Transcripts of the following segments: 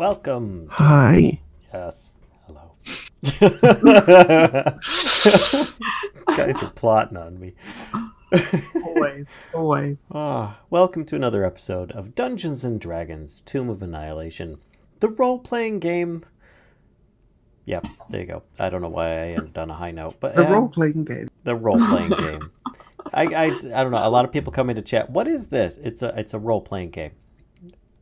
Welcome. Hi. Yes. Hello. Guys are plotting on me. Always. Welcome to another episode of Dungeons and Dragons: Tomb of Annihilation, the role-playing game. Yep, there you go. I don't know why I ended on a high note, but The role-playing game. The role-playing game. I don't know. A lot of people come into chat. What is this? It's a role-playing game.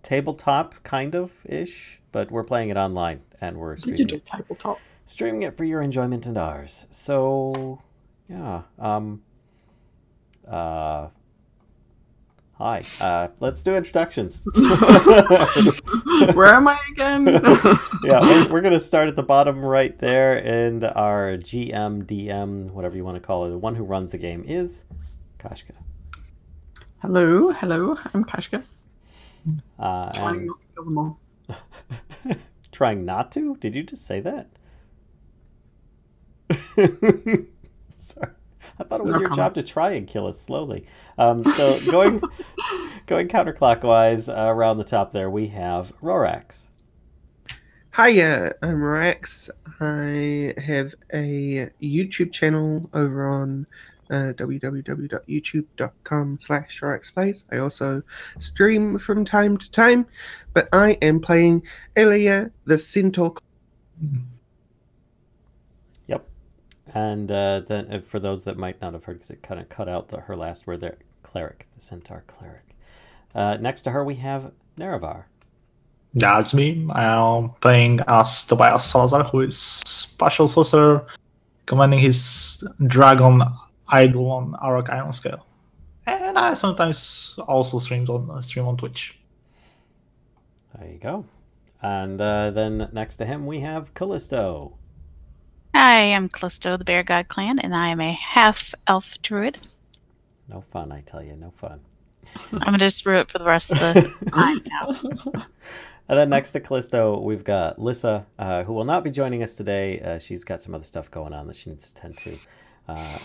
Tabletop, kind of ish, but we're playing it online and we're streaming Digital tabletop. Streaming it for your enjoyment and ours. So, yeah. Hi. Let's do introductions. Where am I again? Yeah, we're going to start at the bottom right there, and our GM, DM, whatever you want to call it, the one who runs the game is Kashcah. Hello, I'm Kashcah. Trying not to kill them all. Trying not to? Did you just say that? Sorry. I thought it was your job to try and kill us slowly. So going counterclockwise around the top there, we have Rorax. Hiya, I'm Rorax. I have a YouTube channel over on www.youtube.com/RoraxPlays. I also stream from time to time, but I am playing Aelia, the Centaur. Yep. And then for those that might not have heard, because it kind of cut out her last word there, Cleric, the Centaur Cleric. Next to her, we have Nerevar. That's me. I'm playing as Tobias Salazar, who is Spacial sorcerer, commanding his dragon idol on Arokh Ironscale. And I sometimes also stream on Twitch. There you go. And then next to him, we have Kellisto. Hi, I'm Kellisto, the Bear God Clan, and I am a half-elf druid. No fun, I tell you, no fun. I'm going to just root for the rest of the time now. And then next to Kellisto, we've got Lyssa, who will not be joining us today. She's got some other stuff going on that she needs to tend to.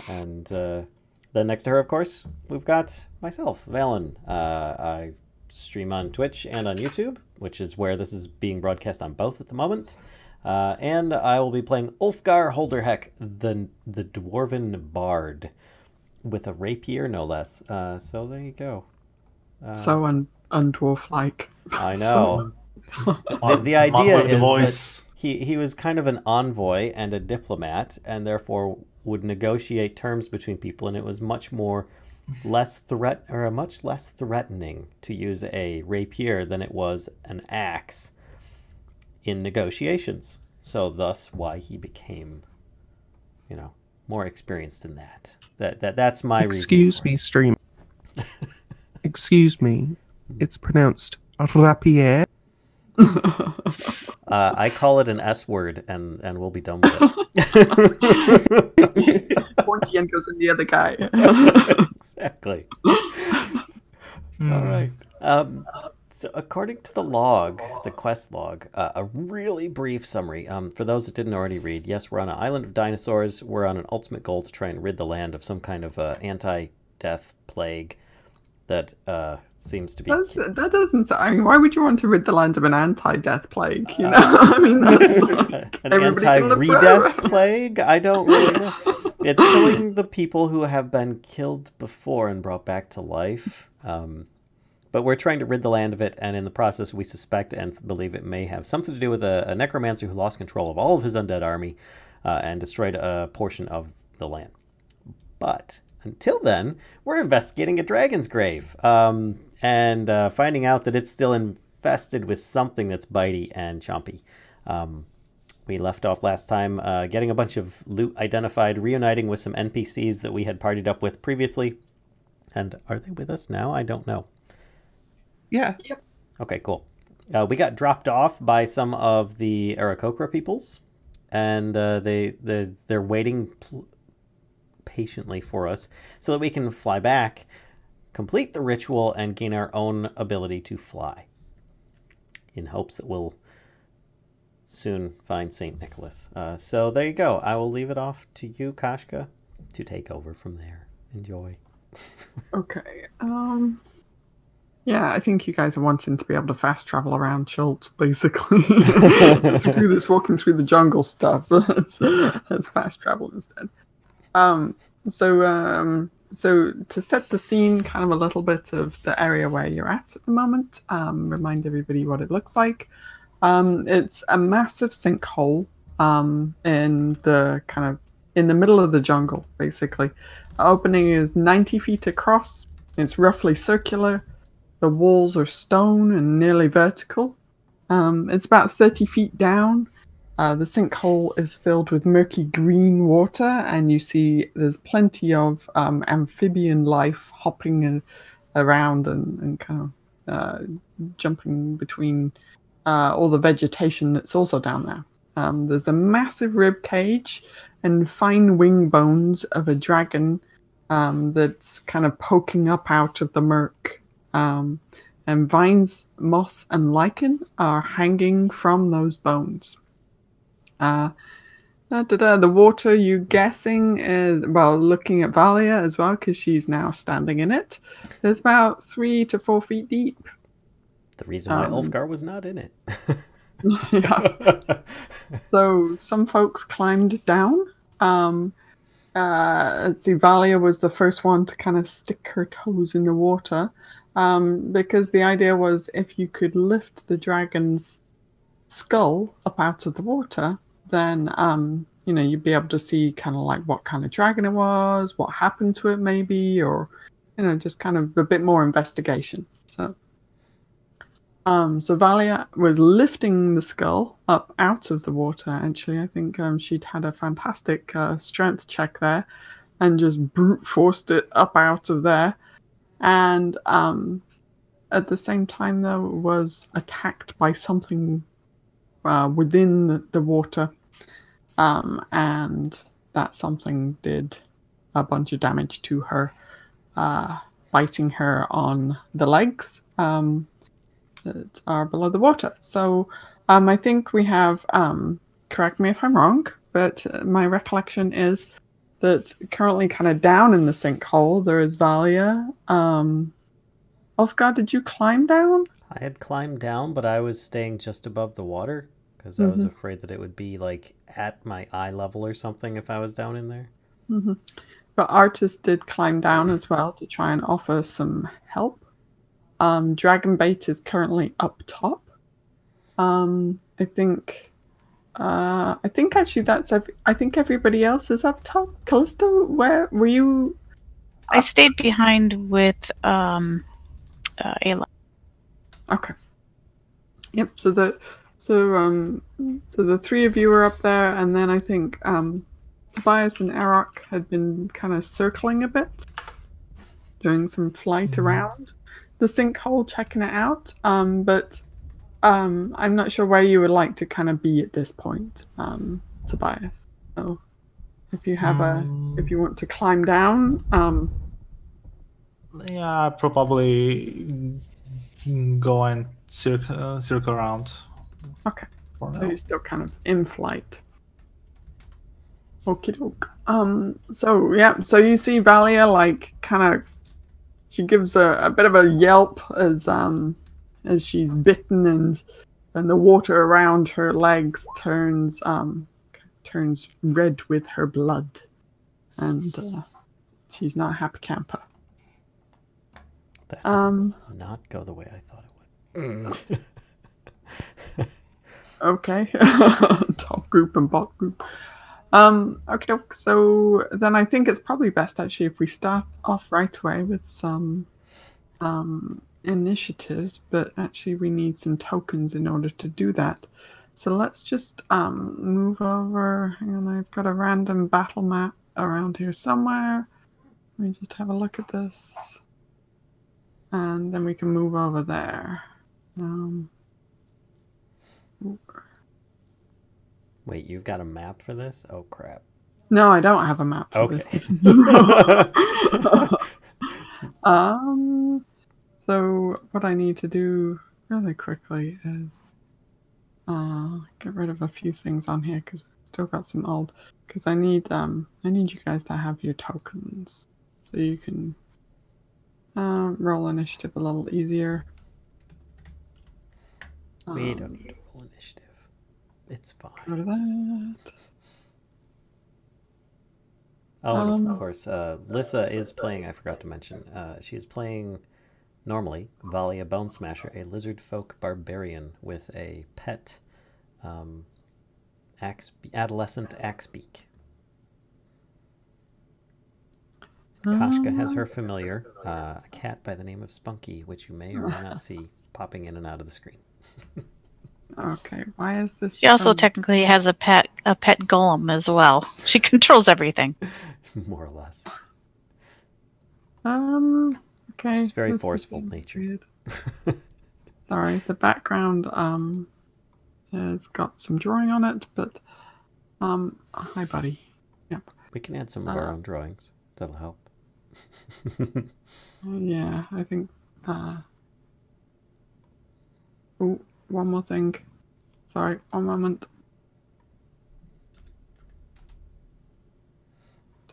And then next to her, of course, we've got myself, Vallen. I stream on Twitch and on YouTube, which is where this is being broadcast on both at the moment. And I will be playing Ulfgar Holderheck, the Dwarven Bard, with a rapier, no less. So there you go. So undwarf-like. I know. The idea is that he was kind of an envoy and a diplomat, and therefore would negotiate terms between people, and it was much less threatening to use a rapier than it was an axe in negotiations. So thus why he became, more experienced in that. That's my reason. Excuse me, stream. Excuse me. It's pronounced rapier. I call it an S word, and we'll be done with it. Pointy end goes in the other guy. Exactly. All right. So according to the log, the quest log, a really brief summary. For those that didn't already read, yes, we're on an island of dinosaurs. We're on an ultimate goal to try and rid the land of some kind of anti-death plague that seems to be... That doesn't sound... Why would you want to rid the land of an anti-death plague? I mean, that's like... An anti-re-death plague? I don't really know. It's killing the people who have been killed before and brought back to life. But we're trying to rid the land of it, and in the process we suspect and believe it may have something to do with a necromancer who lost control of all of his undead army and destroyed a portion of the land. But until then, we're investigating a dragon's grave and finding out that it's still infested with something that's bitey and chompy. We left off last time getting a bunch of loot identified, reuniting with some NPCs that we had partied up with previously. And are they with us now? I don't know. Yeah. Yep. Okay, cool. We got dropped off by some of the Arokh peoples, and they're waiting patiently for us so that we can fly back, complete the ritual, and gain our own ability to fly, in hopes that we'll soon find St. Nicholas. So there you go. I will leave it off to you, Kashcah, to take over from there. Enjoy. Okay. Yeah, I think you guys are wanting to be able to fast travel around Schultz, basically. Screw this walking through the jungle stuff. Let's fast travel instead. So to set the scene, kind of a little bit of the area where you're at the moment, remind everybody what it looks like. It's a massive sinkhole in the middle of the jungle, basically. The opening is 90 feet across. It's roughly circular. The walls are stone and nearly vertical. It's about 30 feet down. The sinkhole is filled with murky green water, and you see there's plenty of amphibian life hopping around and kind of jumping between all the vegetation that's also down there. There's a massive rib cage and fine wing bones of a dragon that's kind of poking up out of the murk. And vines, moss, and lichen are hanging from those bones. The water, you guessing, is, well, looking at Valia as well, because she's now standing in it, is about 3 to 4 feet deep. The reason why Ulfgar was not in it. Yeah. So some folks climbed down. Let's see, Valia was the first one to kind of stick her toes in the water, because the idea was if you could lift the dragon's skull up out of the water, then you'd be able to see kind of like what kind of dragon it was, what happened to it maybe, or just kind of a bit more investigation. So Valia was lifting the skull up out of the water. Actually, I think she'd had a fantastic strength check there, and just brute forced it up out of there. And at the same time, though, was attacked by something within the water, and that something did a bunch of damage to her, biting her on the legs that are below the water. So I think we have, correct me if I'm wrong, but my recollection is that currently kind of down in the sinkhole, there is Valia. Ulfgar, did you climb down? I had climbed down, but I was staying just above the water because I was afraid that it would be like at my eye level or something if I was down in there. Mm-hmm. But Artis did climb down as well to try and offer some help. Dragonbait is currently up top. I think actually I think everybody else is up top. Kellisto, where were you? I stayed behind with Aelia. Okay. Yep. So the three of you were up there, and then I think Tobias and Arokh had been kind of circling a bit, doing some flight around the sinkhole, checking it out. But I'm not sure where you would like to kind of be at this point, Tobias. So if you have if you want to climb down, yeah, probably go and circle around. Okay. So you're still kind of in flight. Okie doke. So yeah, so you see Valia like kind of, she gives a bit of a yelp as she's bitten, and the water around her legs turns red with her blood, and she's not a happy camper. That did not go the way I thought it would. Okay. Top group and bot group. Okay, so then I think it's probably best actually if we start off right away with some initiatives, but actually we need some tokens in order to do that. So let's just move over. Hang on, I've got a random battle map around here somewhere. Let me just have a look at this. And then we can move over there. Wait, you've got a map for this? Oh, crap. No, I don't have a map for this. So what I need to do really quickly is get rid of a few things on here because we've still got some old. Because I need you guys to have your tokens so you can roll initiative a little easier. We don't need to roll initiative. It's Go fine. to that. Oh, and of course, Lyssa is playing, I forgot to mention, she is playing, normally, Valia Bonesmasher, a Lizardfolk Barbarian with a pet adolescent axebeak. Kashcah has her familiar, a cat by the name of Spunky, which you may or may not see popping in and out of the screen. Okay, why is this? She also technically has a pet golem as well. She controls everything. More or less. Okay. She's very forceful natured. Sorry, the background has got some drawing on it, but hi buddy. Yep. We can add some of our own drawings. That'll help. Yeah, I think oh, one more thing. Sorry, one moment.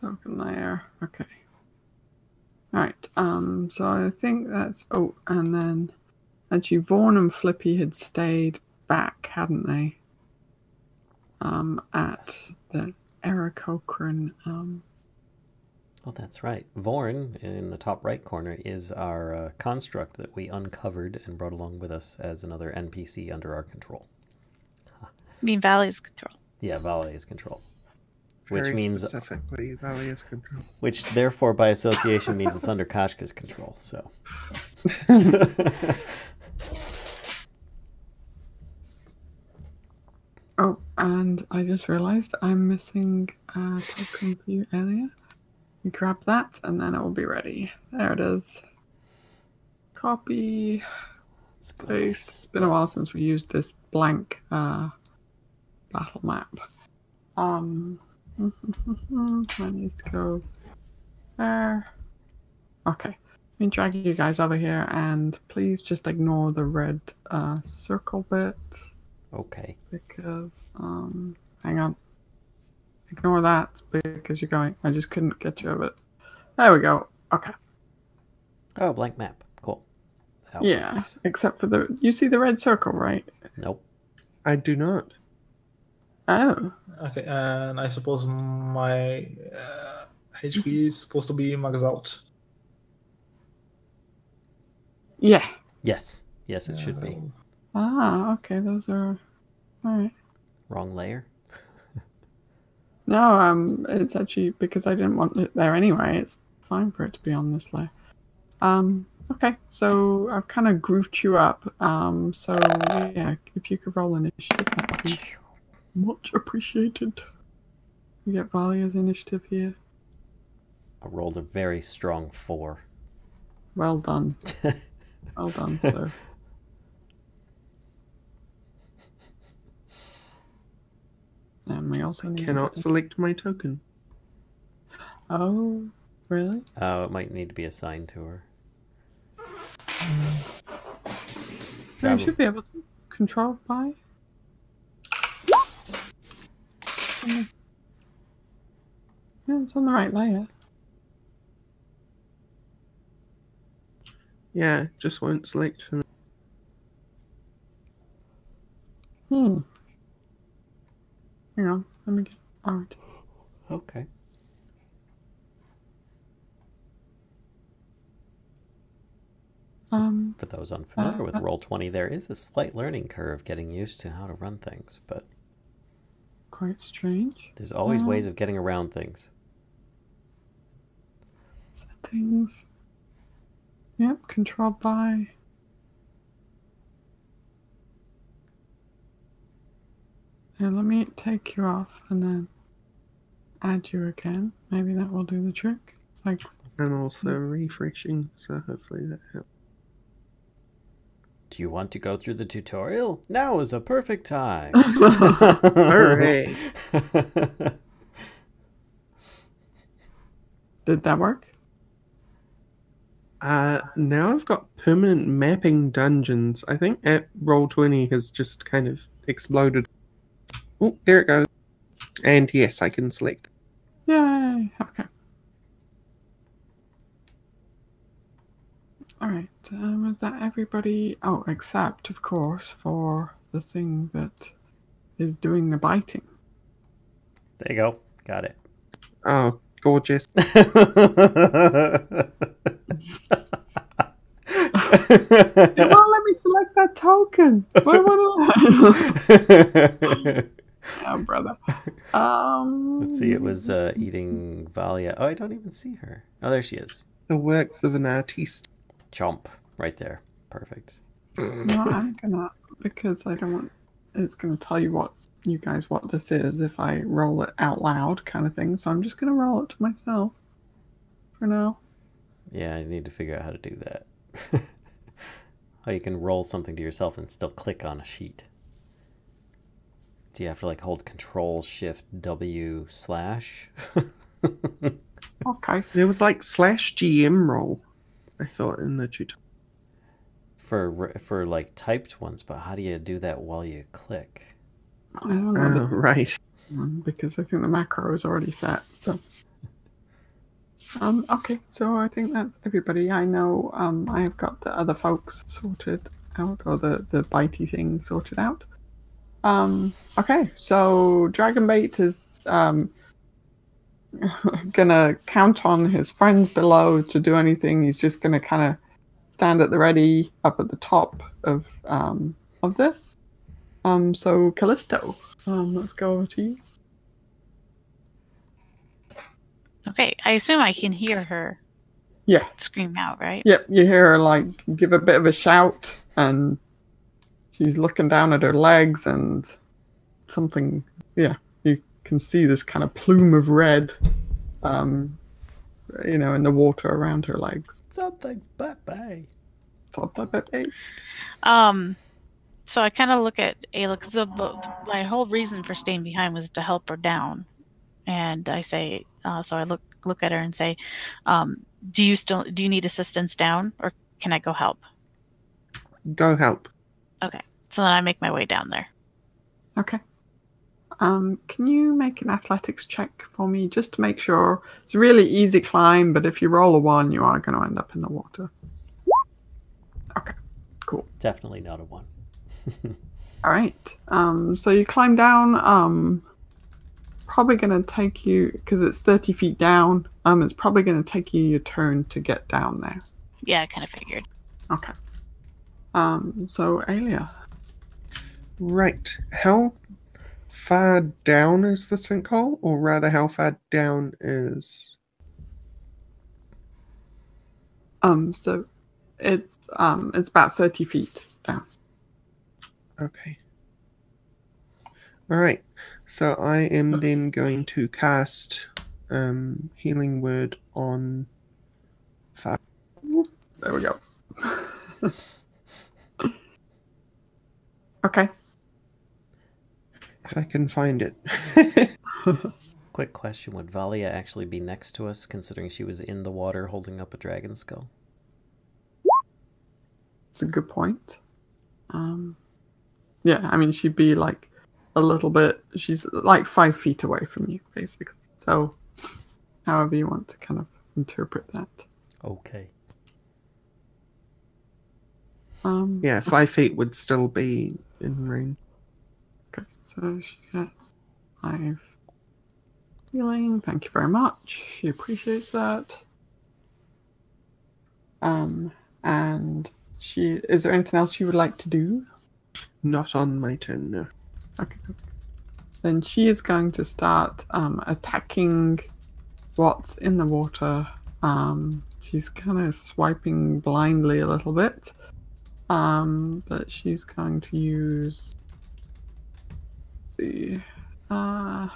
Token layer. Okay. Alright, so I think that's and then actually Vaughn and Flippy had stayed back, hadn't they? At the Arokh. Oh, that's right. Vorn, in the top right corner, is our construct that we uncovered and brought along with us as another NPC under our control. You mean Valley's control? Yeah, Valia's control. Very Which means specifically Valia's control. Which, therefore, by association, means it's under Kashka's control, so... Oh, and I just realized I'm missing a token for you, Aelia. You grab that, and then it will be ready. There it is. Copy. Paste. It's been a while since we used this blank battle map. That needs to go there. Okay. Let me drag you guys over here, and please just ignore the red circle bit. Okay. Because, hang on. Ignore that because you're going. I just couldn't get you over it. There we go. Okay. Oh, blank map. Cool. That Yeah, works. except for the. You see the red circle, right? Nope. I do not. Oh. Okay, and I suppose my HP is supposed to be maxed out. Yeah. Yes. Yes, it should be. Ah, okay. Those are. Alright. Wrong layer? No, it's actually because I didn't want it there anyway. It's fine for it to be on this layer. Okay, so I've kind of grouped you up. So yeah, if you could roll initiative, that would be much appreciated. We get Valia's initiative here. I rolled a very strong 4. Well done. Well done, sir. And we also need Cannot select my token. Oh, really? Oh, it might need to be assigned to her. So you should be able to control by. Yeah, it's on the right layer. Yeah, just won't select for me. Hang on, let me get art. Okay. For those unfamiliar with Roll20, there is a slight learning curve getting used to how to run things, but quite strange. There's always ways of getting around things. Settings. Yep, control by. And let me take you off and then add you again. Maybe that will do the trick. It's like I'm also refreshing, so hopefully that helps. Do you want to go through the tutorial? Now is a perfect time. Hooray! Did that work? Now I've got permanent mapping dungeons. I think at Roll20 has just kind of exploded. Oh, there it goes. And yes, I can select. Yay! Okay. is that everybody? Oh, except, of course, for the thing that is doing the biting. There you go. Got it. Oh, gorgeous. It won't let me select that token. Oh, brother. Let's see. It was eating Valia. Oh, I don't even see her. Oh, there she is. The works of an artiste. Chomp. Right there. Perfect. No, I'm gonna, because I don't want, it's gonna tell you guys what this is if I roll it out loud kind of thing. So I'm just gonna roll it to myself for now. Yeah, I need to figure out how to do that. How you can roll something to yourself and still click on a sheet. Do you have to like hold Control Shift W /? Okay. There was like /GM roll, I thought, in the tutorial. For like typed ones, but how do you do that while you click? I don't know. Oh, right. Because I think the macro is already set. So, okay. So I think that's everybody. I know. I have got the other folks sorted out, or the bitey thing sorted out. Okay. So Dragonbait is gonna count on his friends below to do anything. He's just gonna kind of stand at the ready up at the top of this. So Kellisto, let's go over to you. Okay, I assume I can hear her Yes. scream out, right? Yep, you hear her like give a bit of a shout, and she's looking down at her legs, and something. Yeah, you can see this kind of plume of red, in the water around her legs. Something, bye. So I kind of look at Aelia, because my whole reason for staying behind was to help her down, and I say, so I look at her and say, do you need assistance down, or can I go help? Go help. Okay, so then I make my way down there. Okay. Can you make an athletics check for me, just to make sure? It's a really easy climb, but if you roll a 1, you are going to end up in the water. Okay, cool. Definitely not a 1. All right. So you climb down. Probably going to take you, because it's 30 feet down. It's probably going to take you your turn to get down there. Yeah, I kind of figured. Okay. So Aelia. Right. How far down is the sinkhole, or rather, how far down is? So it's about 30 feet down. Okay. All right. So I am then going to cast Healing Word on fire. There we go. Okay. If I can find it. Quick question, would Valia actually be next to us, considering she was in the water holding up a dragon skull? It's a good point. Yeah, I mean, she'd be like a little bit, she's like 5 feet away from you, basically. So, however you want to kind of interpret that. Okay. Yeah, 5 feet would still be in range. Okay, so she gets 5 healing. Thank you very much. She appreciates that. And is there anything else you would like to do? Not on my turn, no. Okay. Then she is going to start attacking what's in the water. She's kind of swiping blindly a little bit. But she's going to use. Let's see. Does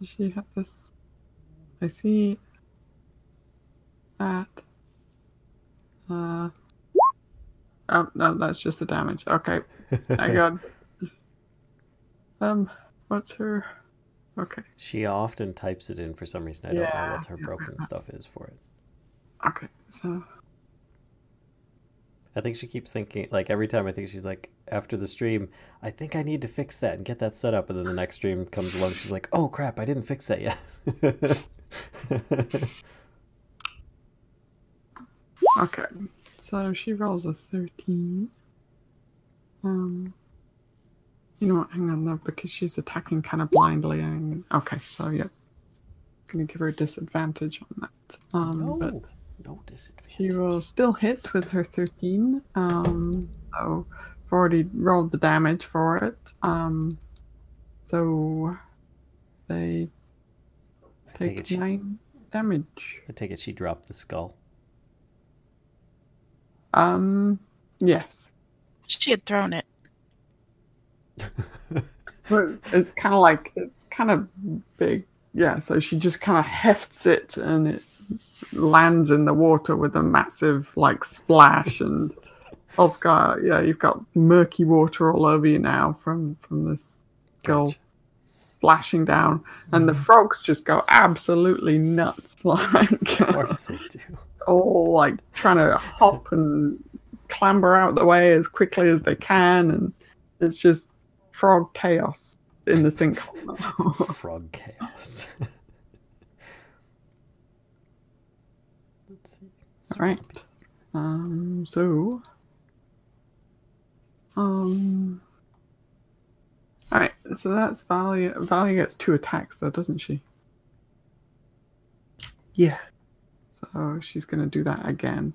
she have this? I see that. Oh no, that's just the damage. Okay, I got. What's her? Okay. She often types it in for some reason. I don't know what her broken stuff is for it. Okay, so. I think she keeps thinking, like, every time I think she's like, after the stream, I think I need to fix that and get that set up. And then the next stream comes along, she's like, oh crap, I didn't fix that yet. Okay, So she rolls a 13. You know what? Hang on though, because she's attacking kind of blindly. Okay, so yeah, gonna give her a disadvantage on that. But No disadvantage. she will still hit with her 13. So I've already rolled the damage for it. So they take 9 damage. I take it she dropped the skull. Yes. She had thrown it. But it's kind of big. Yeah, so she just kind of hefts it and it lands in the water with a massive like splash, and Ulfgar, yeah, you've got murky water all over you now from this girl Gotcha. splashing down, and the frogs just go absolutely nuts, like Of course they do. all like trying to hop and clamber out the way as quickly as they can, and it's just frog chaos in the sinkhole. Frog chaos. Let's see. All right. All right. So that's Valia. Valia gets 2 attacks, though, doesn't she? Yeah. So she's going to do that again.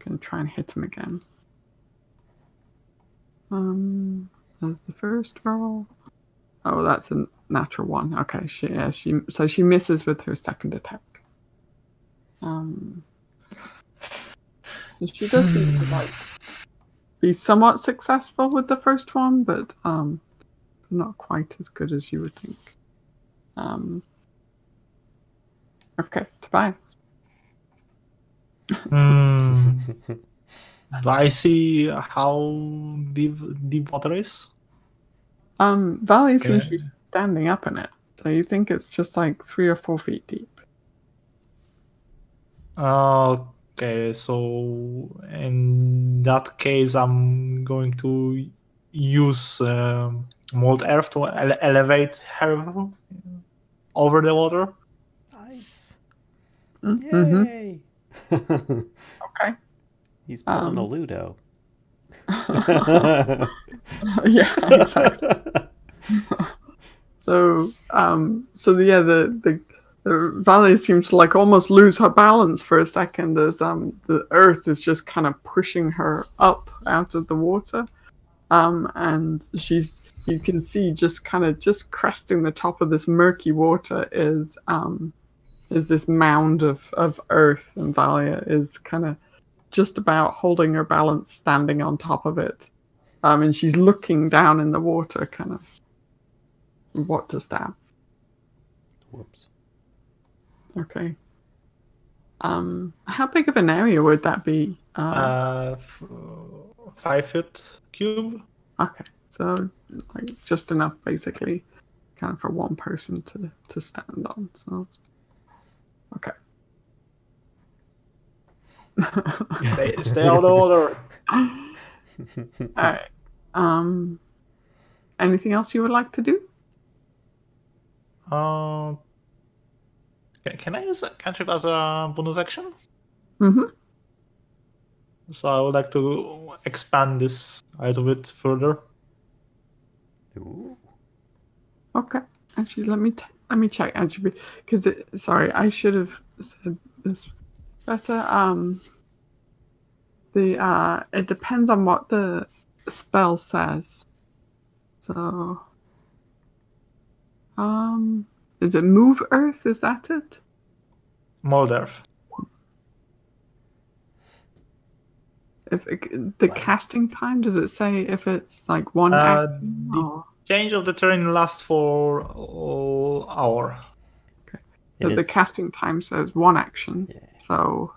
Going to try and hit him again. That's the first roll. Oh, that's a natural 1. Okay, she misses with her second attack. She does seem to be somewhat successful with the first one, but not quite as good as you would think. Okay, Tobias. Do I see how deep water is? Valia seems to be standing up in it, so you think it's just like 3 or 4 feet deep. Okay, so in that case, I'm going to use mold earth to elevate her over the water. Nice. Mm-hmm. Yay. Okay. He's pulling a Ludo. Yeah, exactly. So the Valia seems to like almost lose her balance for a second as the earth is just kind of pushing her up out of the water, and you can see just cresting the top of this murky water is this mound of earth, and Valia is kind of just about holding her balance, standing on top of it, and she's looking down in the water, kind of what to stab. Whoops. Okay. How big of an area would that be? 5 foot cube. Okay, so like just enough, basically, kind of for one person to stand on. So, okay. Stay out of the water. All right. Anything else you would like to do? Can I use a cantrip as a bonus action? Mm-hmm. So I would like to expand this a little bit further. Ooh. Okay. Actually, let me check. Actually, because sorry, I should have said this better. It depends on what the spell says. So, is it move earth? Is that it? Mold earth. If the casting time, does it say if it's like one action? The change of the terrain lasts for an hour. Okay. But the casting time says 1 action. Yeah. So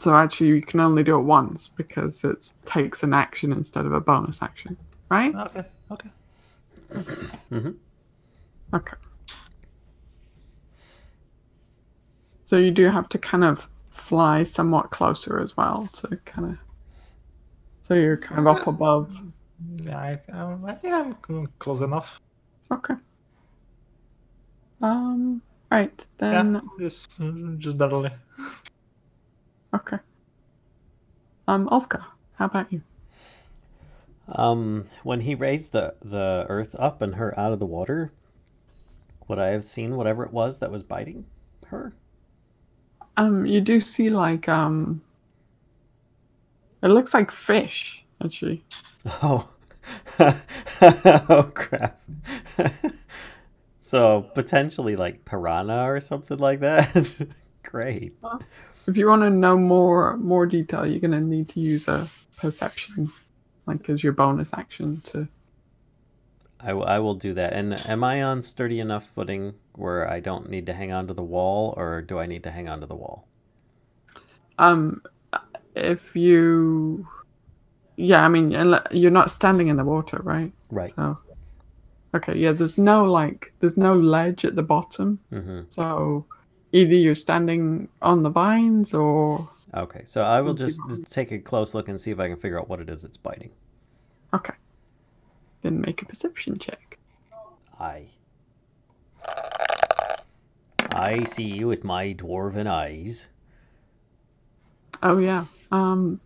actually you can only do it once because it takes an action instead of a bonus action, right? Okay. Mm-hmm. Okay. So you do have to kind of fly somewhat closer as well to kind of, so you're kind of up above. Yeah, I think I'm close enough. Okay. Right then. Yeah, just barely. Okay. Ulfgar, how about you? When he raised the earth up and her out of the water, would I have seen whatever it was that was biting her? You do see like it looks like fish, actually. Oh. Oh crap. So potentially like piranha or something like that. Great. If you want to know more detail, you're gonna need to use a perception, like as your bonus action to. I will do that. And am I on sturdy enough footing where I don't need to hang on to the wall, or do I need to hang on to the wall? If you, yeah, I mean, you're not standing in the water, right? Right. So, okay, yeah. There's no ledge at the bottom. Mm-hmm. So, either you're standing on the vines or. Okay, so I will just take a close look and see if I can figure out what it is that's biting. Okay. Then make a perception check. I see you with my dwarven eyes. Oh yeah.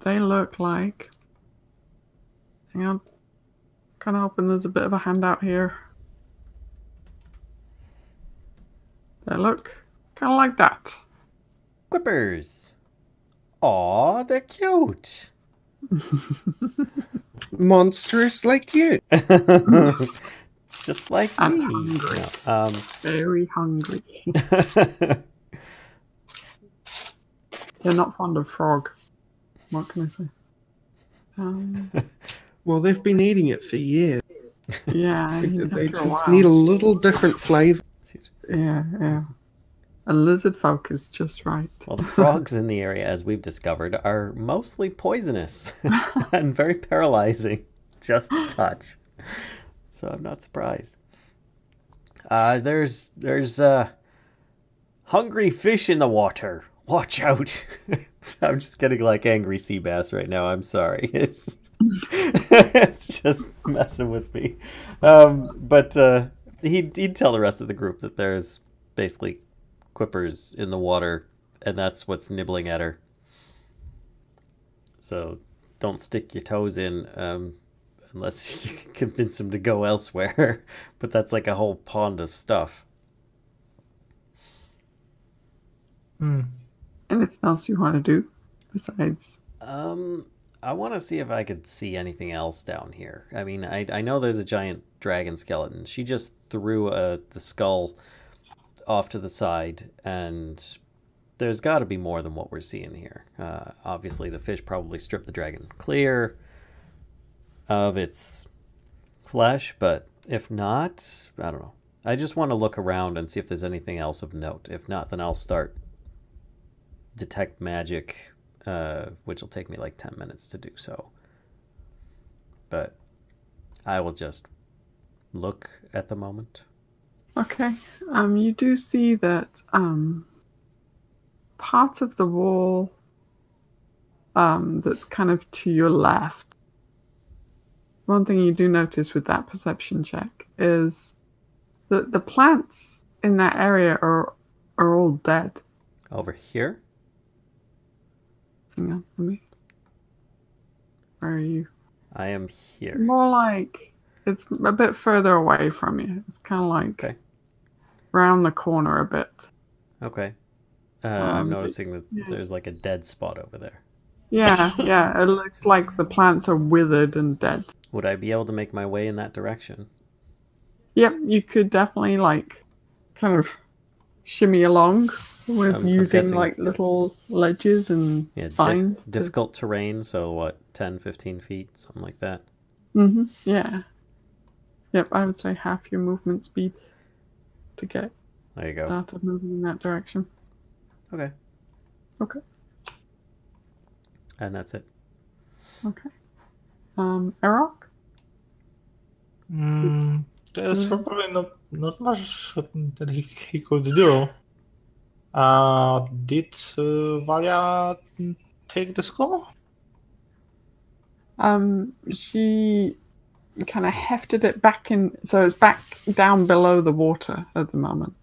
They look like. Hang on. Kind of hoping there's a bit of a handout here. They look kind of like that. Quippers. Aw, they're cute. Monstrously cute. Just like I'm me. hungry. No, Very hungry. They're not fond of frog. What can I say? Well, they've been eating it for years. Yeah, I mean, They after a just while. need a little different flavour. Yeah. A Lizardfolk is just right. Well, the frogs in the area, as we've discovered, are mostly poisonous and very paralyzing, just to touch. So I'm not surprised. There's hungry fish in the water. Watch out! I'm just getting like angry sea bass right now. I'm sorry. It's just messing with me. But he'd tell the rest of the group that there's basically quippers in the water, and that's what's nibbling at her. So don't stick your toes in unless you can convince them to go elsewhere. But that's like a whole pond of stuff. Anything else you want to do besides? I want to see if I could see anything else down here. I mean, I know there's a giant dragon skeleton. She just threw the skull off to the side, and there's got to be more than what we're seeing here. Obviously, the fish probably stripped the dragon clear of its flesh, but if not, I don't know. I just want to look around and see if there's anything else of note. If not, then I'll start detect magic, which will take me like 10 minutes to do so. But I will just look at the moment. Okay. You do see that part of the wall that's kind of to your left. One thing you do notice with that perception check is that the plants in that area are all dead. Over here? Hang on, where are you? I am here. More like it's a bit further away from you. It's kind of like round the corner a bit. Okay. I'm noticing that there's like a dead spot over there. Yeah. It looks like the plants are withered and dead. Would I be able to make my way in that direction? Yep, you could definitely like kind of shimmy along with I'm using guessing- like little ledges and vines. Difficult terrain, so what, 10, 15 feet, something like that? Yeah. Yep, I would say half your movement speed to get There you go. started moving in that direction. Okay. Okay. And that's it. Okay. Arokh? There's probably not much that he could do. Did Valia take the skull? She kind of hefted it back in, so it's back down below the water at the moment.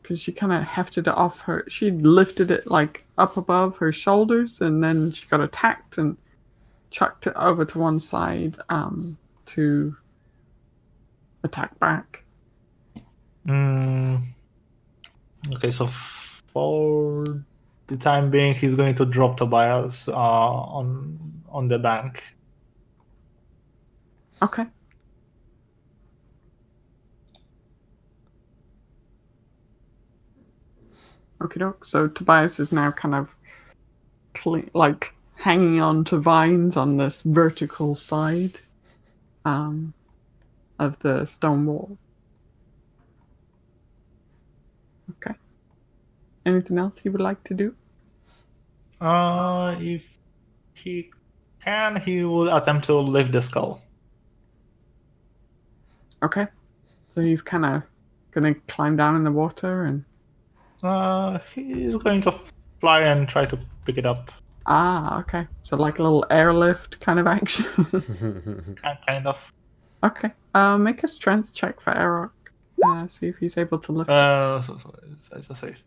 because she kind of hefted it off her. She lifted it like up above her shoulders, and then she got attacked and chucked it over to one side to attack back. Okay, so for the time being, he's going to drop Tobias on the bank. Okay. Okie doke. So Tobias is now kind of like hanging on to vines on this vertical side of the stone wall. Okay. Anything else he would like to do? If he can, he will attempt to lift the skull. Okay. So he's kind of going to climb down in the water and... He's going to fly and try to pick it up. Ah, okay. So like a little airlift kind of action. Kind of. Okay. Make a strength check for Arokh. See if he's able to lift it. So it's a safe.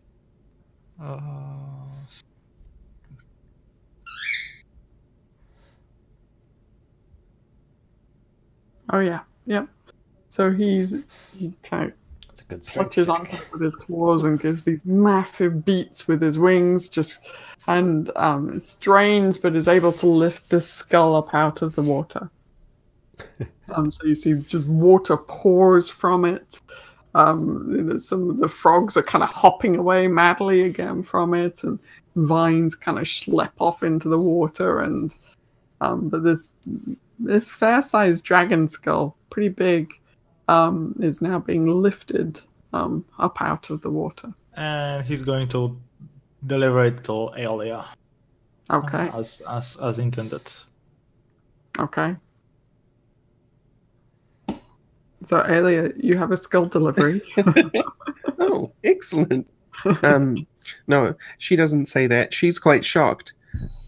Oh yeah. Yep. So he kind of That's a good strength clutches check. onto it with his claws and gives these massive beats with his wings, and strains, but is able to lift this skull up out of the water. So you see just water pours from it. Some of the frogs are kind of hopping away madly again from it, and vines kind of schlep off into the water. And but this fair-sized dragon skull, pretty big, is now being lifted up out of the water. And he's going to deliver it to Aelia. Okay. As intended. Okay. So, Aelia, you have a skull delivery. Oh, excellent. No, she doesn't say that. She's quite shocked.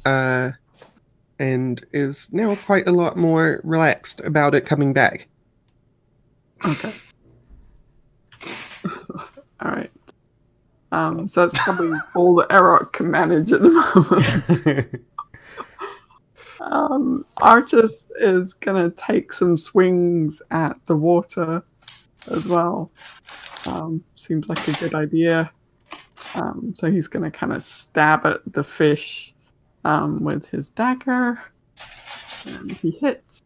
And is now quite a lot more relaxed about it coming back. Okay. All right. So that's probably all that Arokh can manage at the moment. Artist is gonna take some swings at the water as well. Seems like a good idea. So he's gonna kind of stab at the fish with his dagger, and he hits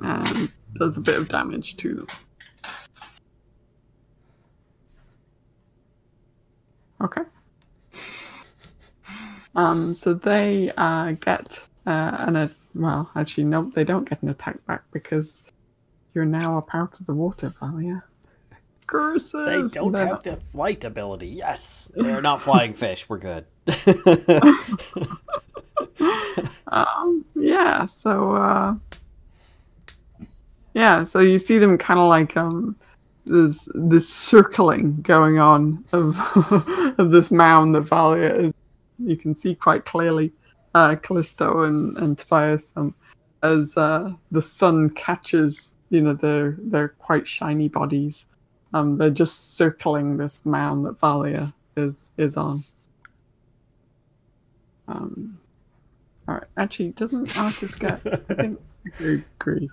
and does a bit of damage to them. Okay. So they get well, actually, no, they don't get an attack back because you're now a part of the water, Valia. Curses! They don't have the flight ability. Yes, they're not flying fish. We're good. Yeah. So so you see them kind of like there's this circling going on of of this mound that Valia is. You can see quite clearly Kellisto and Tobias as the sun catches, their quite shiny bodies. They're just circling this mound that Valia is on. All right. Actually, doesn't Arcus get? I think agree.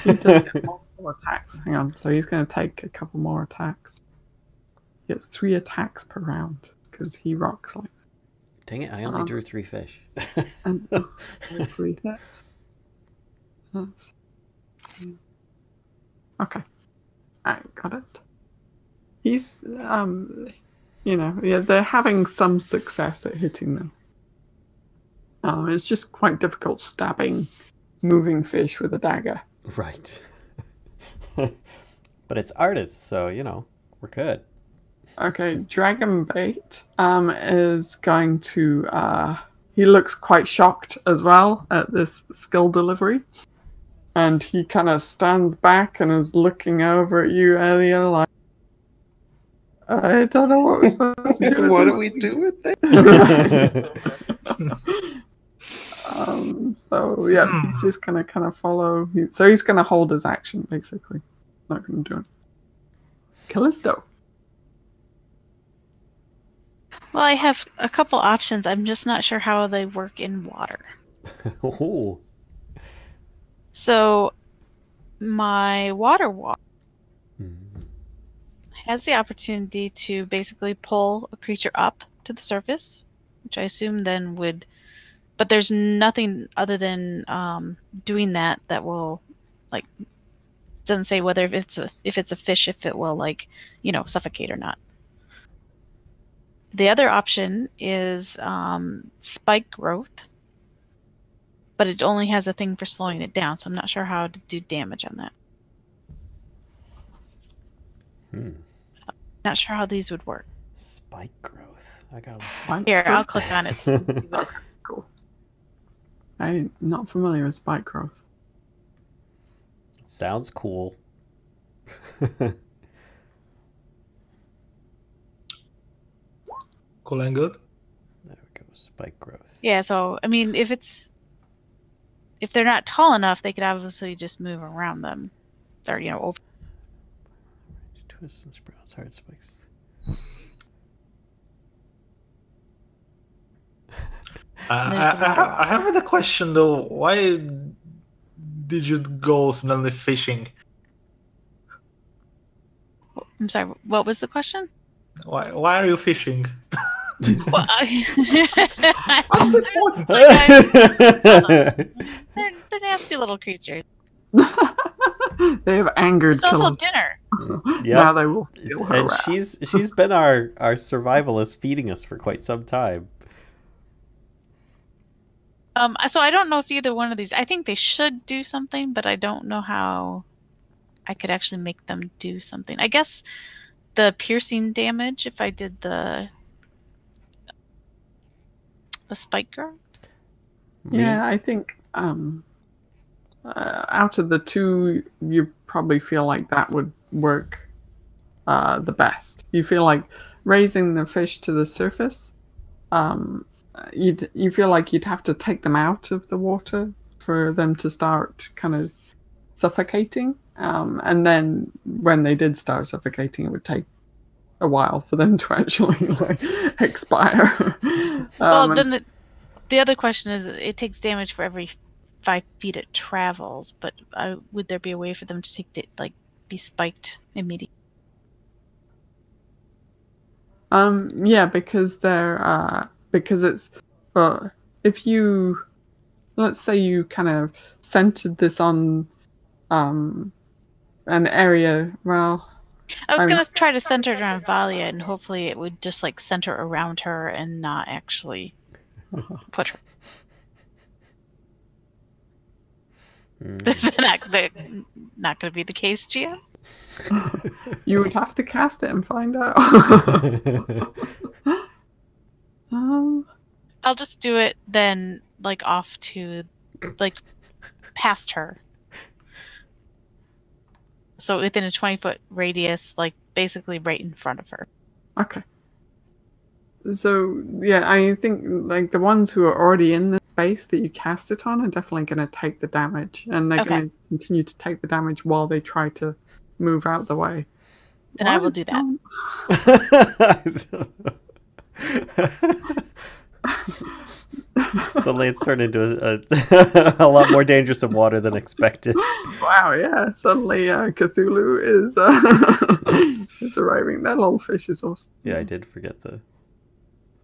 He does get multiple attacks. Hang on. So he's going to take a couple more attacks. He gets 3 attacks per round because he rocks like. Dang it! I only drew 3 fish. And 3 hits. Okay. I got it. He's, they're having some success at hitting them. It's just quite difficult stabbing moving fish with a dagger. Right. But it's artists, so, we're good. Okay, Dragonbait is going to... he looks quite shocked as well at this skill delivery. And he kind of stands back and is looking over at you, Aelia, like, I don't know what we're supposed to do with What this. do we do with that? So yeah, he's just gonna kind of follow. So he's gonna hold his action, basically. Not gonna do it. Kellisto. Well, I have a couple options. I'm just not sure how they work in water. Ooh. So, my water walk Mhm. has the opportunity to basically pull a creature up to the surface, which I assume then would. But there's nothing other than doing that will, like, doesn't say whether if it's a fish, if it will, like, suffocate or not. The other option is spike growth, but it only has a thing for slowing it down, so I'm not sure how to do damage on that. Not sure how these would work. Spike growth. I got Spike Here, I'll growth? click on it. Okay, cool. I'm not familiar with spike growth. Sounds cool. Cool and good. There we go. Spike growth. Yeah, so I mean, if they're not tall enough, they could obviously just move around them, or over. Twists and sprouts, hard spikes. I have a question though. Why did you go suddenly fishing? I'm sorry. What was the question? Why are you fishing? Well, What's the point? they're nasty little creatures. They have angered It's also killers. dinner. Now they will feel her And wrath. she's been our survivalist, feeding us for quite some time. So I don't know if either one of these. I think they should do something, but I don't know how I could actually make them do something. I guess the piercing damage, if I did the spike girl. Yeah, I think out of the two, you probably feel like that would work the best. You feel like raising the fish to the surface. You feel like you'd have to take them out of the water for them to start kind of suffocating, and then when they did start suffocating, it would take a while for them to actually expire. Well, then the other question is, it takes damage for every 5 feet it travels, but would there be a way for them to be spiked immediately? Yeah, because it's if you, let's say you kind of centered this on an area. Well, I was going to try to center it around Valia, and hopefully it would just center around her and not actually put her. This is not going to be the case, Gia. You would have to cast it and find out. I'll just do it then, off to, past her. So within a 20-foot radius, basically right in front of her. Okay. So, yeah, I think, the ones who are already in the space that you cast it on are definitely going to take the damage. And they're going to continue to take the damage while they try to move out the way. Then I will do that. Suddenly it's turned into a lot more dangerous in water than expected. Wow, yeah. Suddenly Cthulhu is arriving. That little fish is awesome. Yeah, I did forget the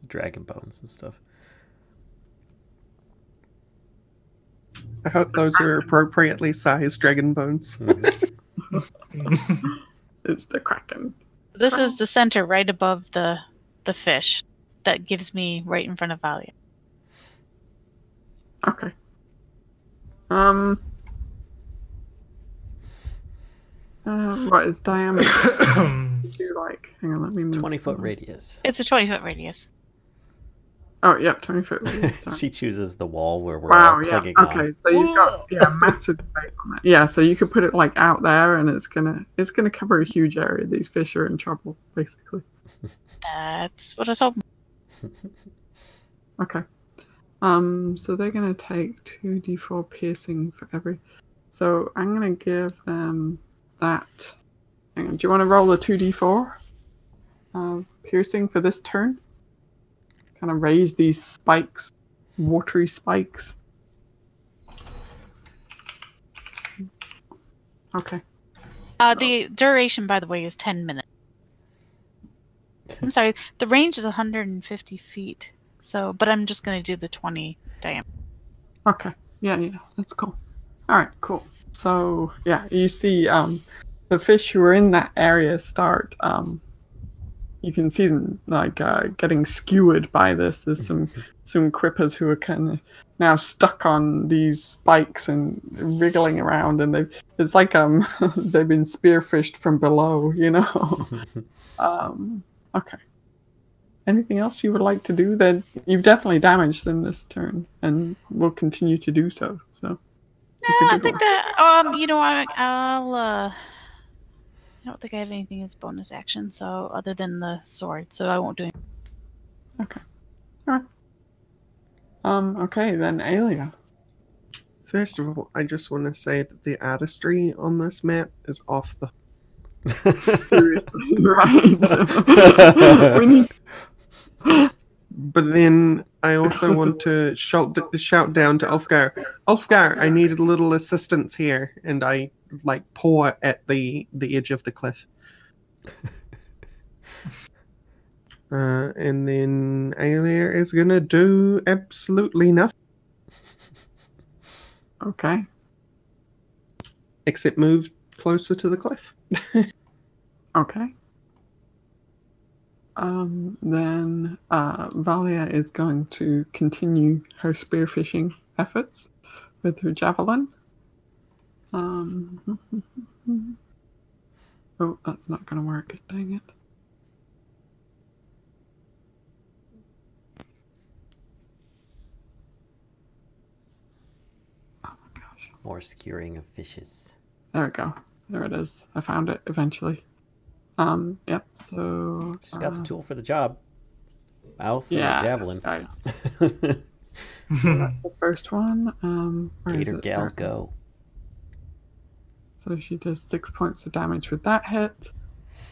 dragon bones and stuff. I hope those are appropriately sized dragon bones. It's the Kraken. This is the center right above the fish that gives me right in front of Valia. Okay. What is diameter? Do hang on, let me move. 20-foot radius. It's a 20-foot radius. Oh, yeah, 20-foot radius. Sorry. She chooses the wall where we're all clinging on. Okay, so you've got massive space on that. Yeah, so you could put it out there, and it's gonna cover a huge area. These fish are in trouble, basically. That's what I was hoping. Okay. So they're gonna take 2d4 piercing for every. So I'm gonna give them that Hang on, do you want to roll a 2d4? Piercing for this turn? Kind of raise these spikes, watery spikes. Okay. The duration, by the way, is 10 minutes. I'm sorry, the range is 150 feet. So, but I'm just going to do the 20 diameter. Okay. Yeah, that's cool. All right, cool. So, yeah, you see the fish who are in that area start, you can see them like getting skewered by this. There's some crippers who are kind of now stuck on these spikes and wriggling around, and it's like they've been spearfished from below, you know. Okay. Anything else you would like to do? Then you've definitely damaged them this turn, and will continue to do so. So it's a I good think one. that you know, I'll I don't think I have anything as bonus action, so other than the sword, so I won't do anything. Okay. All right. Okay, then Aelia. First of all, I just want to say that the artistry on this map is off the. Right. We need. But then I also want to shout down to Ulfgar. Ulfgar, I need a little assistance here, and I paw at the edge of the cliff. And then Aelia is gonna do absolutely nothing. Okay. Except move closer to the cliff. Okay. Then Valia is going to continue her spearfishing efforts with her javelin. Oh, that's not going to work. Dang it. Oh my gosh. More skewering of fishes. There we go. There it is. I found it eventually. Yep, so... Just got the tool for the job. Mouth and yeah, a javelin. So that's the first one. Where is Gator it? gal go. So she does 6 points of damage with that hit.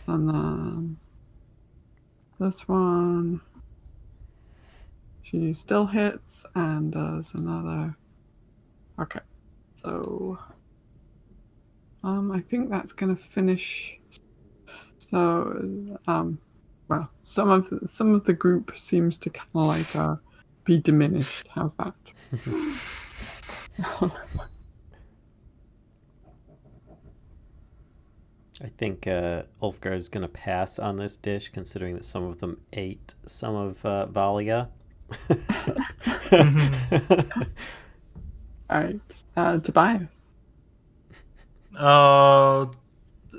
And then this one, she still hits and does another. Okay, so I think that's gonna finish. So well, some of the group seems to kind of like be diminished. How's that? I think Ulfgar is going to pass on this dish, considering that some of them ate some of Valia. All right, Tobias.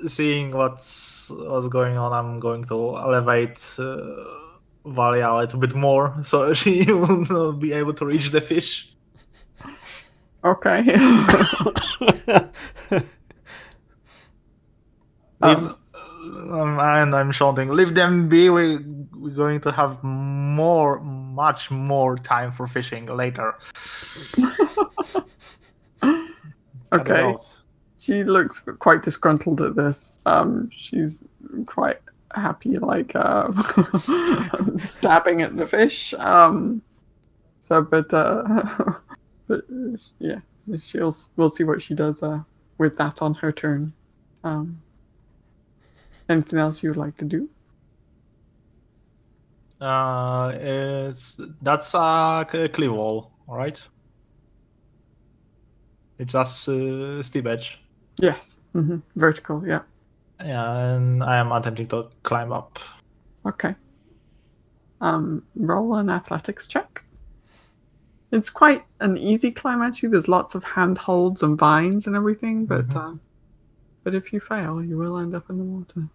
Seeing what's going on, I'm going to elevate Valia a little bit more so she will be able to reach the fish. Okay. And I'm shouting, "Leave them be! We're going to have much more time for fishing later." Okay. She looks quite disgruntled at this. She's quite happy, like stabbing at the fish. But yeah, we'll see what she does with that on her turn. Anything else you would like to do? That's a cliff wall, all right? It's a steep edge. Yes, vertical. Yeah. Yeah, and I am attempting to climb up. Okay. Roll an athletics check. It's quite an easy climb, actually. There's lots of handholds and vines and everything, but if you fail, you will end up in the water.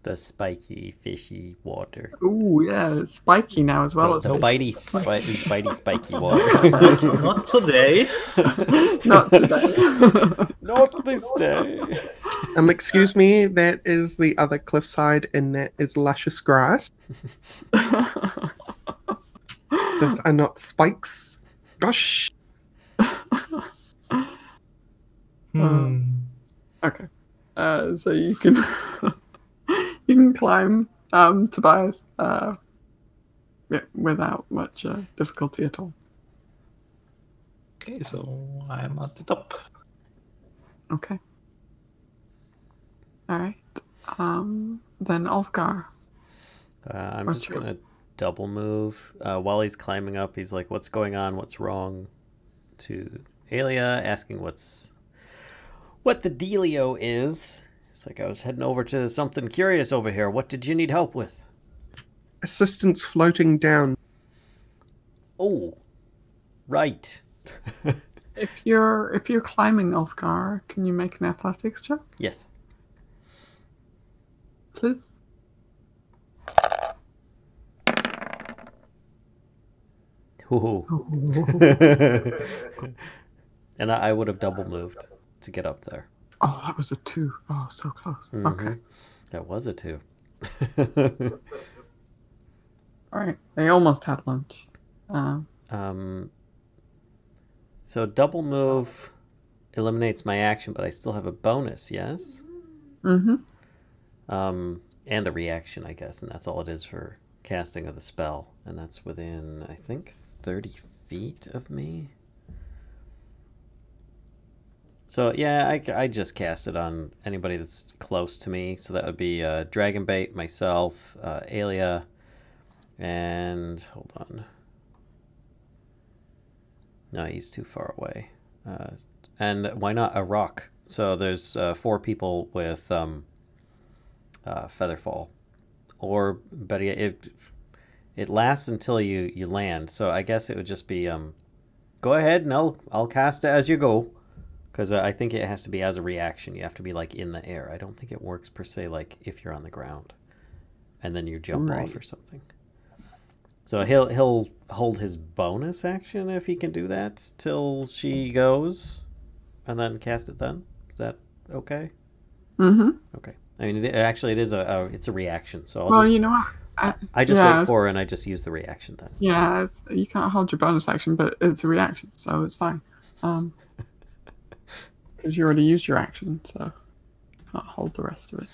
The spiky, fishy water. Oh yeah, it's spiky now as well. The bitey, spiky water. Not today. Not today. Not this day. Excuse me, that is the other cliffside, and that is luscious grass. Those are not spikes. Gosh. Okay. So you can you can climb Tobias without much difficulty at all. Okay, so I'm at the top. Okay. All right. Then Ulfgar. I'm What's just your- gonna double move. While he's climbing up, he's like, "What's going on? What's wrong?" To Aelia, asking what the dealio is. It's like, I was heading over to something curious over here. What did you need help with? Assistance floating down. Oh, right. If you're climbing Ulfgar, can you make an athletics check, Yes. please? Ooh. And I would have double moved to get up there. Oh, that was a 2. Oh, so close. Okay. That was a 2. All right. They almost had lunch. So double move eliminates my action, but I still have a bonus, yes? Mm-hmm. And a reaction, I guess, and that's all it is for casting of the spell. And that's within, I think, 30 feet of me. So, yeah, I just cast it on anybody that's close to me. So that would be Dragonbait, myself, Aelia, and... hold on. No, he's too far away. And why not Arokh? So there's 4 people with Featherfall. Or better yet, it lasts until you land. So I guess it would just be go ahead and I'll cast it as you go. Because I think it has to be as a reaction. You have to be like in the air. I don't think it works per se like if you're on the ground. And then you jump off or something. So he'll hold his bonus action if he can do that till she goes, and then cast it then. Is that okay? Mm-hmm. Okay. I mean, it is it's a reaction. So You know what? I just wait for her and I just use the reaction then. Yeah, you can't hold your bonus action, but it's a reaction, so it's fine. Because you already used your action, so you can't hold the rest of it.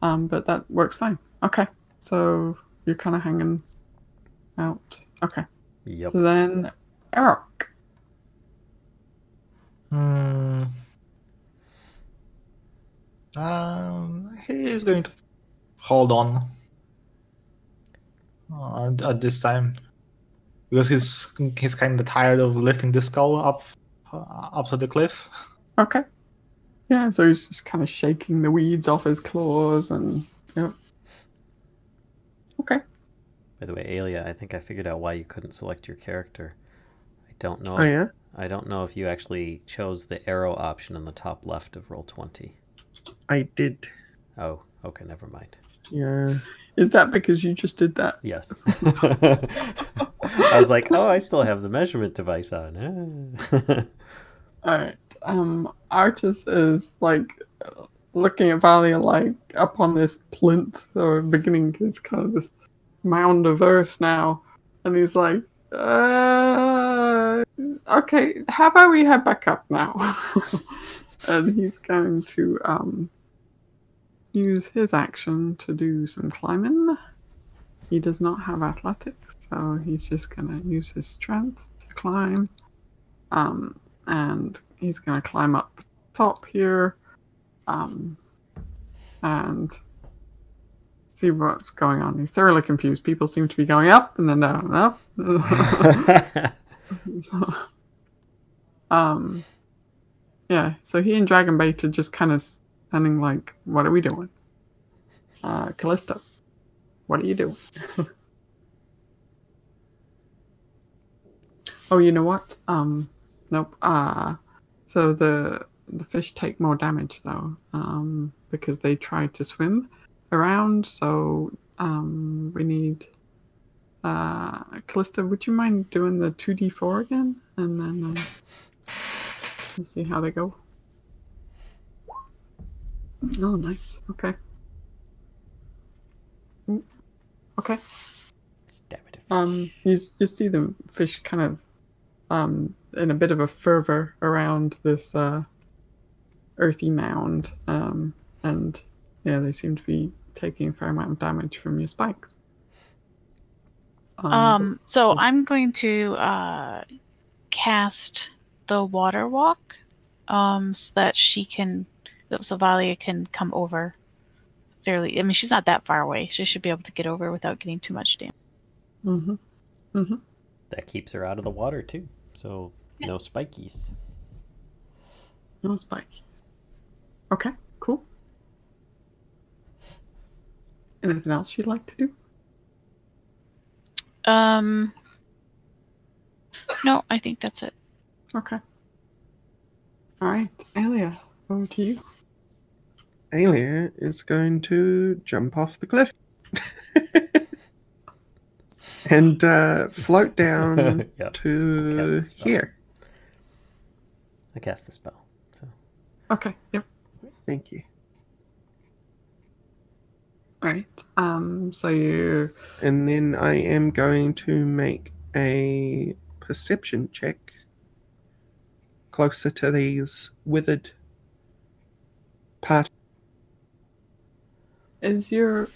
But that works fine. Okay, so you're kind of hanging out. Okay. Yep. So then, Arokh. He is going to hold on at this time because he's kind of tired of lifting the skull up to the cliff. Okay. Yeah, so he's just kind of shaking the weeds off his claws and. Yep. Okay. By the way, Aelia, I think I figured out why you couldn't select your character. I don't know. Oh, yeah? I don't know if you actually chose the arrow option in the top left of Roll20. I did. Oh, okay, never mind. Yeah. Is that because you just did that? Yes. I was like, oh, I still have the measurement device on. All right. Artis is like looking at Valia like up on this plinth or beginning his kind of this mound of earth now, and he's like, okay, how about we head back up now? And he's going to use his action to do some climbing. He does not have athletics, so he's just going to use his strength to climb. And he's going to climb up top here and see what's going on. He's thoroughly confused. People seem to be going up and then down and up. Yeah, so he and Dragonbait are just kind of standing like, what are we doing? Kellisto, what are you doing? Oh, you know what? Nope. So the fish take more damage though, because they try to swim around. So we need Kellisto, would you mind doing the 2d4 again, and then we'll see how they go. Oh, nice. Okay. Ooh. Okay. Stab it. You just see the fish kind of in a bit of a fervor around this earthy mound, and yeah, they seem to be taking a fair amount of damage from your spikes. So I'm going to cast the water walk, so that so Valia can come over fairly. I mean, she's not that far away. She should be able to get over without getting too much damage. Mm-hmm. Mm-hmm. That keeps her out of the water too. So no spikies. No spikies. Okay, cool. Anything else you'd like to do? No, I think that's it. Okay. All right, Aelia, over to you. Aelia is going to jump off the cliff and float down Yep. to here. I cast the spell. So Okay, yep. Thank you. All right. So you. And then I am going to make a perception check closer to these withered parts. Is your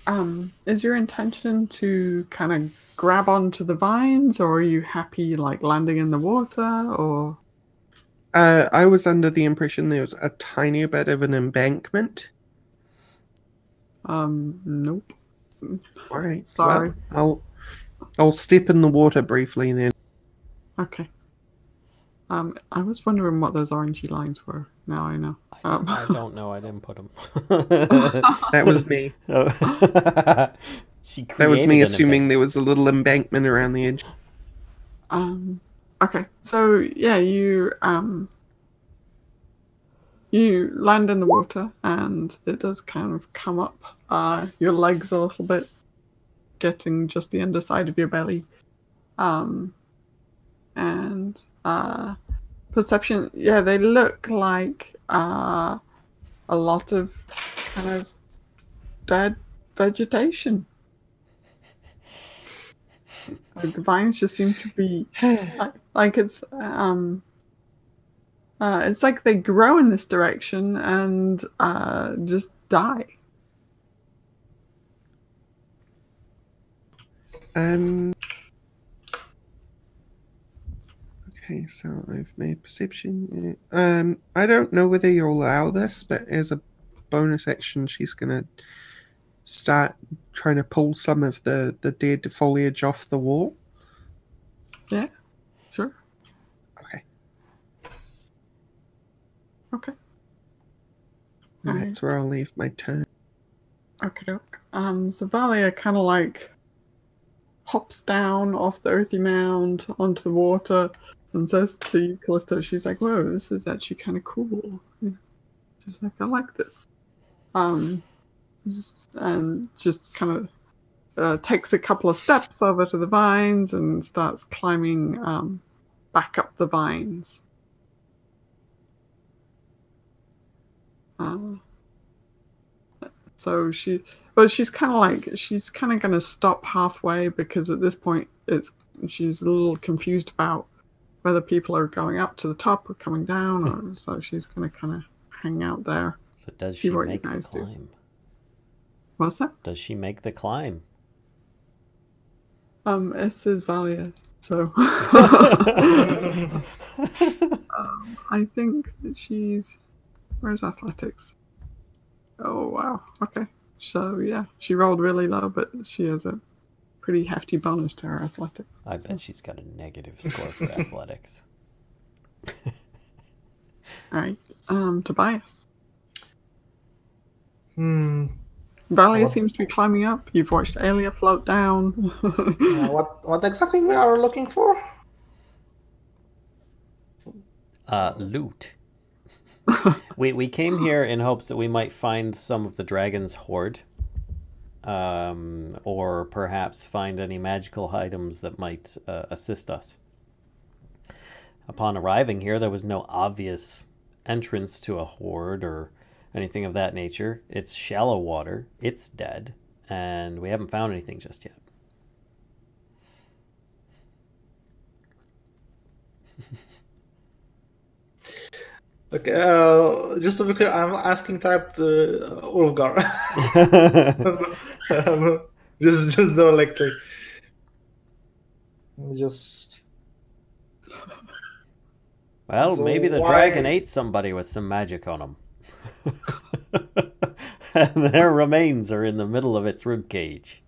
intention to kind of grab onto the vines, or are you happy like landing in the water, or? I was under the impression there was a tiny bit of an embankment. Nope. All right. Sorry. Well, I'll step in the water briefly then. Okay. I was wondering what those orangey lines were. Now I know. I don't know. I didn't put them. That was me. She That was created me an assuming there was a little embankment around the edge. Okay. So yeah, you land in the water, and it does kind of come up your legs a little bit, getting just the underside of your belly. And perception, yeah, they look like a lot of kind of dead vegetation. Like the vines just seem to be like it's like they grow in this direction and just die. Okay, so I've made perception. I don't know whether you'll allow this, but as a bonus action, she's gonna start trying to pull some of the dead foliage off the wall. Yeah, sure. Okay. Okay. And that's where I'll leave my turn. Okay, doke. So Valia kind of like hops down off the earthy mound onto the water and says to you, Kellisto, she's like, "Whoa, this is actually kind of cool." She's like, "I like this." And just kind of takes a couple of steps over to the vines and starts climbing back up the vines. So she's kind of going to stop halfway because at this point she's a little confused about whether people are going up to the top or coming down, or so she's going to kind of hang out there. So does she make the climb? Do. What's that? Does she make the climb? It says Valia, so I think that she's. Where's athletics? Oh wow. Okay. So yeah, she rolled really low, but she has a pretty hefty bonus to her athletics. I bet she's got a negative score for athletics. All right. Tobias. Valia seems to be climbing up. You've watched Aelia float down. What exactly we are looking for? Loot. We came here in hopes that we might find some of the dragon's hoard, or perhaps find any magical items that might assist us. Upon arriving here, there was no obvious entrance to a hoard or anything of that nature. It's shallow water, it's dead, and we haven't found anything just yet. Okay, just to be clear, I'm asking that Ulfgar. just directly. Just. Well, So maybe the why- dragon ate somebody with some magic on him. And their remains are in the middle of its rib cage.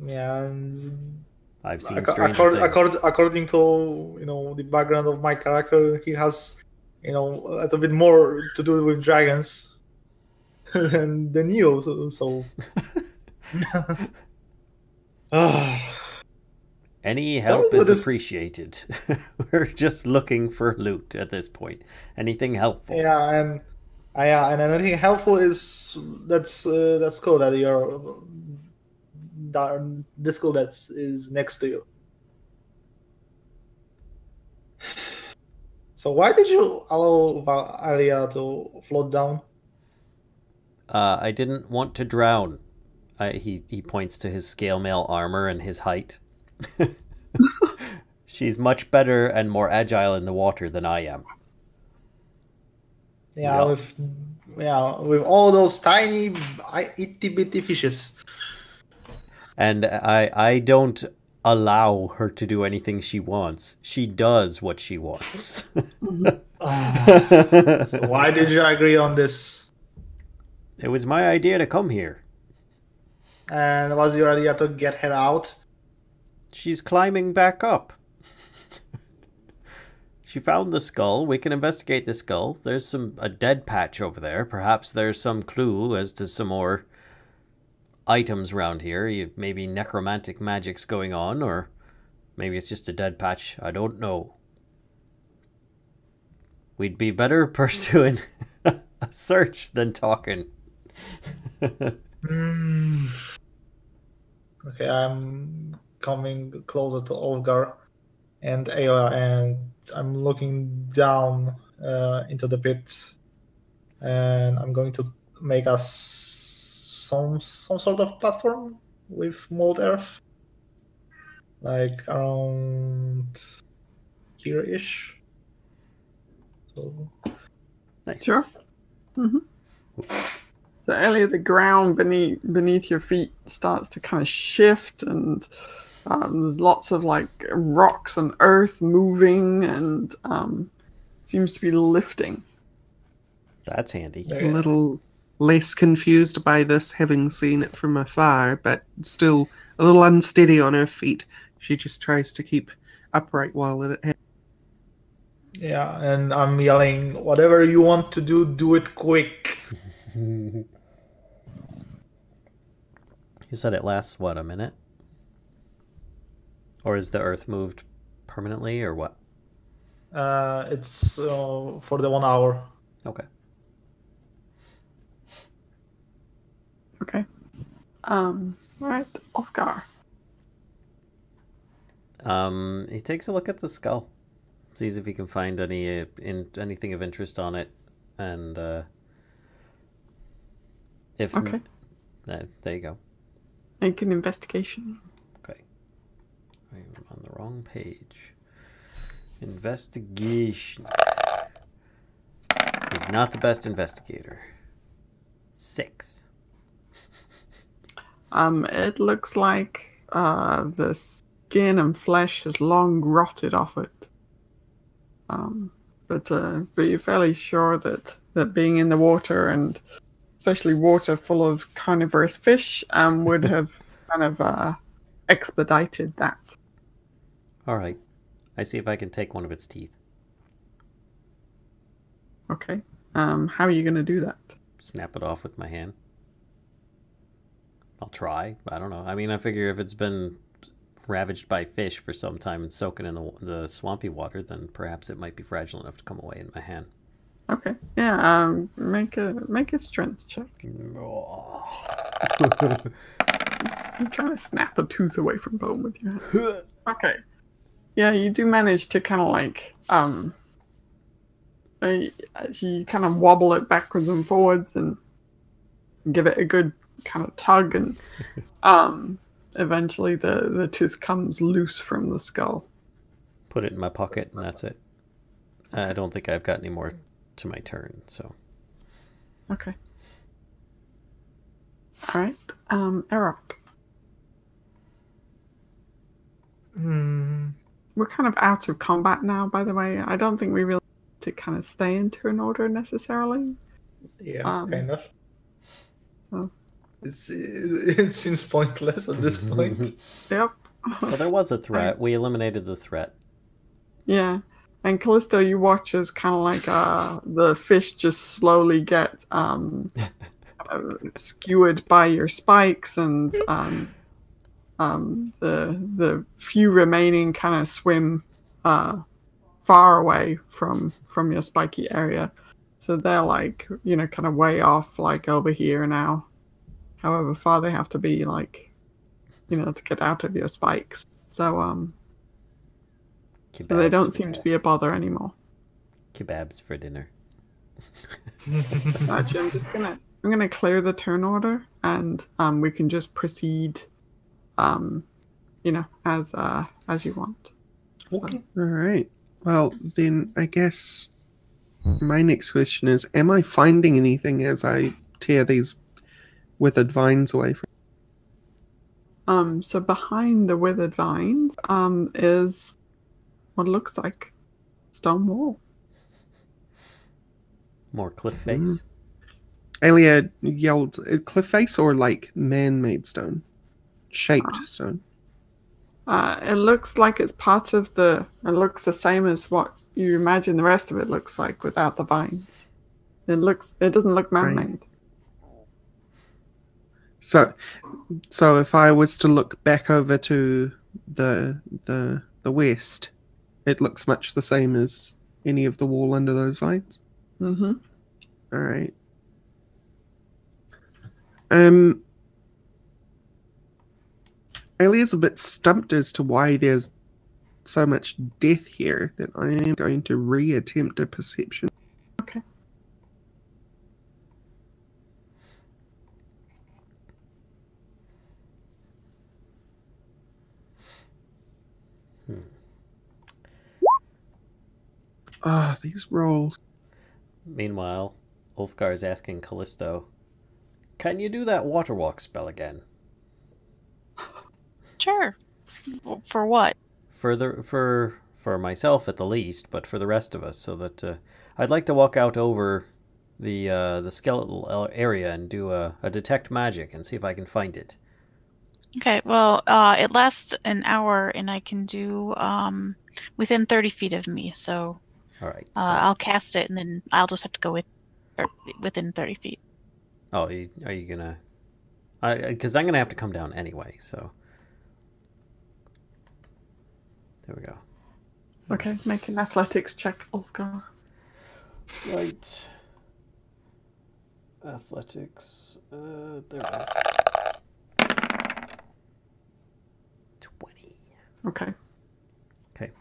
Yeah, and I've seen stranger things. according to the background of my character, he has a little bit more to do with dragons than you. So. Any Tell me help what is this- appreciated. We're just looking for loot at this point. Anything helpful? Yeah, and anything helpful is that's cool that you're this school that is next to you. So why did you allow Aelia to float down? I didn't want to drown. He points to his scale mail armor and his height. She's much better and more agile in the water than I am. Yeah, with all those tiny itty bitty fishes. And I don't allow her to do anything she wants. She does what she wants. So why did you agree on this? It was my idea to come here. And was your idea to get her out? She's climbing back up. She found the skull. We can investigate the skull. There's a dead patch over there. Perhaps there's some clue as to some more items around here. Maybe necromantic magic's going on, or maybe it's just a dead patch. I don't know. We'd be better pursuing a search than talking. Okay, I'm coming closer to Ulfgar and Aelia, and I'm looking down into the pit, and I'm going to make us some sort of platform with mold earth, like around here-ish. So Nice. Sure. So Elliot, the ground beneath your feet starts to kind of shift, and there's lots of like rocks and earth moving, and seems to be lifting. That's handy. A little less confused by this, having seen it from afar, but still a little unsteady on her feet. She just tries to keep upright while it happens. yeah, and I'm yelling, "Whatever you want to do it quick." You said it lasts, what, a minute? Or is the earth moved permanently, or what? It's for the 1 hour. Okay. Okay. All right, Ulfgar. He takes a look at the skull, sees if he can find anything of interest on it, and if Okay. there you go. Make an investigation. Okay, I'm on the wrong page. Investigation. He's not the best investigator. 6. It looks like the skin and flesh has long rotted off it. But you're fairly sure that being in the water, and especially water full of carnivorous fish, would have kind of expedited that. All right. I see if I can take one of its teeth. Okay. How are you going to do that? Snap it off with my hand. I'll try. I don't know. I mean, I figure if it's been ravaged by fish for some time and soaking in the swampy water, then perhaps it might be fragile enough to come away in my hand. Okay. Yeah. Make a strength check. I'm trying to snap a tooth away from bone with your hand. Okay. Yeah, you do manage to kind of like you kind of wobble it backwards and forwards and give it a good kind of tug, and eventually the tooth comes loose from the skull. Put it in my pocket, and that's it. I don't think I've got any more to my turn, so. Okay. All right. Arokh. We're kind of out of combat now, by the way. I don't think we really need to kind of stay in turn order necessarily. Yeah, Um, kind of. so. It seems pointless at this point. Yep. Well, there was a threat. We eliminated the threat. Yeah. And Callisto, you watch as kind of like the fish just slowly get skewered by your spikes, and the few remaining kind of swim far away from your spiky area. So they're like, kind of way off, like over here now. However far they have to be, like, to get out of your spikes. So so they don't seem to be a bother anymore. Kebabs for dinner. Actually, I'm gonna clear the turn order, and we can just proceed, as you want. Okay. All right. Well, then I guess my next question is: am I finding anything as I tear these withered vines away from? So behind the withered vines, is what looks like stone wall. More cliff face. Aelia yelled, "Cliff face or like man-made stone, shaped stone?" It looks like it's part of the. It looks the same as what you imagine the rest of it looks like without the vines. It doesn't look man-made. Right. So if I was to look back over to the west, it looks much the same as any of the wall under those vines. Mm-hmm. All right. Aelia's a bit stumped as to why there's so much death here that I am going to re-attempt a perception. Okay. These rolls. Meanwhile, Ulfgar is asking Callisto, "Can you do that water walk spell again?" Sure. For what? For myself at the least, but for the rest of us, so that I'd like to walk out over the skeletal area and do a detect magic and see if I can find it. Okay, well, it lasts an hour, and I can do within 30 feet of me. So, All right. So, I'll cast it, and then I'll just have to go within 30 feet. oh, are you gonna? Because I'm gonna have to come down anyway. So there we go. Okay, make an athletics check, Ulfgar. Right. Athletics. There it is. 20. Okay. Okay.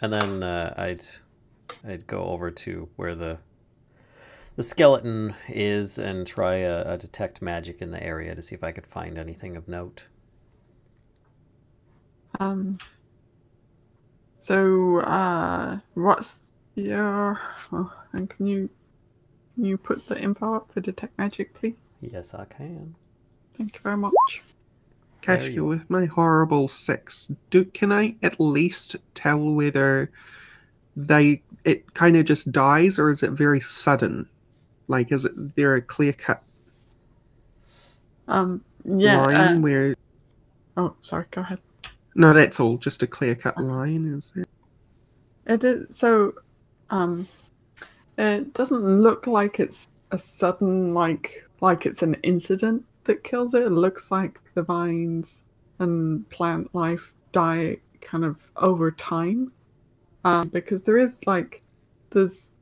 And then I'd go over to where the skeleton is and try a detect magic in the area to see if I could find anything of note. So what's your? And can you put the info up for detect magic, please? Yes, I can. Thank you very much. Kashcah, with my horrible 6, can I at least tell whether it kind of just dies, or is it very sudden? Like, is there a clear cut line where? Oh, sorry. Go ahead. No, that's all. Just a clear cut line, is it? It is so. It doesn't look like it's a sudden like it's an incident that kills it. It looks like the vines and plant life die kind of over time, because there is there's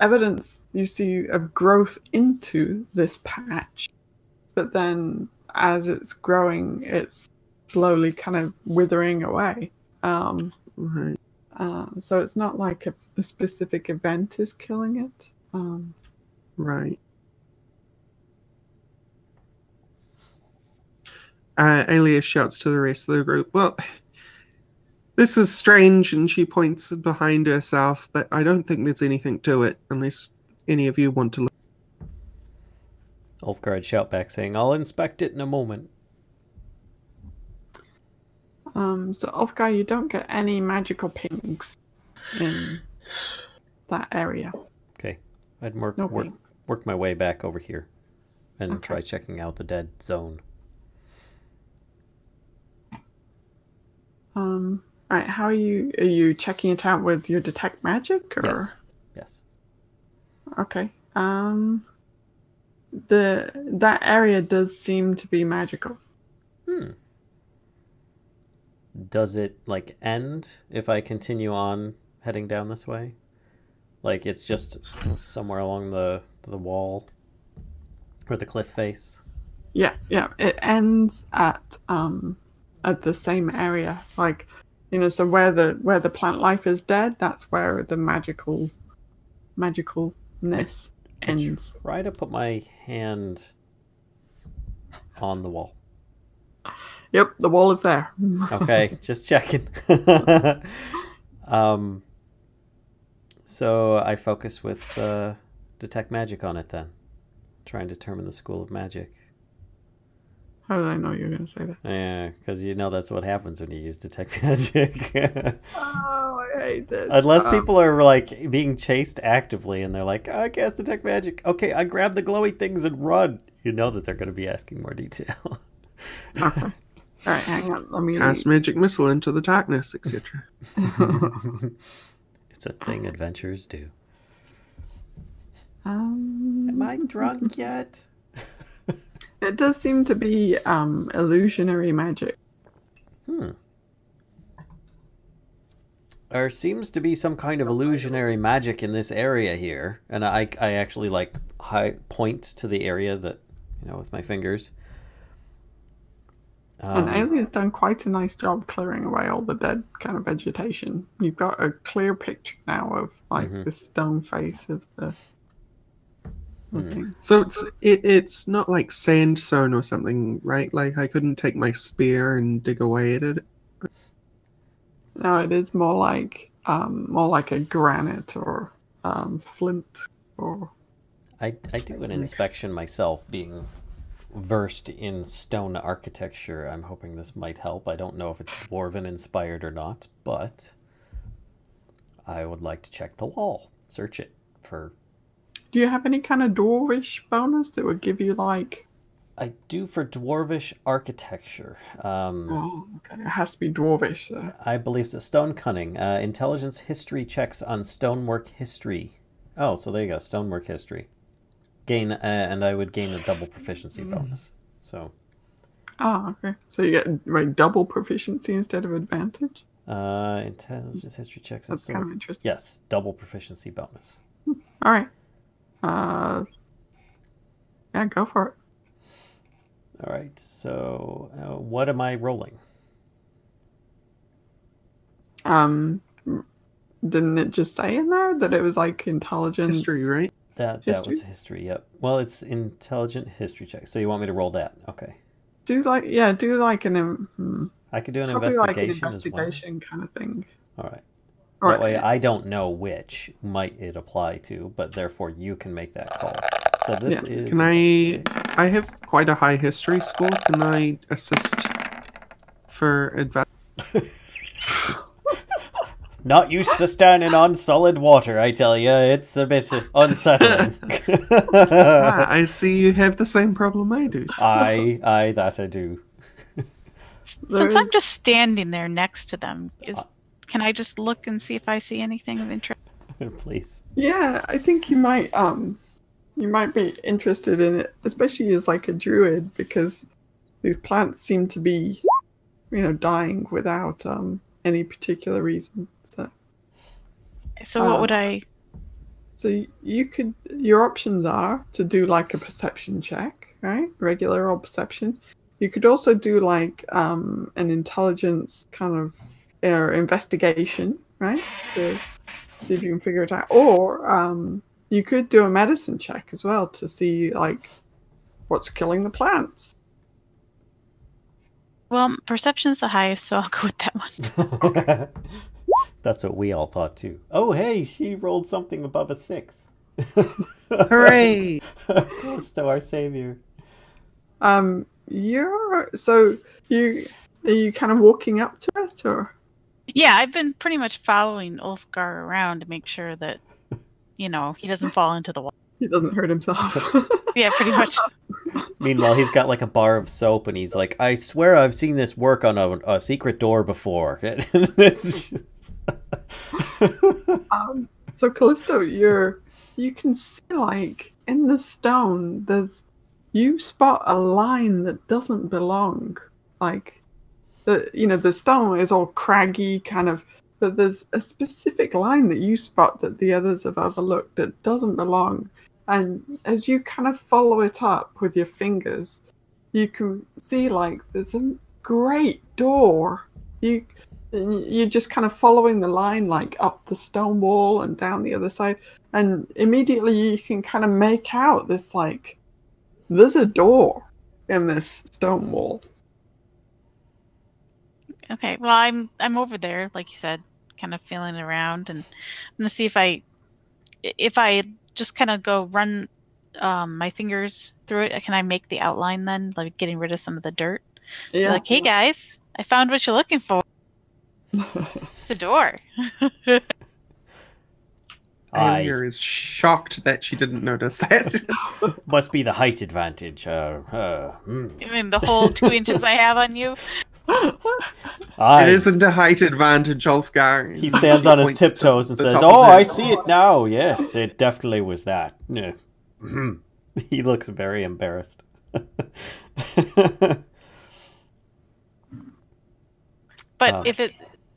evidence you see of growth into this patch, but then as it's growing, it's slowly kind of withering away. Right. So it's not like a specific event is killing it. Right. Aelia shouts to the rest of the group, "Well, This is strange, and she points behind herself, but I don't think there's anything to it, unless any of you want to look. Ulfgar would shout back, saying, I'll inspect it in a moment. So Ulfgar, you don't get any magical pings in that area. Okay. I'd work pings. my way back over here and Okay. try checking out the dead zone. Right, how are you checking it out with your detect magic or? Yes. Okay. That area does seem to be magical. Does it like end if I continue on heading down this way? Like it's just somewhere along the wall or the cliff face? Yeah. It ends at the same area. Like, so where the plant life is dead, that's where the magicalness ends. Try to put my hand on the wall. Yep, the wall is there. Okay, just checking. So I focus with detect magic on it then. Try and determine the school of magic. How did I know you were going to say that? Yeah, because that's what happens when you use detect magic. Oh, I hate this. Unless people are like being chased actively and they're like, I cast detect magic. Okay, I grab the glowy things and run. You know that they're going to be asking more detail. Okay. All right, hang on. Let me Cast magic missile into the darkness, etc. It's a thing adventurers do. Am Am I drunk yet? It does seem to be illusionary magic. There seems to be some kind of illusionary magic in this area here, and I actually point to the area that with my fingers. And Aelia's done quite a nice job clearing away all the dead kind of vegetation. You've got a clear picture now of the stone face of the thing. So it's not like sandstone or something, right? Like I couldn't take my spear and dig away at it. No, it is more like a granite or flint or. I do an inspection myself, being versed in stone architecture. I'm hoping this might help. I don't know if it's dwarven inspired or not, but I would like to check the wall, search it for. Do you have any kind of dwarvish bonus that would give you like? I do for dwarvish architecture. Oh, okay. It has to be dwarvish. So. I believe so. Stone cunning, intelligence history checks on stonework history. Oh, so there you go. Stonework history. Gain, and I would gain a double proficiency bonus. So. Ah, okay. So you get double proficiency instead of advantage. Intelligence history checks. That's kind of interesting. Yes, double proficiency bonus. All right. Yeah, go for it. All right. So, what am I rolling? Didn't it just say in there that it was like intelligence? History, right? That was history. Yep. Well, it's intelligent history check. So you want me to roll that? Okay. Do like an. I could do an investigation, like an investigation as well. kind of thing. All right. That way, I don't know which might it apply to, but therefore you can make that call. So this is. Can I have quite a high history score. Can I assist for advice? Not used to standing on solid water, I tell you. It's a bit unsettling. I see you have the same problem I do. I do. Since I'm just standing there next to them, can I just look and see if I see anything of interest? Please. Yeah, I think you might be interested in it, especially as like a druid, because these plants seem to be, dying without any particular reason. So what would I? So your options are to do like a perception check, right? Regular old perception. You could also do like an intelligence kind of investigation, right? To see if you can figure it out. Or you could do a medicine check as well to see like what's killing the plants. Well, perception's the highest, so I'll go with that one. That's what we all thought too. Oh, hey, she rolled something above a 6. Hooray! Callisto, our savior. Are you kind of walking up to it, or? Yeah, I've been pretty much following Ulfgar around to make sure that, he doesn't fall into the wall. He doesn't hurt himself. Yeah, pretty much. Meanwhile, he's got like a bar of soap, and he's like, "I swear I've seen this work on a secret door before." It's just... So Callisto, you can see like in the stone, you spot a line that doesn't belong. Like the stone is all craggy, kind of, but there's a specific line that you spot that the others have overlooked that doesn't belong. And as you kind of follow it up with your fingers, you can see like there's a great door. You're just kind of following the line like up the stone wall and down the other side, and immediately you can kind of make out this like there's a door in this stone wall. Okay, well, I'm over there, like you said, kind of feeling around, and I'm gonna see if I just kind of go run my fingers through it. Can I make the outline then, like getting rid of some of the dirt? Yeah. Like, hey guys, I found what you're looking for. It's a door. Aelia is shocked that she didn't notice that. Must be the height advantage. I mean, the whole 2 inches I have on you. It isn't a height advantage, Ulfgar. He stands on his tiptoes and says, "Oh, I see it now. Yes, it definitely was that." Yeah. He looks very embarrassed. But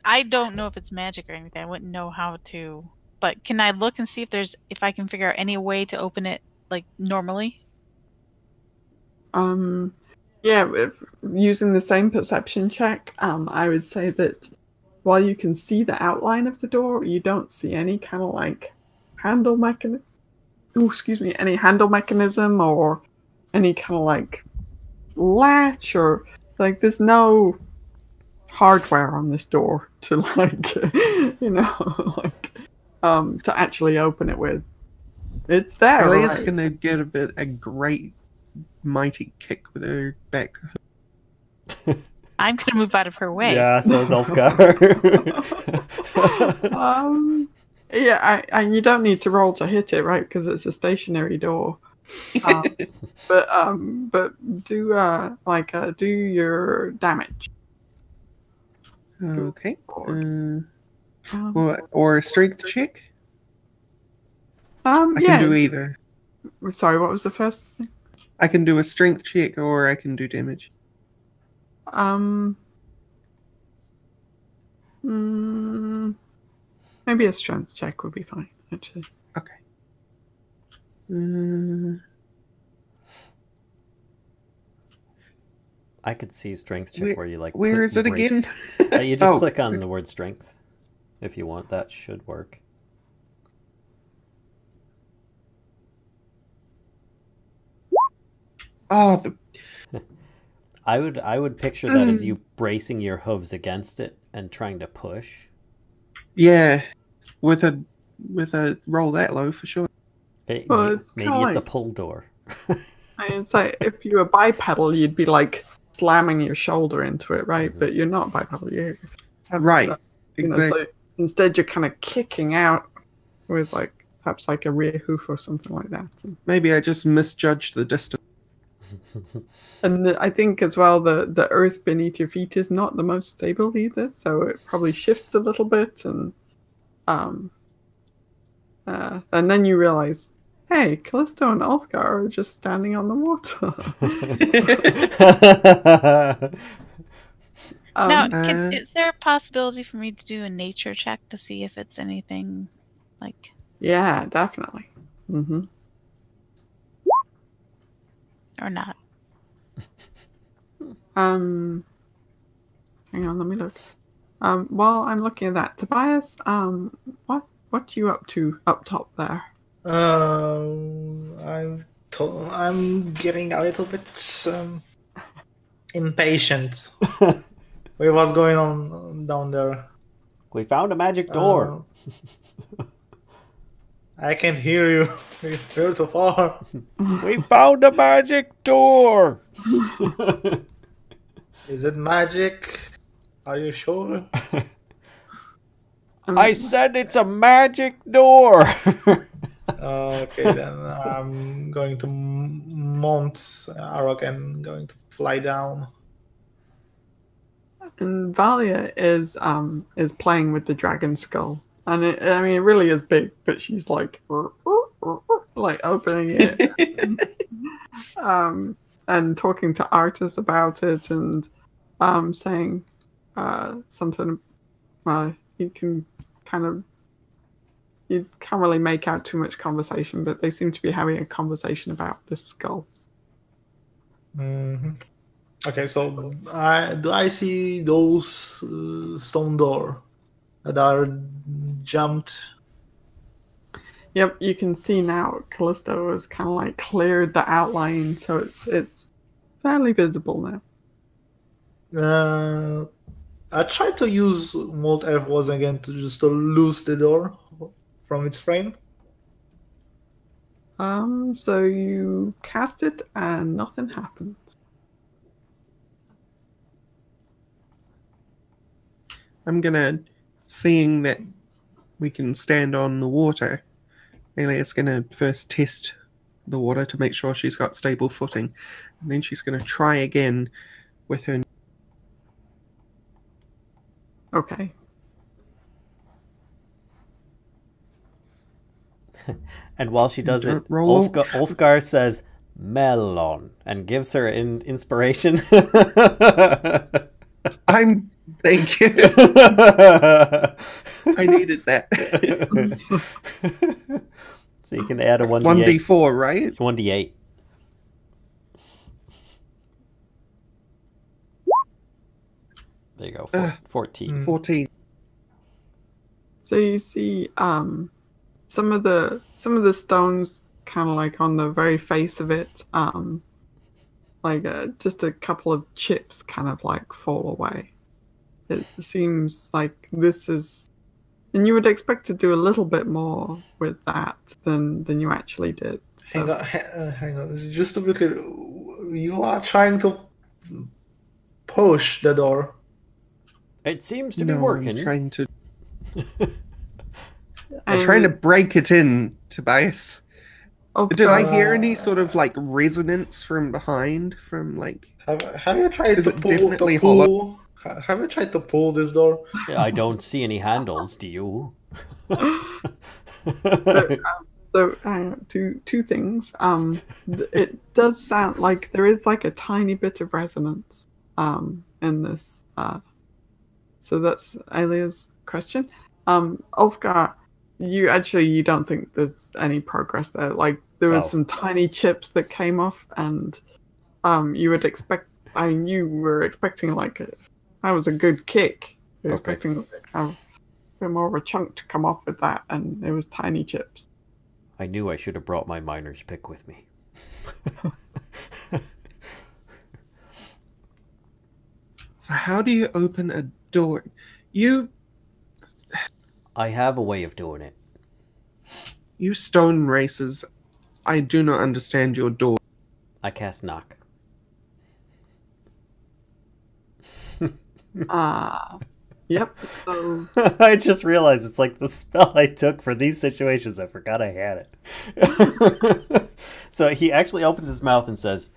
I don't know if it's magic or anything. I wouldn't know how to. But can I look and see if I can figure out any way to open it like normally? Yeah, using the same perception check, I would say that while you can see the outline of the door, you don't see any kind of like handle mechanism. Oh, excuse me, any handle mechanism or any kind of like latch or like there's no hardware on this door to like to actually open it with. It's there. Aelia's gonna get a great mighty kick with her back. I'm gonna move out of her way. Yeah, so is Ulfgar. And you don't need to roll to hit it, right? Because it's a stationary door. But do your damage. Okay. Or a strength check. I can do either. Sorry, what was the first thing? I can do a strength check, or I can do damage. Maybe a strength check would be fine, actually. Okay. I could see strength check where you like. Where is it again? You just click on the word strength if you want. That should work. Oh, I would picture that as you bracing your hooves against it and trying to push. Yeah, with a roll that low for sure. Maybe it's a pull door. It's like if you were bipedal, you'd be like slamming your shoulder into it, right? Mm-hmm. But you're not bipedal. You're right. Exactly. So instead, you're kind of kicking out with like perhaps like a rear hoof or something like that. Maybe I just misjudged the distance. And I think as well the earth beneath your feet is not the most stable either, so it probably shifts a little bit, and then you realize, hey, Callisto and Ulfgar are just standing on the water. Now, is there a possibility for me to do a nature check to see if it's anything like? Yeah, definitely. Mm-hmm. Or not? Hang on, let me look. While I'm looking at that, Tobias, what you up to up top there? I'm getting a little bit impatient with what's going on down there. We found a magic door. I can't hear you. You're too far. We found a magic door. Is it magic? Are you sure? I said it's a magic door. Okay, then I'm going to mount Arokh and going to fly down. And Valia is playing with the dragon skull, and it really is big, but she's like opening it, and talking to Artis about it, and saying something. You can't really make out too much conversation, but they seem to be having a conversation about this skull. Mm-hmm. Okay, so do I see those stone door that are jumped? Yep, you can see now Kellisto has kind of like cleared the outline, so it's fairly visible now. I tried to use Molt Earth Walls again to loose the door from its frame. So you cast it and nothing happens. I'm gonna, seeing that we can stand on the water, Aelia's gonna first test the water to make sure she's got stable footing, and then she's gonna try again with her. Okay. And while she does it, roll. Ulfgar says melon and gives her inspiration. Thank you. I needed that. So you can add a 1d4, right? 1d8. There you go. 14. 14. So you see some of the stones kind of like on the very face of it, just a couple of chips kind of like fall away. It seems like this is, and you would expect to do a little bit more with that than you actually did. So. Hang on. Just to be clear, you are trying to push the door. It seems to be working. I'm trying to break it in, Tobias. Did I hear any sort of like resonance from behind? From like, have you tried to definitely pull? Have you tried to pull this door? Yeah, I don't see any handles. Do you? So, two things. It does sound like there is like a tiny bit of resonance in this. So that's Aelia's question. Ulfgar, you don't think there's any progress there. Like there was some tiny chips that came off, and you would expect. You were expecting that was a good kick. You were expecting kind of a bit more of a chunk to come off with that, and it was tiny chips. I knew I should have brought my miner's pick with me. So how do you open a door? I have a way of doing it. You stone racers, I do not understand your door. I cast knock. Yep. So I just realized it's like the spell I took for these situations. I forgot I had it. So he actually opens his mouth and says,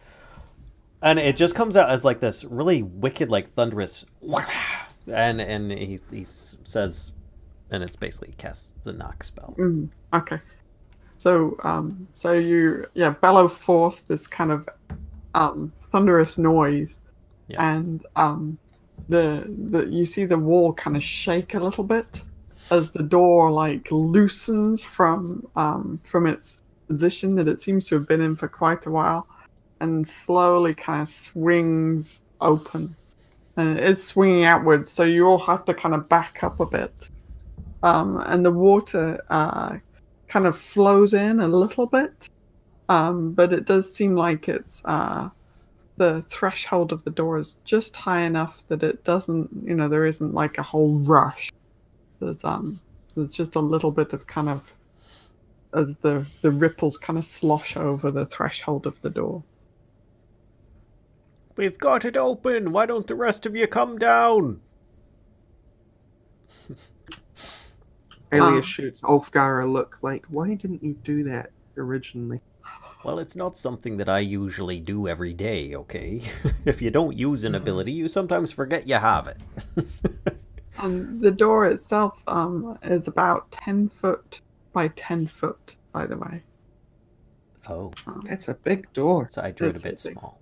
and it just comes out as like this really wicked, like thunderous, and he says, and it's basically casts the knock spell. Okay. So you bellow forth this kind of thunderous noise, and you see the wall kind of shake a little bit as the door like loosens from its position that it seems to have been in for quite a while, and slowly kind of swings open, and it's swinging outwards. So you all have to kind of back up a bit, and the water kind of flows in a little bit, but it does seem like it's the threshold of the door is just high enough that it doesn't, there isn't like a whole rush. There's just a little bit of kind of, as the ripples kind of slosh over the threshold of the door. We've got it open. Why don't the rest of you come down? Aelia shoots Ulfgar a look like, why didn't you do that originally? Well, it's not something that I usually do every day, okay? If you don't use an ability, you sometimes forget you have it. The door itself is about 10 foot by 10 foot, by the way. Oh. That's a big door. So I drew it a It's bit big. small.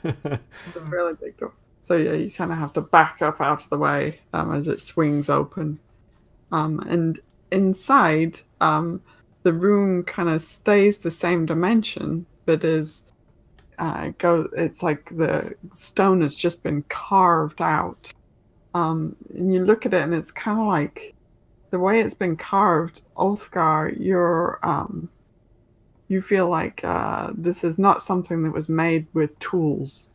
It's a really big door. So yeah, you kind of have to back up out of the way as it swings open. And inside, the room kind of stays the same dimension, but it's like the stone has just been carved out. And you look at it, and it's kind of like the way it's been carved. Ulfgar, you feel like this is not something that was made with tools.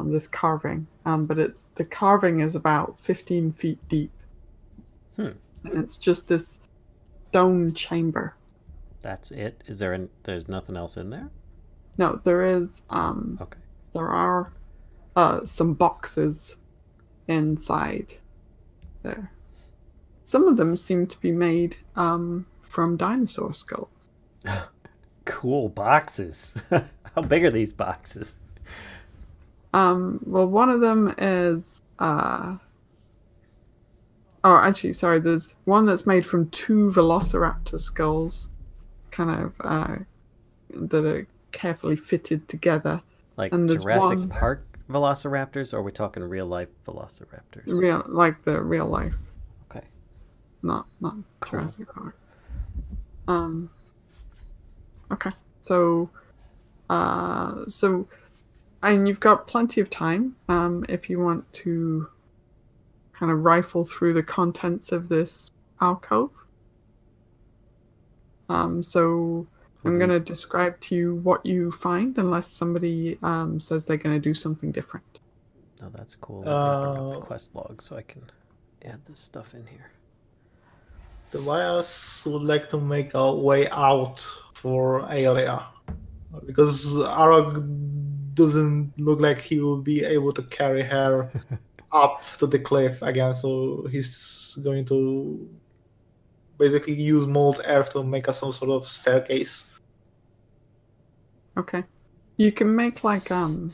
This carving, but the carving is about 15 feet deep. And it's just this stone chamber. That's it? There's nothing else in there? No, there is. Okay. There are some boxes inside there. Some of them seem to be made from dinosaur skulls. Cool boxes. How big are these boxes? Well, one of them is. Actually, sorry. There's one that's made from 2 velociraptor skulls, kind of that are carefully fitted together. Like and there's Jurassic Park velociraptors, or are we talking real life velociraptors? The real life. Okay. Not Cool. Jurassic Park. Okay. So, and you've got plenty of time if you want to kind of rifle through the contents of this alcove. So I'm going to describe to you what you find unless somebody says they're going to do something different. Oh, that's cool. Let me bring up the quest log so I can add this stuff in here. Tobias would like to make a way out for Aelia, because Arokh doesn't look like he will be able to carry her up to the cliff again, so he's going to basically use molten earth to make some sort of staircase. Okay. You can make like I'm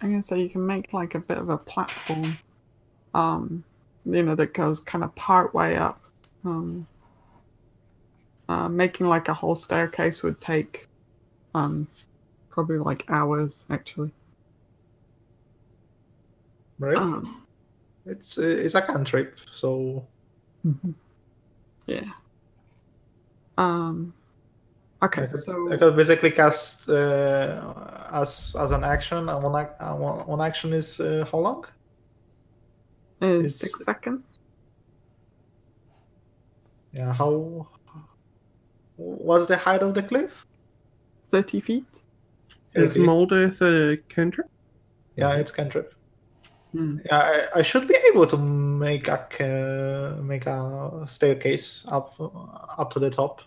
gonna say you can make like a bit of a platform, that goes kind of part way up. Making like a whole staircase would take probably like hours actually. Right? It's a cantrip, so yeah. Okay, so I could basically cast as an action, and one action is how long? is 6 seconds. Yeah, how? What's the height of the cliff? 30 feet. Is Mold Earth a cantrip? Yeah, it's cantrip. Hmm. Yeah, I should be able to make a staircase up to the top.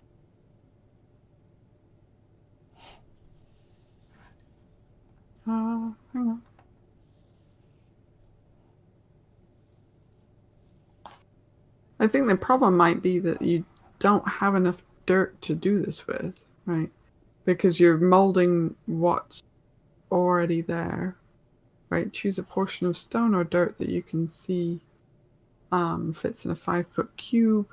Hang on. I think the problem might be that you don't have enough dirt to do this with, right? Because you're molding what's already there, right? Choose a portion of stone or dirt that you can see fits in a 5-foot cube.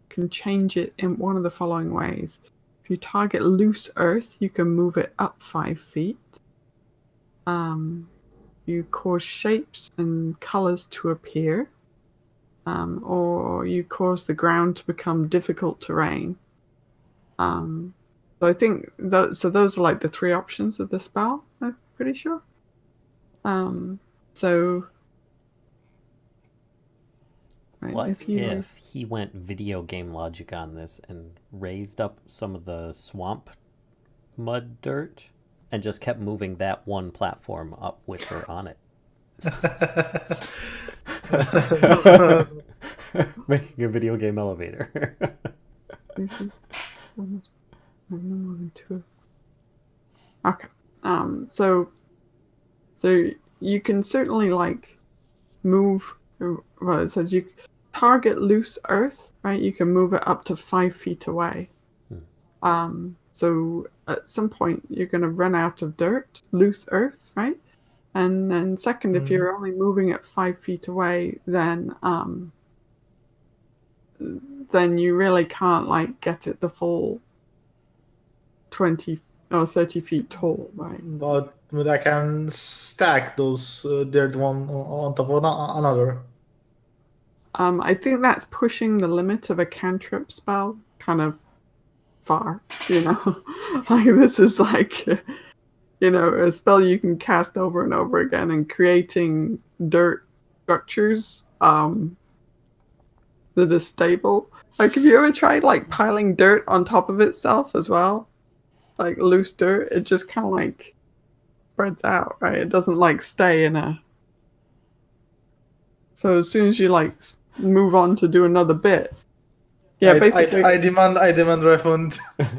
Can change it in one of the following ways. If you target loose earth, you can move it up 5 feet. You cause shapes and colors to appear. Or you cause the ground to become difficult terrain. So I think those are like the 3 options of the spell. I'm pretty sure. So. Right, What if he went video game logic on this and raised up some of the swamp mud dirt and just kept moving that one platform up with her on it. Making a video game elevator. Okay. So you can certainly like move. Well, it says you target loose earth, right? You can move it up to 5 feet away. So at some point you're going to run out of dirt, loose earth, right? And then second, if you're only moving it 5 feet away, then you really can't like get it the full 20 or 30 feet tall, right? But I can stack those dirt one on top of another. I think that's pushing the limit of a cantrip spell kind of far, you know? Like this is like, you know, a spell you can cast over and over again and creating dirt structures that are stable. Like, have you ever tried like piling dirt on top of itself as well? Like loose dirt, it just kind of like spreads out, right? It doesn't like stay in a... So as soon as you like move on to do another bit, basically... I demand refund on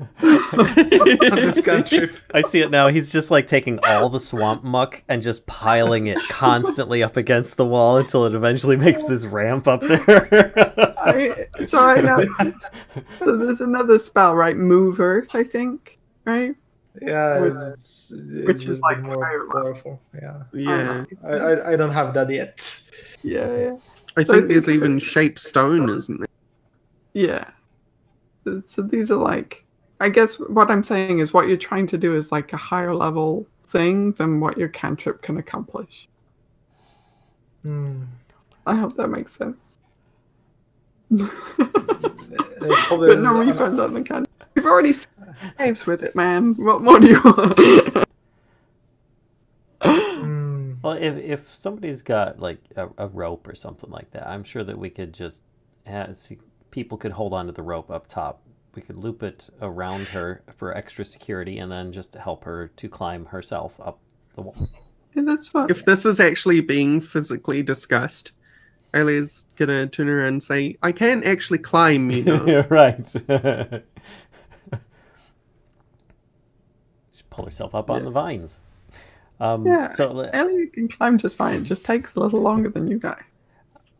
this cantrip. I see it now. He's just like taking all the swamp muck and just piling it constantly up against the wall until it eventually makes this ramp up there. I know. So there's another spell, right? Move Earth, I think, right? Yeah, Which is like more powerful. Yeah. I don't have that yet. Yeah. I think there's even Shape Stone, isn't there? Yeah. So these are like, I guess what I'm saying is what you're trying to do is like a higher level thing than what your cantrip can accomplish. I hope that makes sense. But no refund on the cantrip. You've already saves with it, man. What more do you want? Well, if somebody's got like a rope or something like that, I'm sure that we could just people could hold onto the rope up top. We could loop it around her for extra security, and then just help her to climb herself up the wall. Yeah, that's fine. If this is actually being physically discussed, Aelia's gonna turn around and say, "I can actually climb, you know." Right. She pull herself up on the vines. So Aelia can climb just fine. It just takes a little longer than you guys.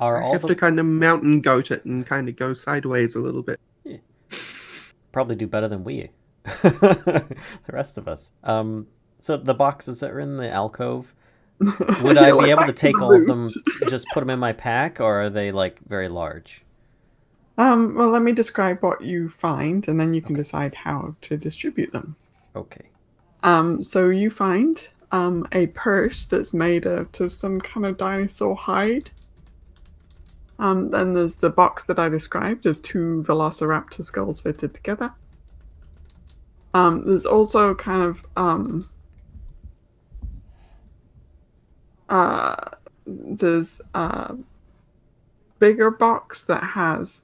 I have to kind of mountain goat it and kind of go sideways a little bit. Yeah. Probably do better than we. The rest of us. So the boxes that are in the alcove, would I be able to take all of them, just put them in my pack, or are they like very large? Well, let me describe what you find, and then you can decide how to distribute them. Okay. So you find a purse that's made out of some kind of dinosaur hide. Then there's the box that I described of 2 velociraptor skulls fitted together. There's also kind of there's a bigger box that has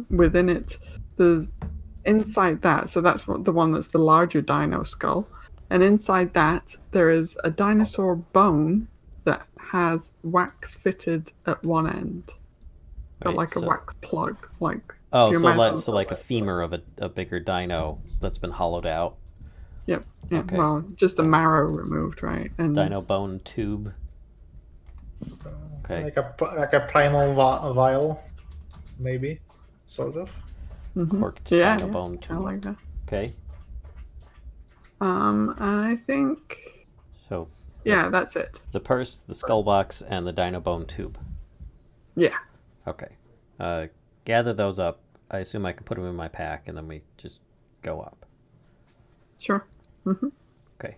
within it, there's inside that, so that's the one that's the larger dino skull, and inside that there is a dinosaur bone that has wax fitted at one end. Right, like a wax plug, like... Oh, so like a femur of a bigger dino that's been hollowed out. Yep. Yeah. Okay. Well, just the marrow removed, right? And dino bone tube. Okay. Like a primal vial, maybe, sort of. Corked dino bone tube. I like that. Okay. I think. So. Yeah, that's it. The purse, the skull box, and the dino bone tube. Yeah. Okay. Gather those up. I assume I can put them in my pack, and then we just go up. Sure. Okay.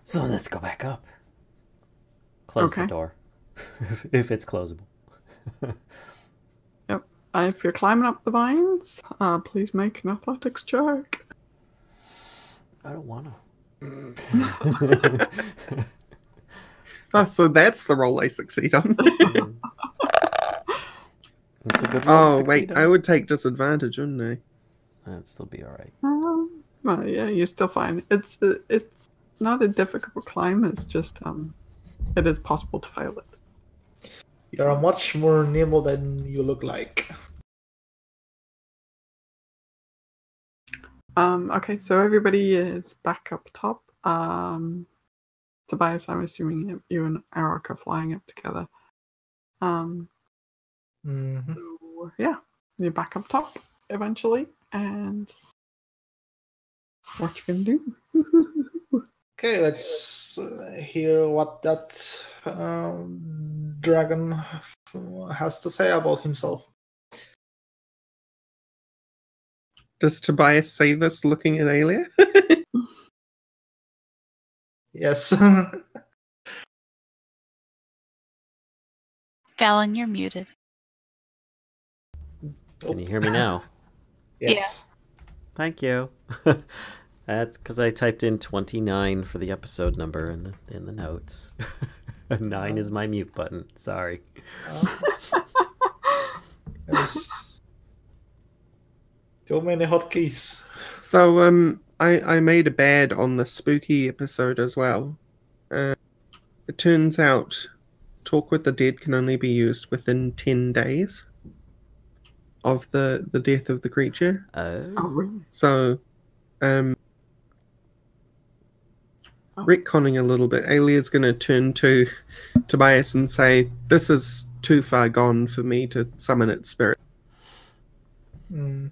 So let's go back up. Close the door. If it's closable. Yep. If you're climbing up the vines, please make an athletics check. I don't want to. Oh, so that's the roll I succeed on. It's a good roll. Oh, wait, I would take disadvantage, wouldn't I? That'd still be alright. Well, Well, yeah, you're still fine. It's not a difficult climb. It's just it is possible to fail it. You're much more nimble than you look like. Okay, so everybody is back up top. Tobias, I'm assuming you and Arokh are flying up together. Mm-hmm. So, yeah, you're back up top eventually, and what you gonna do? Okay, let's hear what that dragon has to say about himself. Does Tobias say this looking at Aelia? Yes. Vallen, you're muted. Can you hear me now? Yes. Thank you. That's because I typed in 29 for the episode number in the notes. 9 is my mute button. Sorry. There's too many hotkeys. So I made a bed on the spooky episode as well. It turns out Talk with the Dead can only be used within 10 days of the death of the creature. Oh, really? So retconning a little bit, Aelia's going to turn to Tobias and say, "This is too far gone for me to summon its spirit." Mm.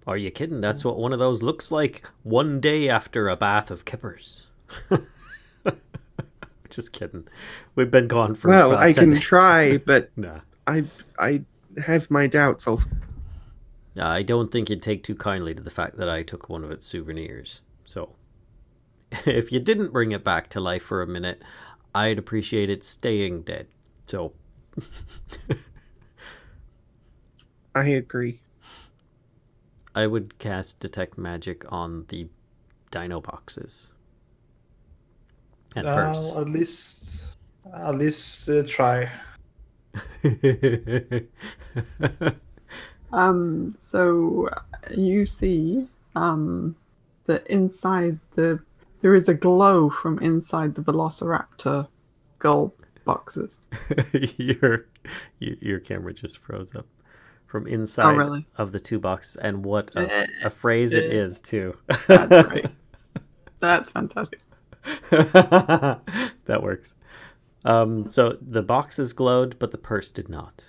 Are you kidding? That's what one of those looks like one day after a bath of kippers. Just kidding. We've been gone for Well, about I 10 can days. try, but Nah. I have my doubts. I don't think you'd take too kindly to the fact that I took one of its souvenirs. So, if you didn't bring it back to life for a minute, I'd appreciate it staying dead. So, I agree. I would cast Detect Magic on the dino boxes. And purse. At least try. So you see that inside there is a glow from inside the Velociraptor gold boxes. your camera just froze up from inside really? of the 2 boxes, and what a phrase it is too. That's great. That's fantastic. That works. So the boxes glowed, but the purse did not.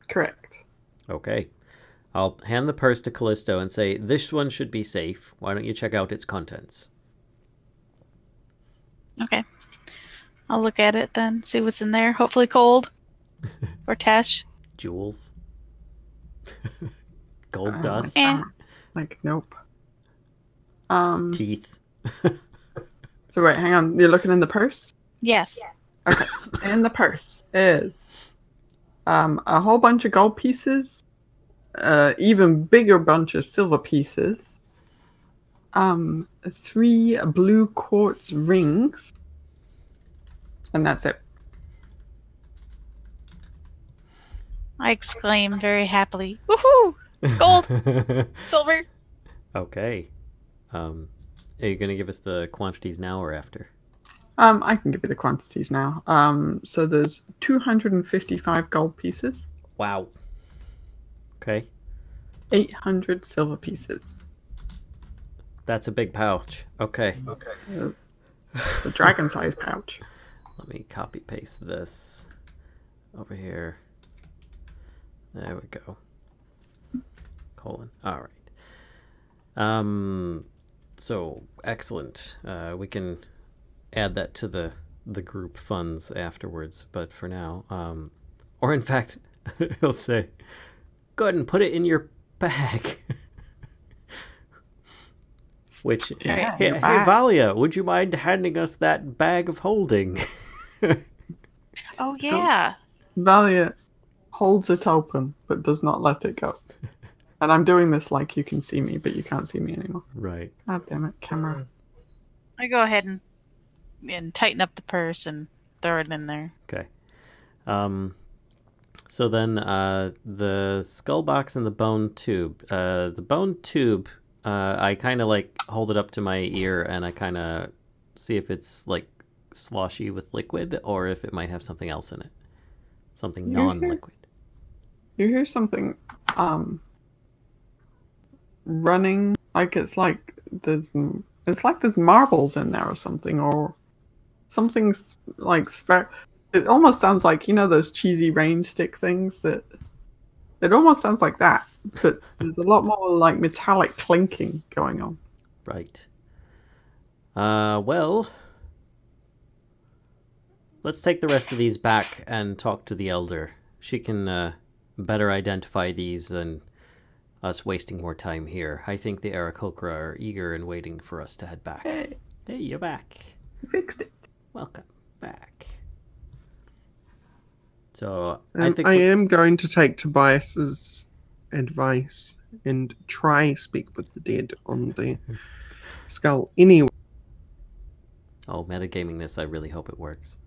Correct. Okay. I'll hand the purse to Kellisto and say, this one should be safe. Why don't you check out its contents? Okay. I'll look at it then, see what's in there. Hopefully cold. Or Tesh. Jewels. Gold dust. Like, nope. Teeth. So wait, hang on. You're looking in the purse? Yes. Okay. In the purse is a whole bunch of gold pieces, even bigger bunch of silver pieces, 3 blue quartz rings, and that's it. I exclaim very happily. Woohoo! Gold! Silver! Okay. Are you going to give us the quantities now or after? I can give you the quantities now. So there's 255 gold pieces. Wow. Okay. 800 silver pieces. That's a big pouch. Okay. It's the dragon-sized pouch. Let me copy paste this over here. There we go. Colon. All right. So excellent. We can add that to the group funds afterwards, but for now, or in fact, he'll say, go ahead and put it in your bag. Which, Yeah, hey, Valia, would you mind handing us that bag of holding? Oh, yeah. Valia holds it open, but does not let it go. And I'm doing this like you can see me, but you can't see me anymore. Right. God damn it, camera. I go ahead and tighten up the purse and throw it in there. Okay. So then the skull box and the bone tube. The bone tube, I kind of like hold it up to my ear and I kind of see if it's like sloshy with liquid or if it might have something else in it. Something non-liquid. You hear something running, like it's like there's marbles in there or something's like it almost sounds like, you know, those cheesy rain stick things that it almost sounds like that, but there's a lot more like metallic clinking going on. Right. Well, let's take the rest of these back and talk to the Elder. She can better identify these than us wasting more time here. I think the Arokh are eager and waiting for us to head back. Hey, you're back. you fixed it. Welcome back. So I am going to take Tobias's advice and try speak with the dead on the skull anyway. Oh, metagaming this, I really hope it works.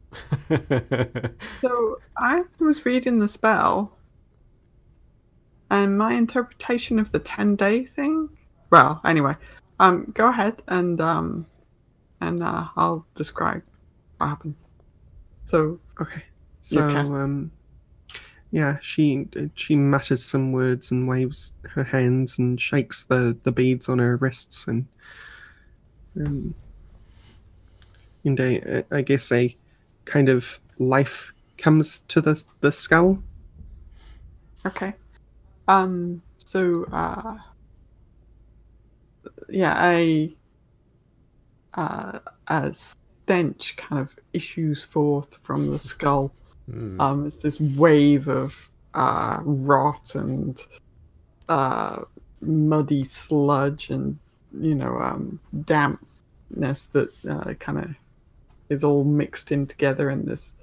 So I was reading the spell, and my interpretation of the 10-day thing. Well, anyway, go ahead and I'll describe what happens. So okay, so yeah, she mutters some words and waves her hands and shakes the beads on her wrists and I guess a kind of life comes to the skull. Okay. So yeah, a stench kind of issues forth from the skull. It's this wave of rot and muddy sludge and, you know, dampness that kind of is all mixed in together in this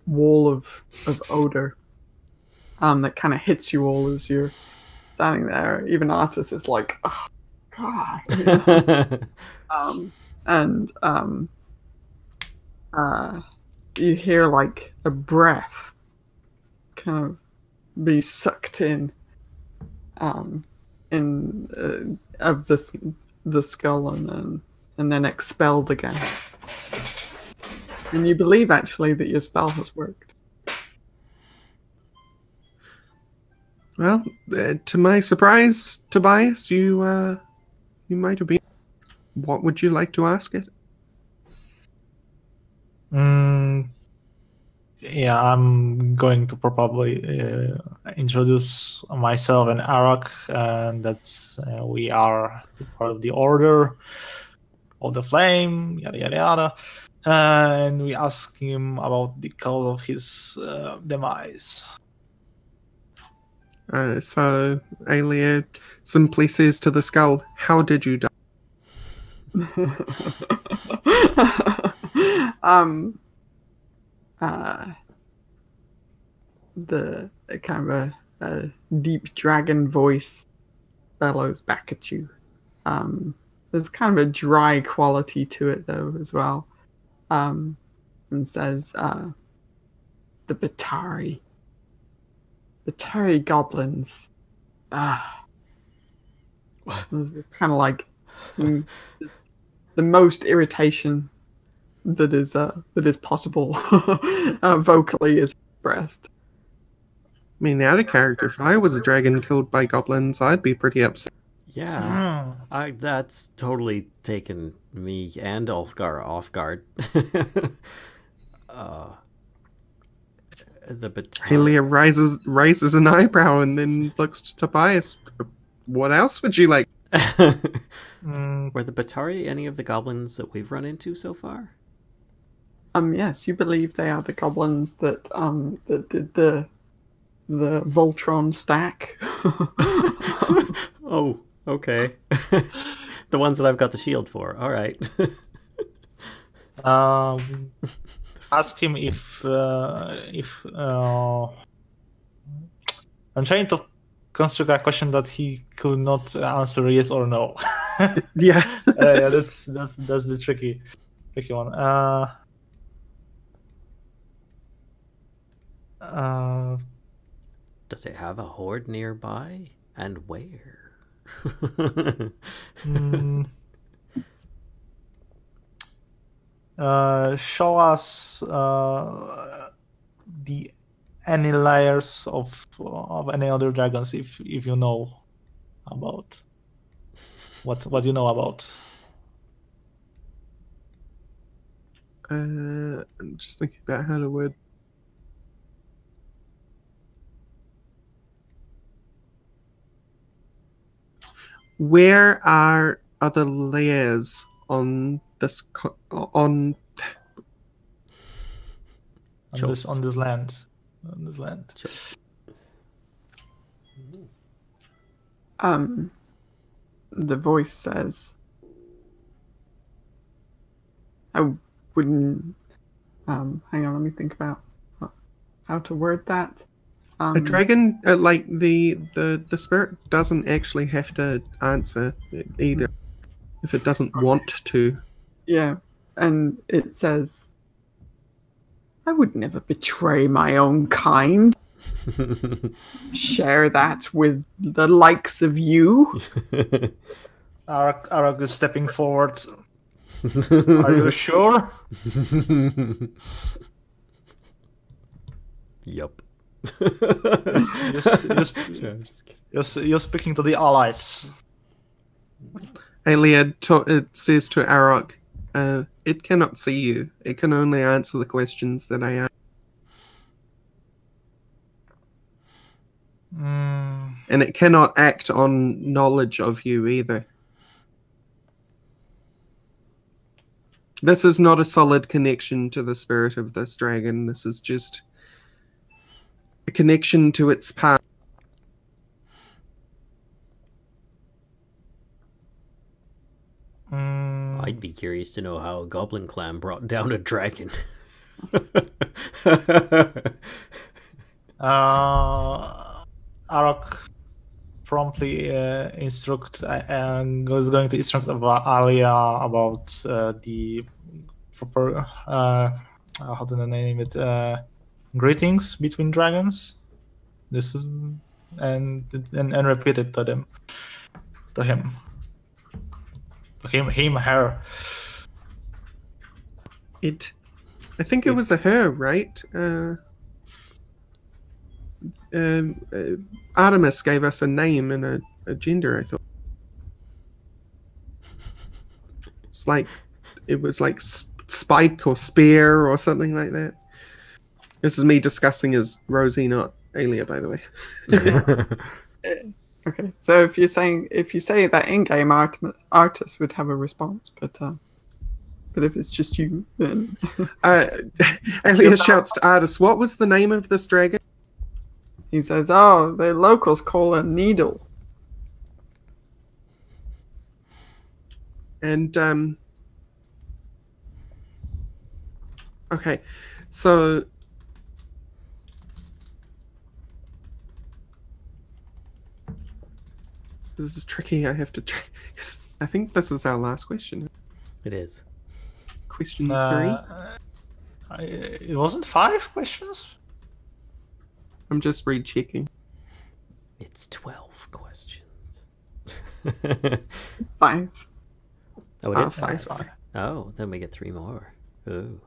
wall of odor that kind of hits you all as you're standing there. Even Artis is like, oh god, you know? You hear like a breath kind of be sucked in of the skull and then expelled again. And you believe actually that your spell has worked. Well, to my surprise, Tobias, you might have been. What would you like to ask it? Yeah, I'm going to probably introduce myself and Arokh, and that we are part of the Order of the Flame, yada yada yada. And we ask him about the cause of his demise. So Aelia simply says to the skull, "How did you die?" The kind of a deep dragon voice bellows back at you. There's kind of a dry quality to it though as well. And says, the Batari goblins. There's kind of like the most irritation that is possible vocally is expressed. I mean, out of character, if I was a dragon killed by goblins, I'd be pretty upset. Yeah, that's totally taken me and Ulfgar off guard. The Aelia raises an eyebrow and then looks to Tobias. What else would you like? Were the Batari any of the goblins that we've run into so far? Yes, you believe they are the goblins that did the Voltron stack. Oh, okay. The ones that I've got the shield for. All right. Ask him if I'm trying to construct a question that he could not answer yes or no. Yeah. Yeah, that's the tricky one. Does it have a horde nearby? And where? Show us any layers of any other dragons if you know about what you know about. I'm just thinking about how to word. Where are other layers on this on this land? On this land. The voice says, I wouldn't. Hang on, let me think about how to word that. a dragon, like the spirit doesn't actually have to answer either if it doesn't want to. Yeah, and it says, I would never betray my own kind. Share that with the likes of you. Arokh is stepping forward. Are you sure? Yup. You're speaking to the allies. Aelia it says to Arokh, it cannot see you. It can only answer the questions that I ask. And it cannot act on knowledge of you either. This is not a solid connection to the spirit of this dragon. This is just a connection to its past. I'd be curious to know how a goblin clan brought down a dragon. Arokh promptly instructs and is going to instruct Aelia about the proper how do I name it, greetings between dragons. This is, and repeat it to him, her. I think it was a her, right? Artemis gave us a name and a gender, I thought. It was like Spike or Spear or something like that. This is me discussing as Rosie, not Aelia, by the way. Okay, so if you say that in-game artist would have a response, but if it's just you, then Aelia shouts to Artis, "What was the name of this dragon?" He says, "Oh, the locals call it Needle." And okay, so this is tricky. I have to because I think this is our last question. It is. Question 3. It wasn't 5 questions. I'm just rechecking. It's 12 questions. It's 5. Oh, it is 5. Oh, then we get 3 more. Ooh.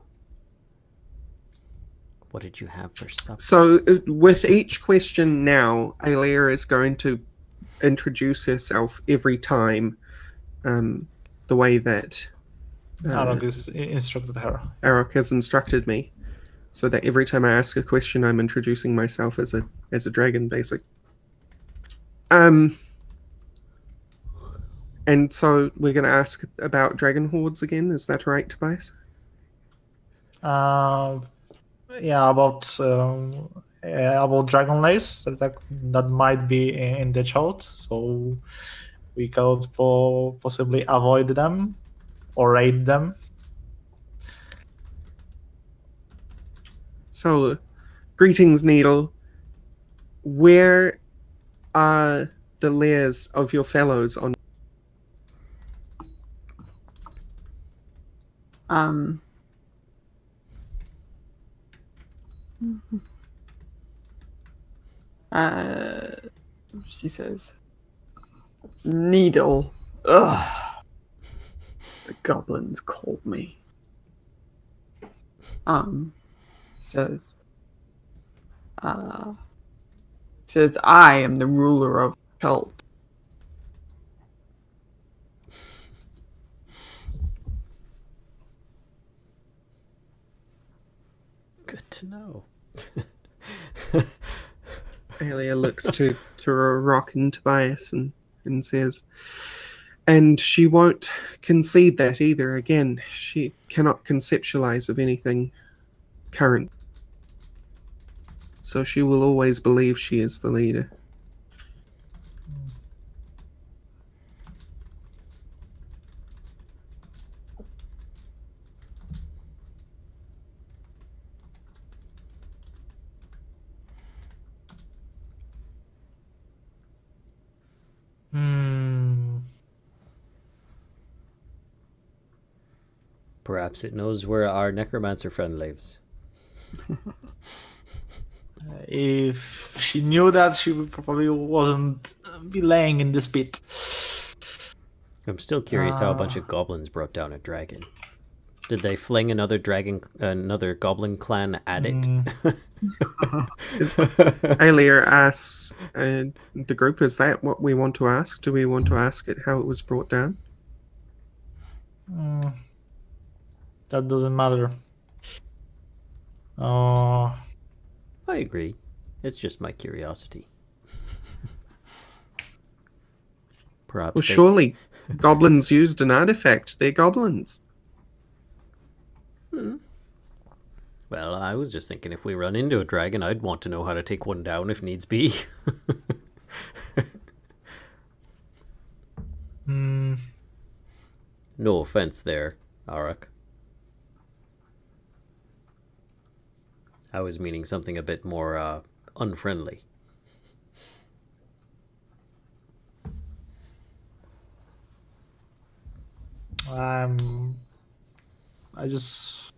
What did you have for supper? So with each question now, Aelia is going to introduce herself every time, the way that Arokh has instructed her. Arokh has instructed me, so that every time I ask a question, I'm introducing myself as a dragon, basically. And so we're going to ask about dragon hordes again. Is that right, Tobias? Yeah, about dragon lace that might be in the chat, so we could possibly avoid them or raid them. So, greetings, Needle. Where are the lairs of your fellows on? She says, "Needle. Ugh. The goblins called me." Says, "I am the ruler of Schult." Good to know. Aelia looks to Arokh and Tobias and says, and she won't concede that either. Again, she cannot conceptualize of anything current. So she will always believe she is the leader. Perhaps it knows where our necromancer friend lives. If she knew that, she would probably wasn't be laying in this pit. I'm still curious how a bunch of goblins brought down a dragon. Did they fling another goblin clan at it? Aelia asks the group, is that what we want to ask? Do we want to ask it how it was brought down? That doesn't matter. I agree. It's just my curiosity. Perhaps. Well, surely goblins used an artifact. They're goblins. Well, I was just thinking if we run into a dragon, I'd want to know how to take one down if needs be. No offense there, Arokh. I was meaning something a bit more unfriendly. I just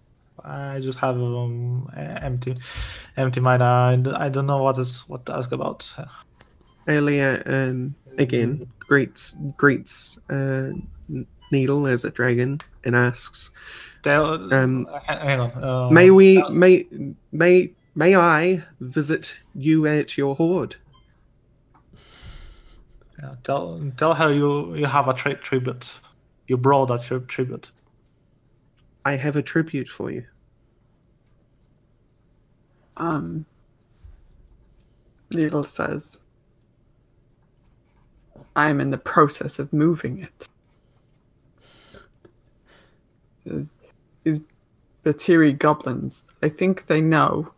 have empty mind. I don't know what to ask about. Aelia again greets Needle as a dragon and asks, hang on. may I visit you at your hoard? Yeah, tell her you have a tribute. You brought that tribute. I have a tribute for you. Needle says, "I'm in the process of moving it." These Batiri goblins, I think they know.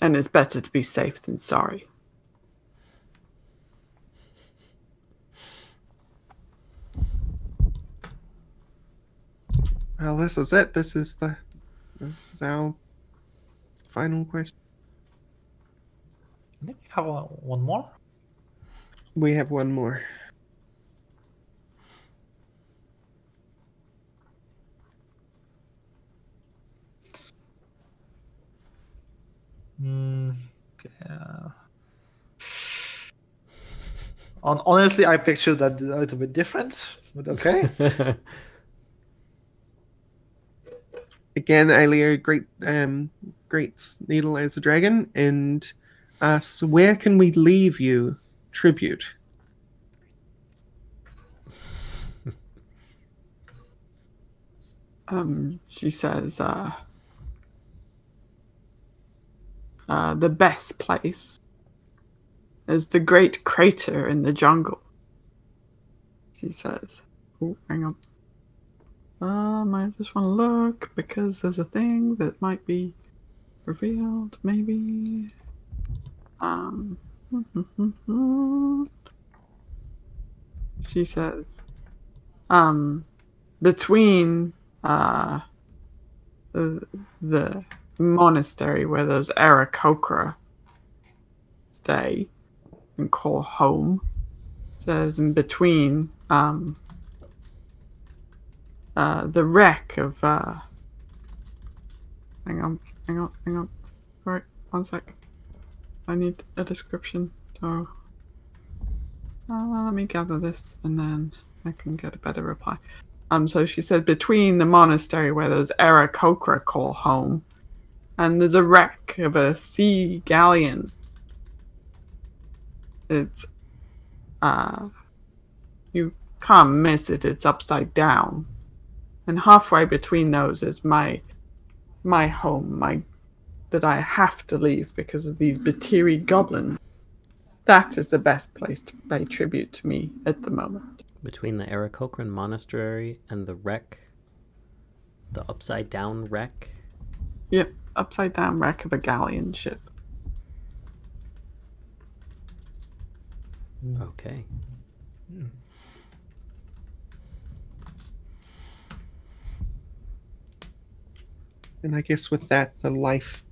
And it's better to be safe than sorry. Well, this is it. This is our final question. Did we have one more? We have one more. Honestly, I pictured that a little bit different, but okay. Again, Aelia greets Needle as a dragon and asks, where can we leave you tribute? She says, the best place is the great crater in the jungle. She says, oh, hang on. I just want to look because there's a thing that might be revealed, maybe. She says, between the monastery where those Arokh stay and call home, says in between the wreck of hang on. Right, one sec. I need a description. So let me gather this, and then I can get a better reply. So she said between the monastery where those Arokh call home, and there's a wreck of a sea galleon. It's you can't miss it. It's upside down, and halfway between those is my home, that I have to leave because of these Batiri goblins. That is the best place to pay tribute to me at the moment. Between the Arokh monastery and the wreck, the upside down wreck. Yep, upside down wreck of a galleon ship. Okay. And I guess with that, the life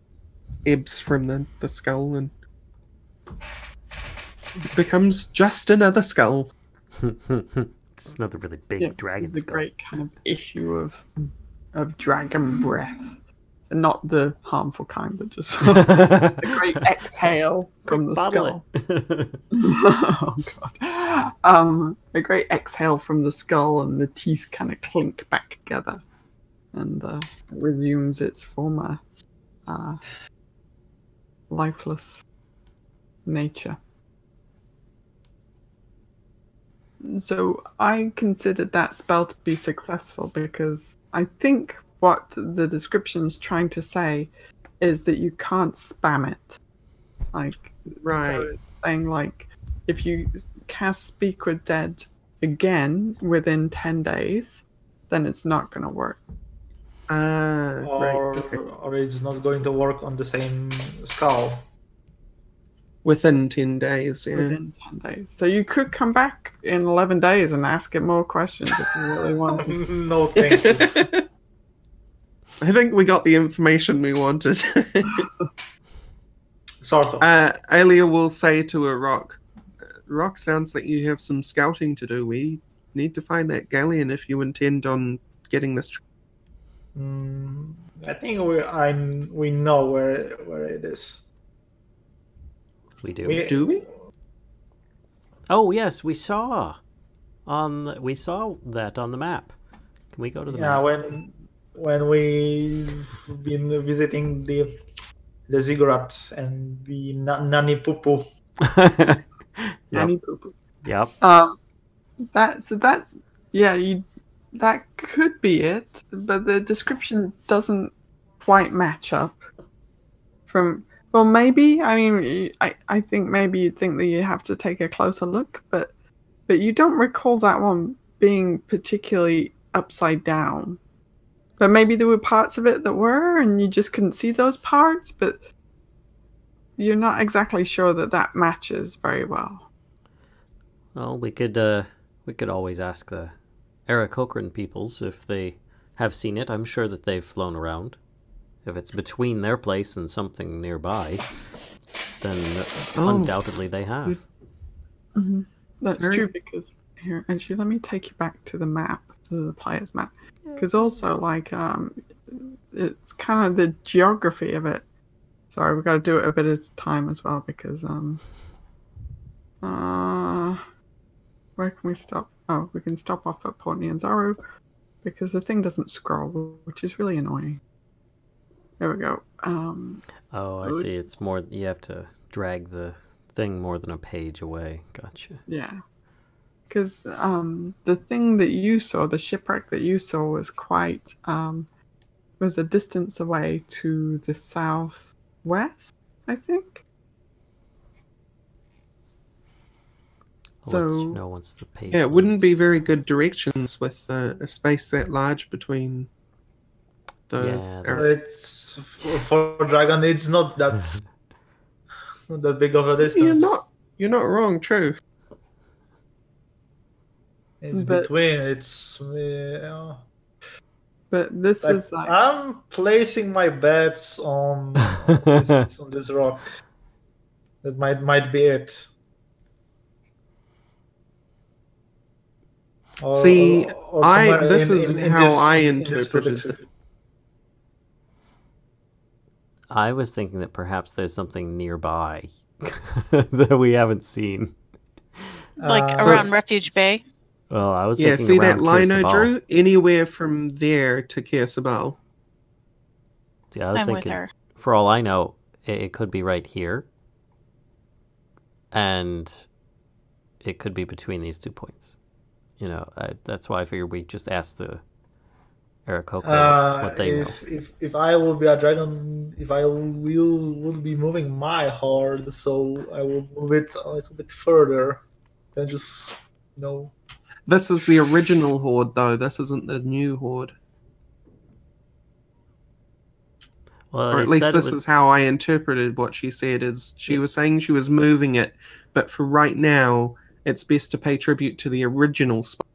ebbs from the skull and it becomes just another skull. It's another really big dragon it's a skull. great kind of issue of dragon breath. And not the harmful kind, but just a great exhale from the skull. Oh god. A great exhale from the skull, and the teeth kind of clink back together, and it resumes its former lifeless nature. So I considered that spell to be successful because I think what the description is trying to say is that you can't spam it. Like, Right. So it's saying, like, if you cast Speak with Dead again within 10 days, then it's not going to work. Or it's not going to work on the same skull. Within 10 days, yeah. Within 10 days. So you could come back in 11 days and ask it more questions if you really want to. No, thank you. I think we got the information we wanted. Sort of. Aelia will say to Arokh, Rock, sounds like you have some scouting to do. We need to find that galleon if you intend on getting this. I think we know where it is. We do. Do we? Oh yes, we saw that on the map. Can we go to the map? When we've been visiting the ziggurat and the Nani Pupu. Nani Pupu. Yep. That could be it, but the description doesn't quite match up. Well, maybe. I mean, I think maybe you'd think that you have to take a closer look, but you don't recall that one being particularly upside down. But maybe there were parts of it that were, and you just couldn't see those parts. But you're not exactly sure that matches very well. Well, we could always ask the Arokh peoples if they have seen it. I'm sure that they've flown around. If it's between their place and something nearby, then undoubtedly they have. Mm-hmm. That's true, because here, actually, let me take you back to the map, to the player's map. Because also, like, it's kind of the geography of it. Sorry, we've got to do it a bit at a time as well, because, where can we stop? Oh, we can stop off at Port Nianzaro, because the thing doesn't scroll, which is really annoying. There we go. I see. It's more, you have to drag the thing more than a page away. Gotcha. Yeah. Because the thing that you saw, the shipwreck that you saw, was quite was a distance away to the southwest, I think. I'll let you know once the page. Yeah, it wouldn't be very good directions with a space that large between. It's for dragon. It's not that not that big of a distance. You're not wrong. True. It's between. It's. But this is like. I'm placing my bets on this rock. That might be it. This is how I interpreted it. I was thinking that perhaps there's something nearby that we haven't seen. Like So- around Refuge Bay. Well, I was Yeah, thinking see around that line I Kirsabal. drew? Anywhere from there to Kiersabal. See, I was I'm with thinking, her. for all I know, it could be right here. And it could be between these 2 points. You know, that's why I figured we just asked the Arokh what they know. If I would be a dragon, if I would be moving my horde, so I will move it a little bit further than just, you know. This is the original horde, though. This isn't the new horde. Well, Or at it least said this it was, is how I interpreted what she said. Is she was saying she was moving it, but for right now, it's best to pay tribute to the original spot.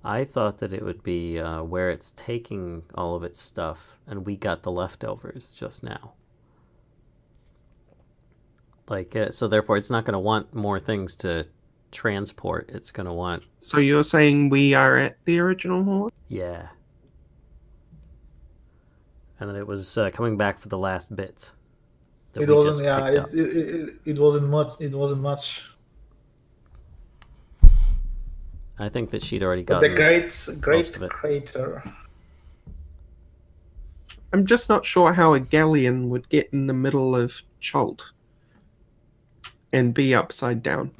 I thought that it would be where it's taking all of its stuff, and we got the leftovers just now. Like, so therefore, it's not going to want more things to transport. It's going to want, So you're saying we are at the original horde? yeah. And then it was coming back for the last bits. that It we wasn't. just Yeah, picked up. it wasn't much. It wasn't much. I think that she'd already But gotten the great most of it. crater. I'm just not sure how a galleon would get in the middle of Chult and be upside down.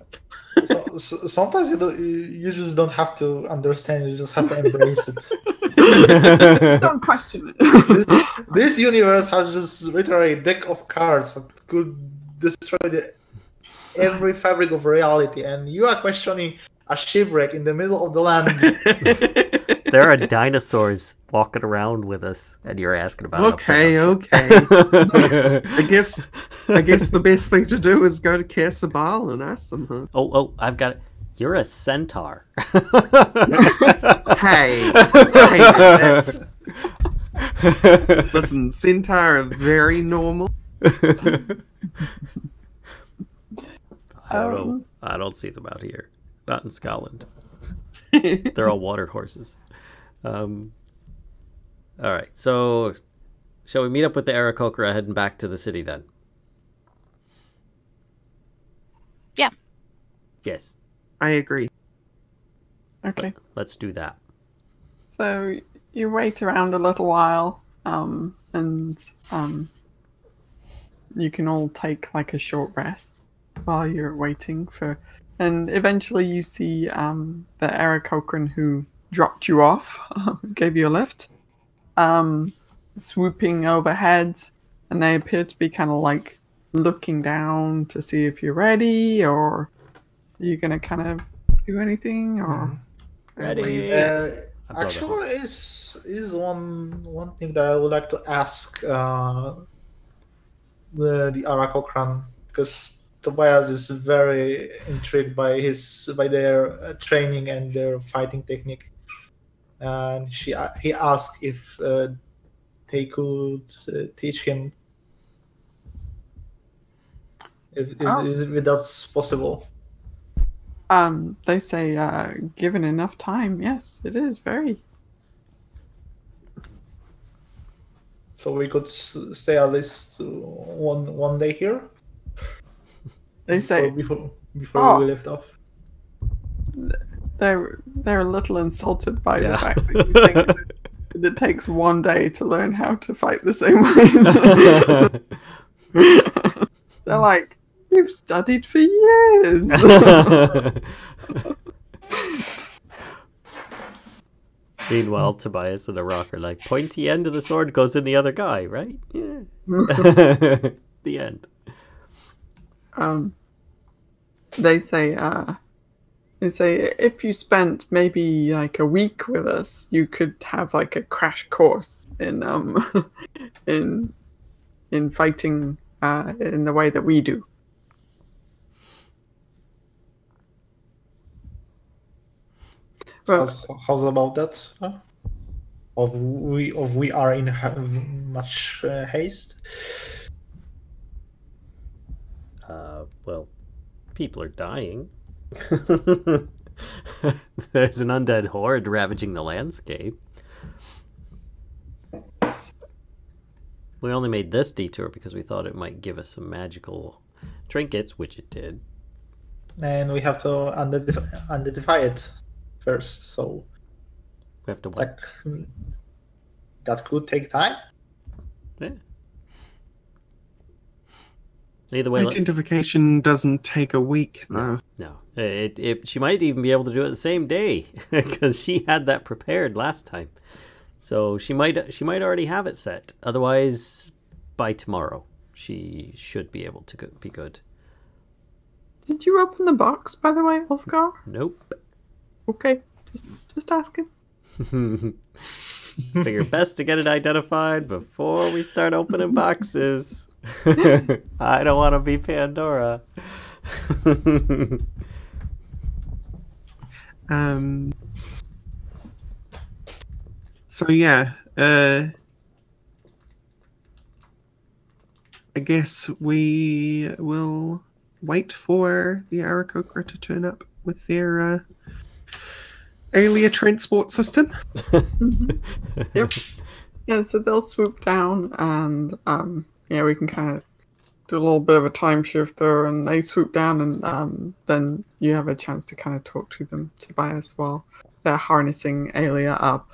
So sometimes you just don't have to understand. You just have to embrace it. Don't question it. This universe has just literally a deck of cards that could destroy every fabric of reality, and you are questioning a shipwreck in the middle of the land. There are dinosaurs walking around with us, and you're asking about Okay, okay. I guess the best thing to do is go to Kiersabal and ask them, huh? Oh, I've got it. You're a centaur. Hey, listen, Centaur are very normal. I don't know. I don't see them out here. Not in Scotland. They're all water horses. All right, so shall we meet up with the Aarakocra heading back to the city then? Yeah. Yes, I agree. Okay. let's do that. So you wait around a little while, and you can all take like a short rest while you're waiting for. And eventually you see the Aarakocran who dropped you off, gave you a lift, swooping overhead, and they appear to be kind of like looking down to see if you're ready, or are you going to kind of do anything, or Ready. Actually, is one thing that I would like to ask the Aarakocran, because Tobias is very intrigued by their training and their fighting technique, and he asked if they could teach him if that's possible. They say, given enough time, yes, it is very. So we could stay at least one day here. They say before Oh. we left off. they're a little insulted by Yeah. the fact that you think that it takes one day to learn how to fight the same way. They're like, you've studied for years. Meanwhile, Tobias and Arokh are like, pointy end of the sword goes in the other guy, right? Yeah. The end. They say if you spent maybe like a week with us, you could have like a crash course in in fighting in the way that we do. Well, How's about that? Huh? Of we are in much haste. Well, people are dying. There's an undead horde ravaging the landscape. We only made this detour because we thought it might give us some magical trinkets, which it did. And we have to identify it first, so We have to what? That could take time. Yeah. Either way, Identification doesn't take a week, though. No. She might even be able to do it the same day because she had that prepared last time. So she might already have it set. Otherwise, by tomorrow, she should be able to be good. Did you open the box, by the way, Ulfgar? Nope. Okay, just asking. Figure best to get it identified before we start opening boxes. I don't want to be Pandora. So yeah, I guess we will wait for the Arokh to turn up with their Aelia transport system. Yep. Yeah, so they'll swoop down and we can kind of do a little bit of a time shifter, and they swoop down, and then you have a chance to kind of talk to them, Tobias, while they're harnessing Aelia up.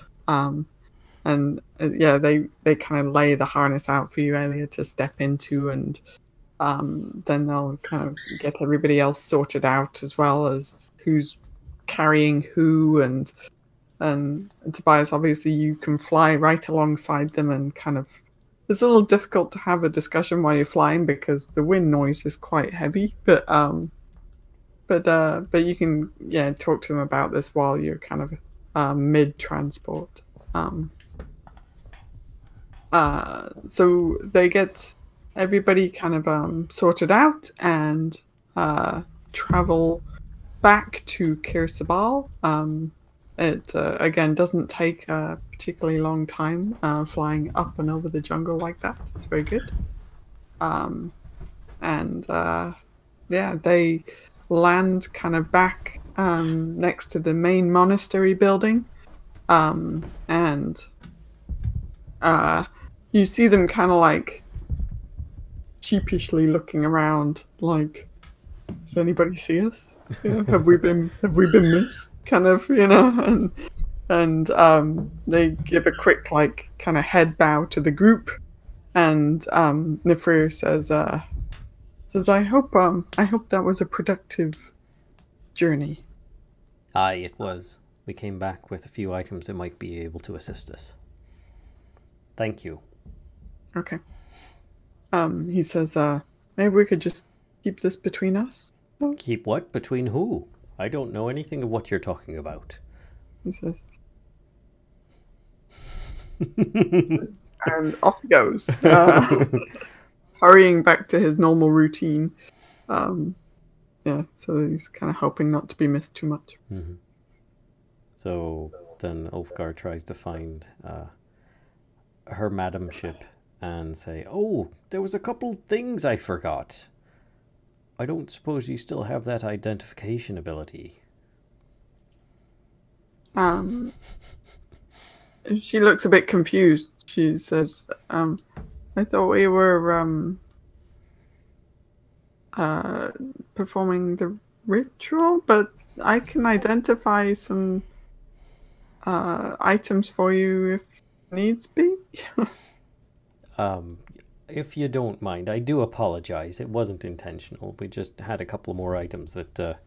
They kind of lay the harness out for you, Aelia, to step into, and then they'll kind of get everybody else sorted out, as well as who's carrying who, and Tobias, obviously you can fly right alongside them, and kind of it's a little difficult to have a discussion while you're flying because the wind noise is quite heavy, but you can talk to them about this while you're kind of mid transport. So they get everybody kind of sorted out and travel back to Kirsabal. It again doesn't take a particularly long time flying up and over the jungle like that. It's very good. They land kind of back next to the main monastery building, and you see them kind of like sheepishly looking around, like, does anybody see us? Have we been missed? Kind of, and they give a quick like kind of head bow to the group, and Nifrir says, I hope that was a productive journey. Aye, it was. We came back with a few items that might be able to assist us. Thank you. Okay. He says, maybe we could just keep this between us. Keep what? Between who? I don't know anything of what you're talking about. He says. And off he goes, hurrying back to his normal routine. So he's kind of hoping not to be missed too much. Mm-hmm. So then Ulfgar tries to find her madam ship and say, "Oh, there was a couple things I forgot. I don't suppose you still have that identification ability." She looks a bit confused. She says, I thought we were performing the ritual, but I can identify some items for you if needs be. If you don't mind, I do apologize. It wasn't intentional. We just had a couple more items that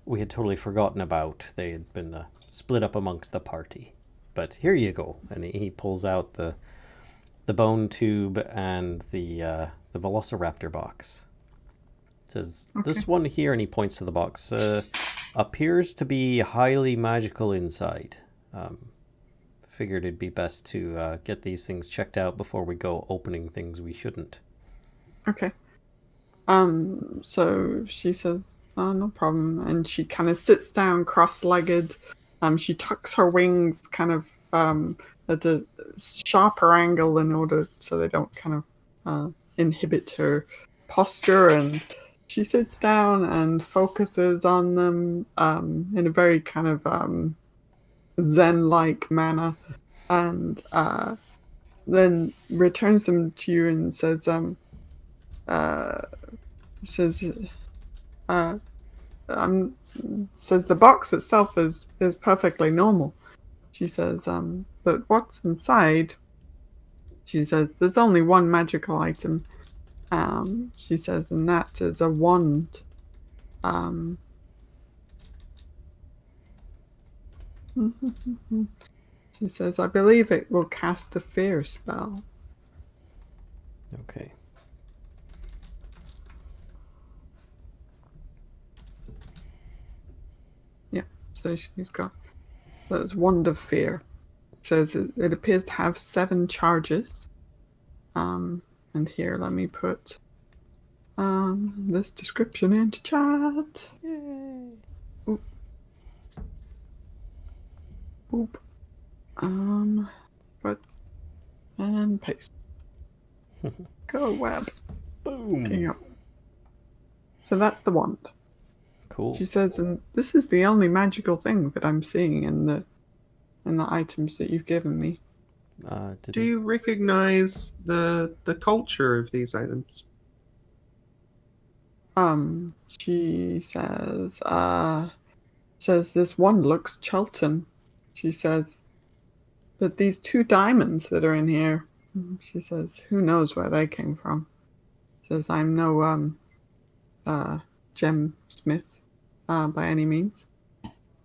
we had totally forgotten about. They had been split up amongst the party. But here you go. And he pulls out the bone tube and the Velociraptor box. It says, okay. This one here, and he points to the box, appears to be highly magical inside. Figured it'd be best to get these things checked out before we go opening things we shouldn't. Okay. So she says, oh, no problem. And she kind of sits down cross-legged. She tucks her wings kind of at a sharper angle in order so they don't kind of inhibit her posture. And she sits down and focuses on them in a very kind of Zen-like manner, and then returns them to you and says, She says, says the box itself is perfectly normal. She says, but what's inside? She says, there's only one magical item. She says, and that is a wand. She says, I believe it will cast the fear spell. Okay. Yeah, so she's got that's Wand of Fear. Says it appears to have 7 charges. And here, let me put this description into chat. Yay. Oop. Oop. But and paste. Go web. Boom. There you go. So that's the wand. Cool. She says, and this is the only magical thing that I'm seeing in the items that you've given me. Do you recognize the culture of these items? She says this one looks Chelton. She says, but these 2 diamonds that are in here, she says, who knows where they came from. She says, I'm no gem smith by any means.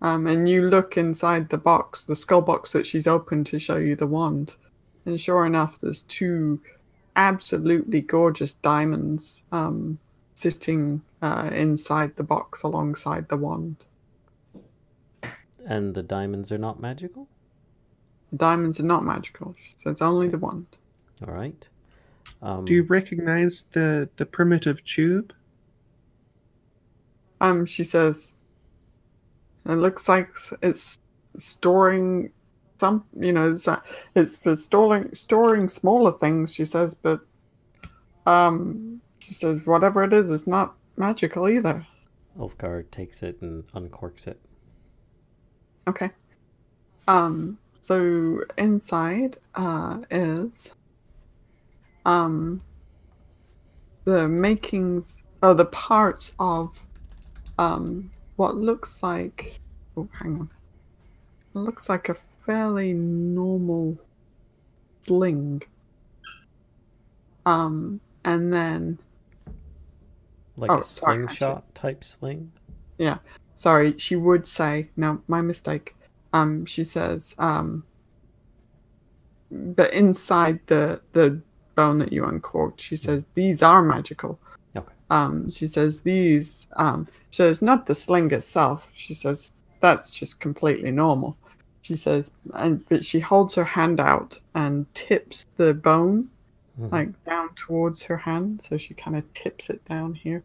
And you look inside the box, the skull box that she's opened to show you the wand, and sure enough, there's 2 absolutely gorgeous diamonds sitting inside the box alongside the wand. And the diamonds are not magical? The diamonds are not magical. She says only the wand. All right. Do you recognize the primitive tube? She says it looks like it's storing some, it's for storing smaller things, she says, but she says whatever it is, it's not magical either. Ulfgar takes it and uncorks it. Okay. So inside is the makings, the parts of what looks like, hang on. It looks like a fairly normal sling. And then Like a slingshot type sling? Yeah. Sorry, she would say, no, my mistake. She says, but inside the bone that you uncorked, she says, these are magical. Okay. She says these, so it's not the sling itself. She says, that's just completely normal. She says, but she holds her hand out and tips the bone, like down towards her hand. So she kind of tips it down here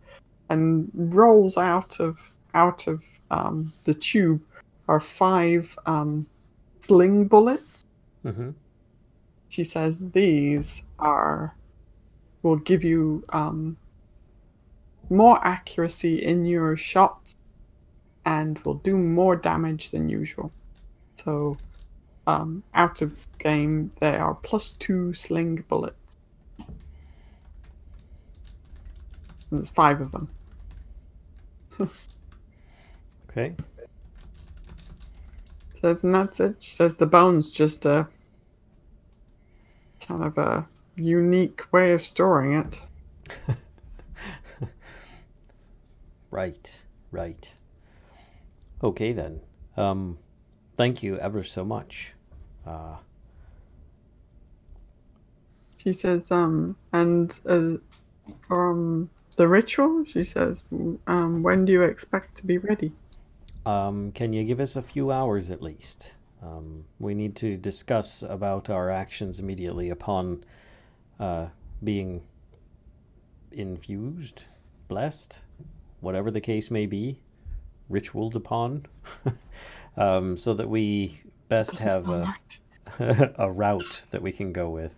and rolls out of the tube are 5 sling bullets. Mm-hmm. She says these will give you more accuracy in your shots and will do more damage than usual. So out of game, they are +2 sling bullets. And there's 5 of them. Okay. Says, and that's it. She says the bone's just a kind of a unique way of storing it. Right. Okay then. Thank you ever so much. She says, and from the ritual, she says, when do you expect to be ready? Can you give us a few hours at least? We need to discuss about our actions immediately upon being infused, blessed, whatever the case may be, ritualed upon, so that we best have a route that we can go with.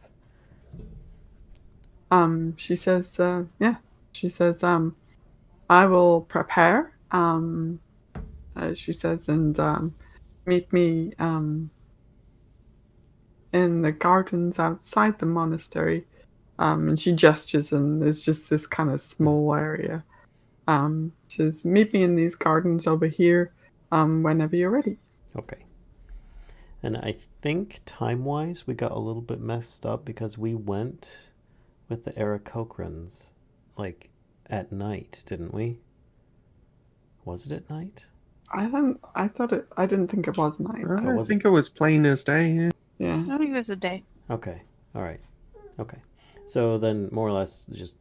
She says, yeah. She says, I will prepare. She says, and meet me in the gardens outside the monastery. And she gestures, and there's just this kind of small area. She says, "Meet me in these gardens over here, whenever you're ready." Okay. And I think time-wise we got a little bit messed up because we went with the Aarakocrans, like, at night, didn't we? Was it at night? I didn't think it was night. I think it was plain as day. Yeah. Yeah. I think it was a day. Okay. All right. Okay. So then, more or less, just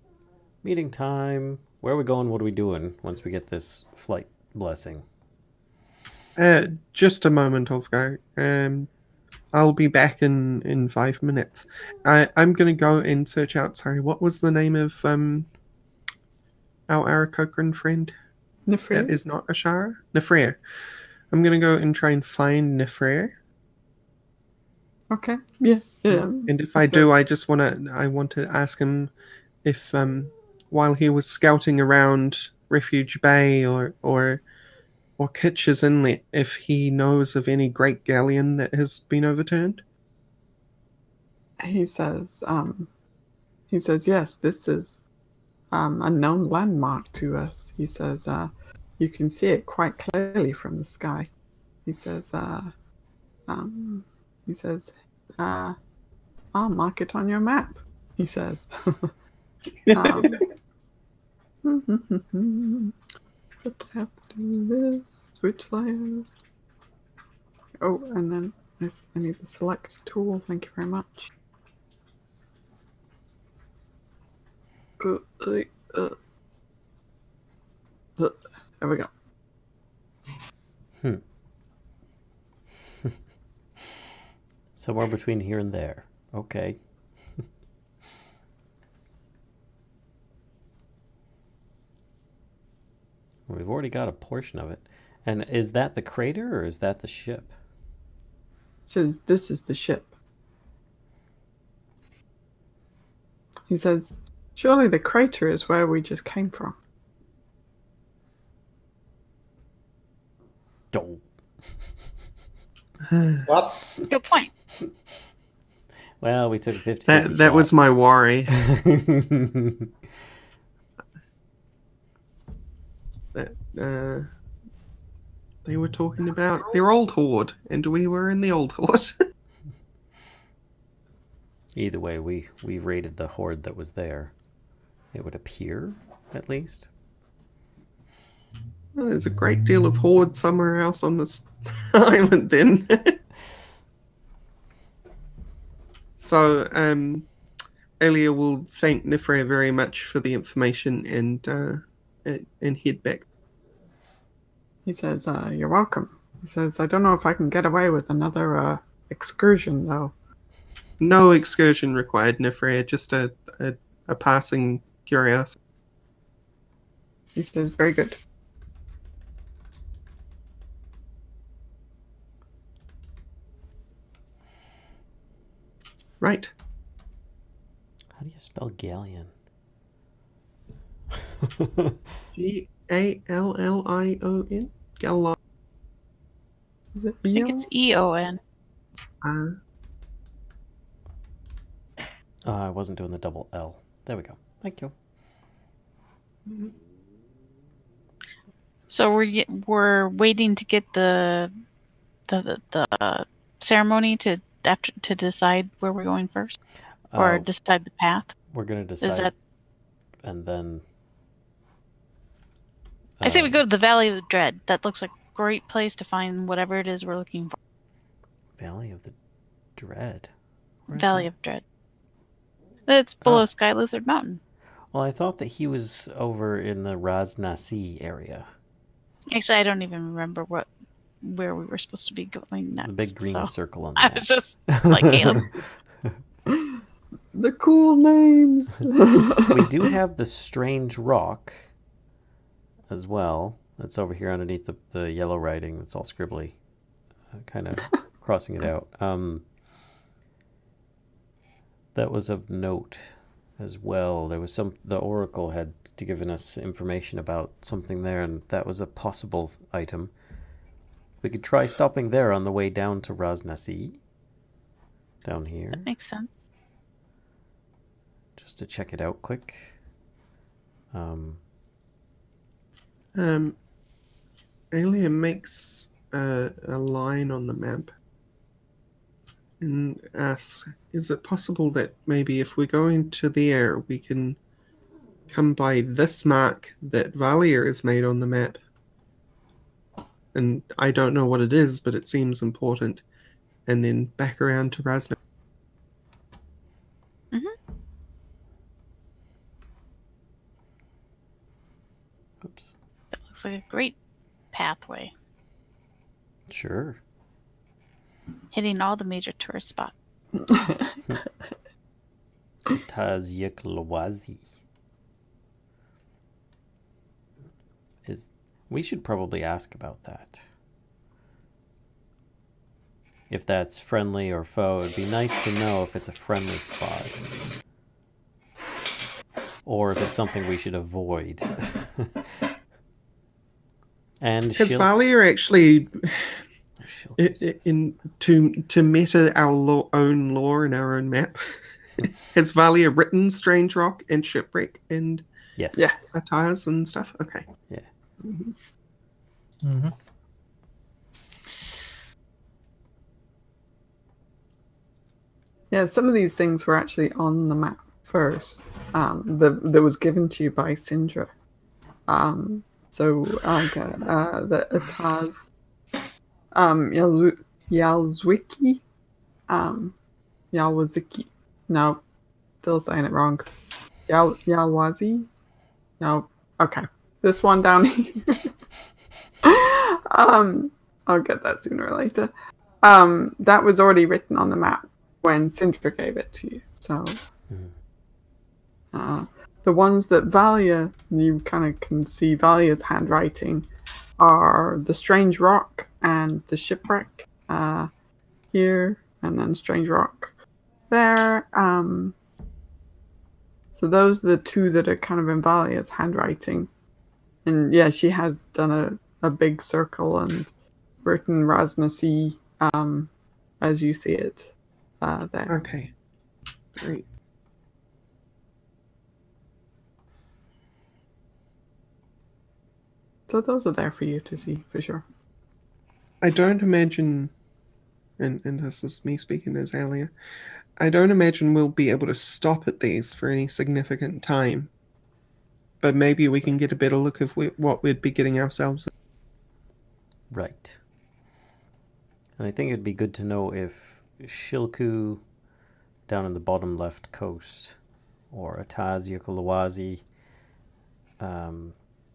meeting time. Where are we going? What are we doing once we get this flight blessing? Just a moment, Ulfgar. I'll be back in 5 minutes. I'm going to go and search out. Sorry, what was the name of our Aarakocran friend? Nefrir? That is not Ashara? Nefrir. I'm going to go and try and find Nefrir. Okay. Yeah. Yeah. And if I do, I want to ask him if while he was scouting around Refuge Bay or Kitch's Inlet, if he knows of any great galleon that has been overturned. He says, yes, this is a known landmark to us. He says, you can see it quite clearly from the sky. He says, I'll mark it on your map. He says. Except I have to do this, switch layers. Oh, and then I need the select tool. Thank you very much. There we go. Somewhere between here and there. Okay. We've already got a portion of it. And is that the crater or is that the ship? He says, this is the ship. He says, surely the crater is where we just came from. Don't. What? Good point. Well, we took a 50-50 That was my worry. They were talking about their old horde, and we were in the old horde. Either way, we raided the horde that was there. It would appear, at least. Well, there's a great deal of horde somewhere else on this island then. So, Aelia will thank Nefrir very much for the information and head back. He says, you're welcome. He says, I don't know if I can get away with another excursion, though. No excursion required, Nefrir, just a passing curiosity. He says, very good. Right. How do you spell galleon? Gallion? Gallon. Is it I think it's EON. I wasn't doing the double L. There we go. Thank you. So we're waiting to get the ceremony to decide where we're going first, or decide the path. We're gonna decide, and then I say we go to the Valley of the Dread. That looks like a great place to find whatever it is we're looking for. Valley of the Dread. Valley of Dread. It's below Sky Lizard Mountain. Well, I thought that he was over in the Raznasi area. Actually, I don't even remember where we were supposed to be going next. The big green circle on the I was just like, Caleb. The cool names. We do have the strange rock as well. That's over here underneath the yellow writing. That's all scribbly. Kind of crossing it out. That was of note as well. There was the Oracle had given us information about something there, and that was a possible item. We could try stopping there on the way down to Raznasi. Down here. That makes sense. just to check it out quick. Aelia makes a line on the map and asks, is it possible that maybe if we're going to the air, we can come by this mark that Valia is made on the map? And I don't know what it is, but it seems important. And then back around to Razna. Oops. That looks like a great pathway. Sure. Hitting all the major tourist spots. Tazyuklawazi. We should probably ask about that. If that's friendly or foe, it'd be nice to know if it's a friendly spot. Or if it's something we should avoid. And because Valia actually, to meta our own lore and our own map, has Valia written Strange Rock and Shipwreck and yes, attires and stuff? Okay. Yeah. Mm-hmm. Yeah, some of these things were actually on the map first. That was given to you by Sindra. The Ataz, Yalzwiki, Yalwaziki. No, still saying it wrong. Yalwazi. No, okay. This one down here. I'll get that sooner or later. That was already written on the map when Sindra gave it to you. So, the ones that Valia, you kind of can see Valia's handwriting, are the Strange Rock and the Shipwreck here, and then Strange Rock there. So those are the two that are kind of in Valia's handwriting. And yeah, she has done a big circle and written Raznasi as you see it there. Okay. Great. So those are there for you to see for sure. I don't imagine, and this is me speaking as Aelia, I don't imagine we'll be able to stop at these for any significant time. But maybe we can get a better look of what we'd be getting ourselves. Right. And I think it'd be good to know if Shilku down in the bottom left coast or Atazyuklawazi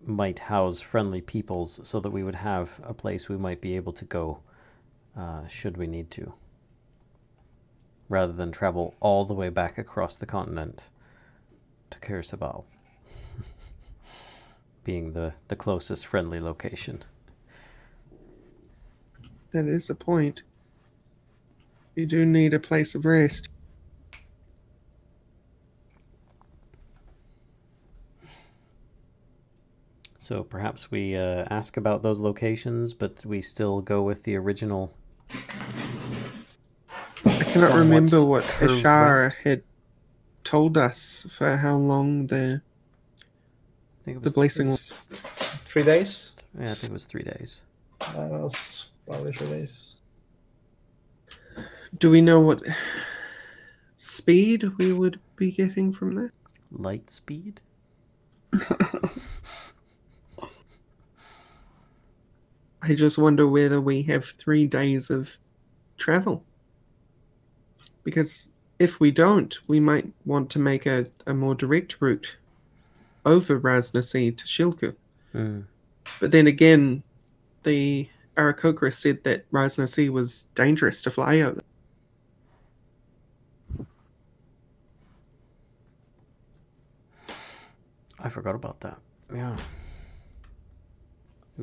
might house friendly peoples so that we would have a place we might be able to go should we need to, rather than travel all the way back across the continent to Kirsabal being the closest friendly location. That is a point. You do need a place of rest. So perhaps we ask about those locations, but we still go with the original. I cannot remember what Ashara had told us for how long the blessing was. 3 days? Yeah, I think it was 3 days. That was probably 3 days. Do we know what speed we would be getting from that? Light speed? I just wonder whether we have 3 days of travel. Because if we don't, we might want to make a more direct route over Raznasi to Shilku. But then again, the Arokh said that Raznasi was dangerous to fly over. I forgot about that. Yeah.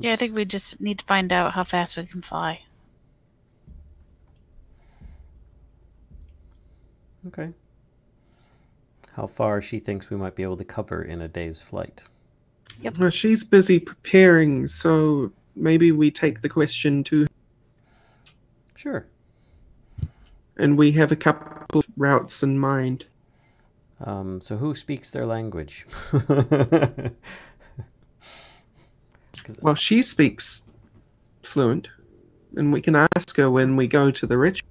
Yeah, I think we just need to find out how fast we can fly. Okay. How far she thinks we might be able to cover in a day's flight. Yep. Well, she's busy preparing, so maybe we take the question to her. Sure. And we have a couple of routes in mind. So who speaks their language? Well, she speaks fluent, and we can ask her when we go to the ritual,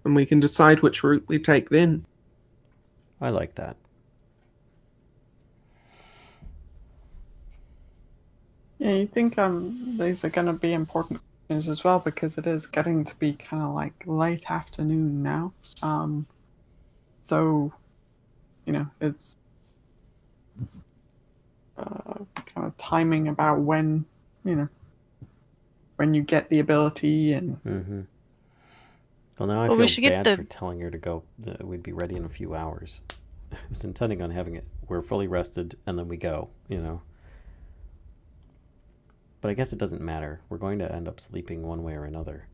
and we can decide which route we take then. I like that. Yeah, you think these are going to be important questions as well, because it is getting to be kind of like late afternoon now. So, it's kind of timing about when you get the ability and. Mm-hmm. Well, now I Well, we feel should get bad the- for telling her to go. We'd be ready in a few hours. I was intending on having it. We're fully rested, and then we go. But I guess it doesn't matter. We're going to end up sleeping one way or another.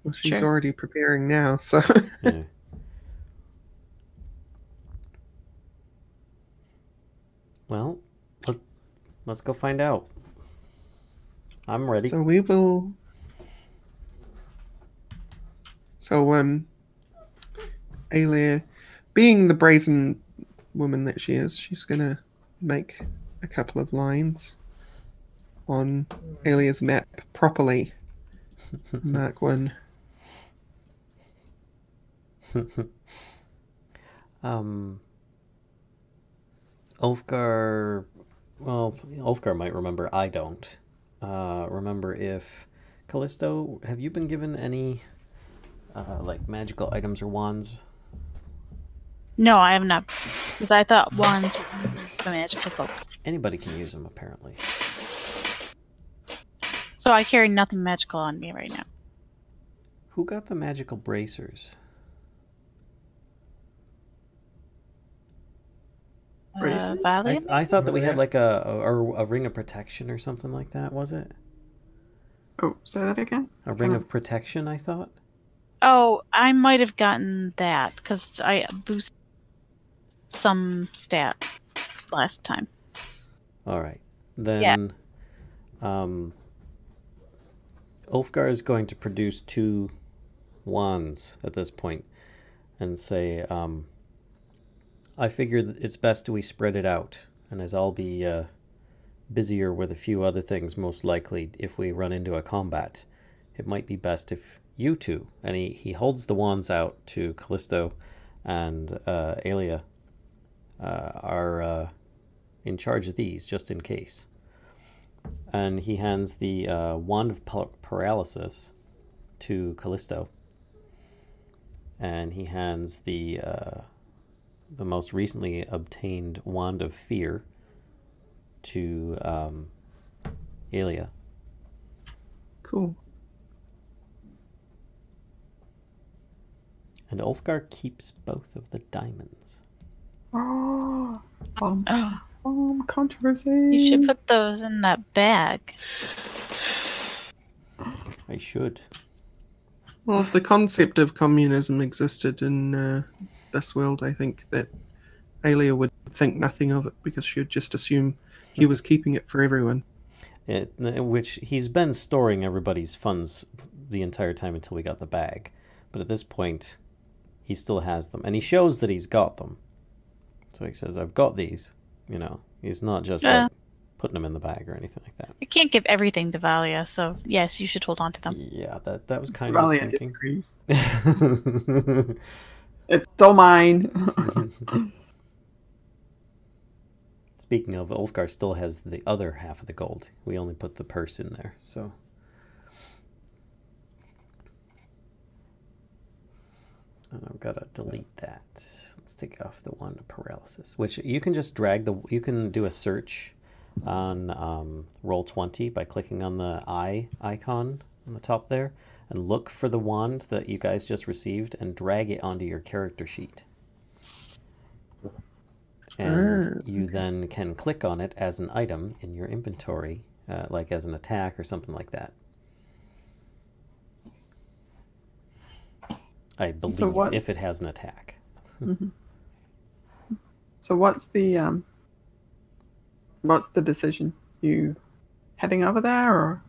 Well, she's Sure. already preparing now, so. Yeah. Well, let's go find out. I'm ready. So we will. So, Aelia, being the brazen woman that she is, she's gonna make a couple of lines on Aelia's map properly. Mark one. Ulfgar. Well, Ulfgar might remember. I don't. Remember if Kellisto, have you been given any like magical items or wands? No, I have not. Because I thought wands were for magical folk. Anybody can use them, apparently. So I carry nothing magical on me right now. Who got the magical bracers? Bracers? Valia? I thought that we had like a ring of protection or something like that. Was it Oh, say that again? a ring of protection? I thought. Oh, I might have gotten that because I boosted some stat last time. All right, then. Ulfgar is going to produce 2 wands at this point and say, I figure that it's best we spread it out, and as I'll be busier with a few other things, most likely, if we run into a combat, it might be best if you two, and he holds the wands out to Kellisto and Aelia, are in charge of these, just in case. And he hands the Wand of Paralysis to Kellisto. And he hands the most recently obtained Wand of Fear to Aelia. Cool. And Ulfgar keeps both of the diamonds. Oh, Oh, controversy. you should put those in that bag. I should. Well, if the concept of communism existed in this world, I think that Aelia would think nothing of it because she would just assume he was keeping it for everyone. Which he's been storing everybody's funds the entire time until we got the bag. But at this point, he still has them. And he shows that he's got them. So he says, I've got these. He's not just like putting them in the bag or anything like that. You can't give everything to Valia, so yes, you should hold on to them. Yeah, that was kind of Valia his thinking. disagrees. It's all mine. Speaking of, Ulfgar still has the other half of the gold. We only put the purse in there, so. I've got to delete that. Let's take off the Wand of Paralysis, which you can just drag you can do a search on Roll20 by clicking on the eye icon on the top there and look for the wand that you guys just received and drag it onto your character sheet. And you then can click on it as an item in your inventory, like as an attack or something like that. I believe if it has an attack. Mm-hmm. So what's the decision? You heading over there, or?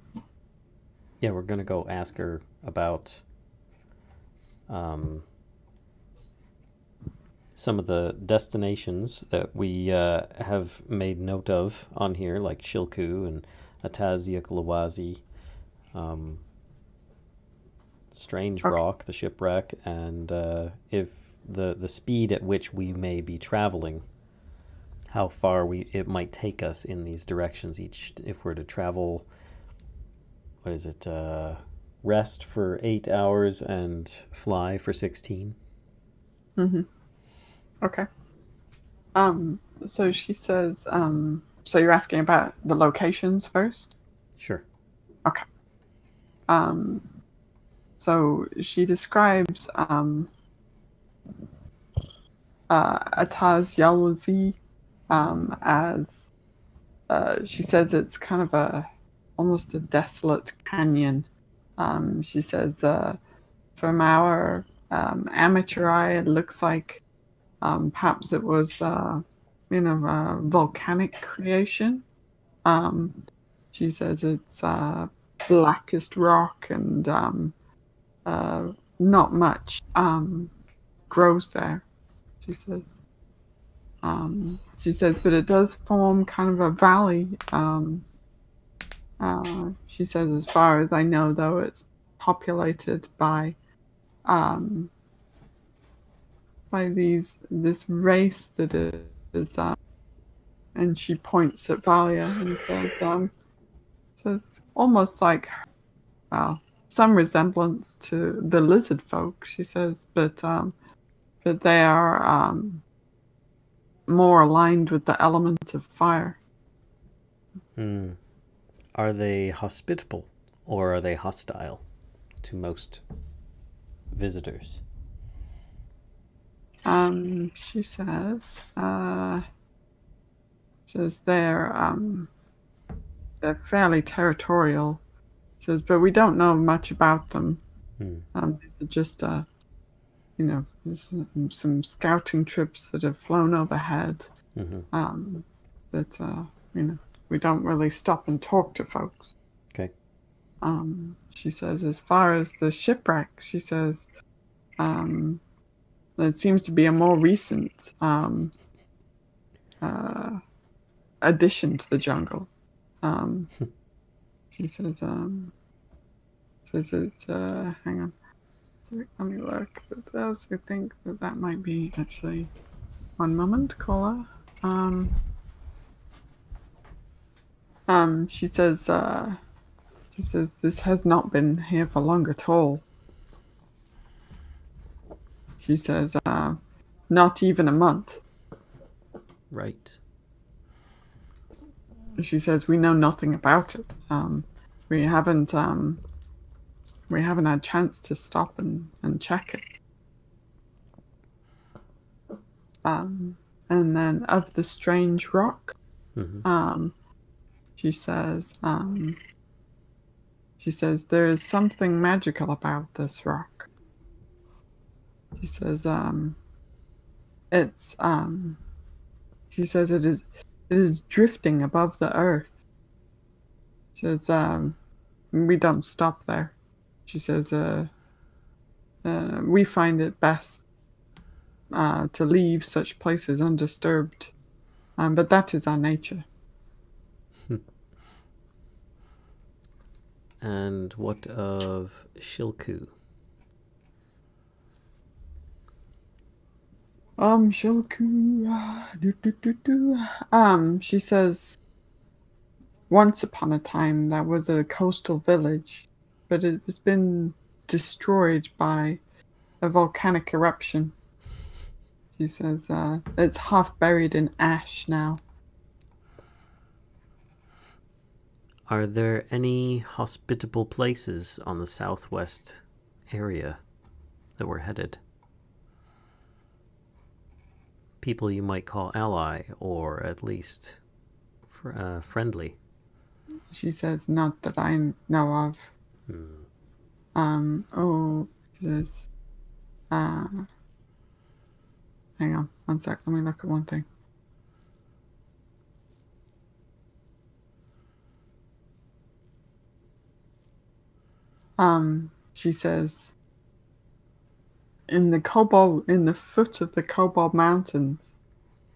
Yeah, we're gonna go ask her about some of the destinations that we have made note of on here, like Shilku and Atazia Glawazi, Strange Rock, the shipwreck, and if the speed at which we may be traveling, how far it might take us in these directions each, if we're to travel, what is it, rest for 8 hours and fly for 16. Mm-hmm. Okay. So she says, so you're asking about the locations first? Sure. Okay. So she describes Ataz Yalwazi as she says it's kind of almost a desolate canyon. She says from our amateur eye, it looks like perhaps it was volcanic creation. She says it's blackest rock and not much grows there. She says. But it does form kind of a valley. She says, as far as I know, though, it's populated by this race that is, and she points at Valia and says almost like, some resemblance to the Lizardfolk. She says, but they are more aligned with the element of fire. Are they hospitable or are they hostile to most visitors? She says they're fairly territorial. She says, but we don't know much about them. These are just some scouting trips that have flown overhead. That we don't really stop and talk to folks. Okay. She says, as far as the shipwreck, she says, it seems to be a more recent addition to the jungle. She says, hang on. Let me look at this. I think that might be actually. One moment, caller. She says this has not been here for long at all. She says, not even a month. Right. She says we know nothing about it. We haven't had a chance to stop and check it. And then of the strange rock, she says there is something magical about this rock. She says she says it is drifting above the earth. She says we don't stop there. She says we find it best to leave such places undisturbed. But that is our nature. And what of Shilku? Shilku. She says, once upon a time there was a coastal village, but it has been destroyed by a volcanic eruption. She says it's half buried in ash now. Are there any hospitable places on the southwest area that we're headed? People you might call ally, or at least friendly? She says, not that I know of. This. Hang on, one sec. Let me look at one thing. She says, in the foot of the Cobalt Mountains.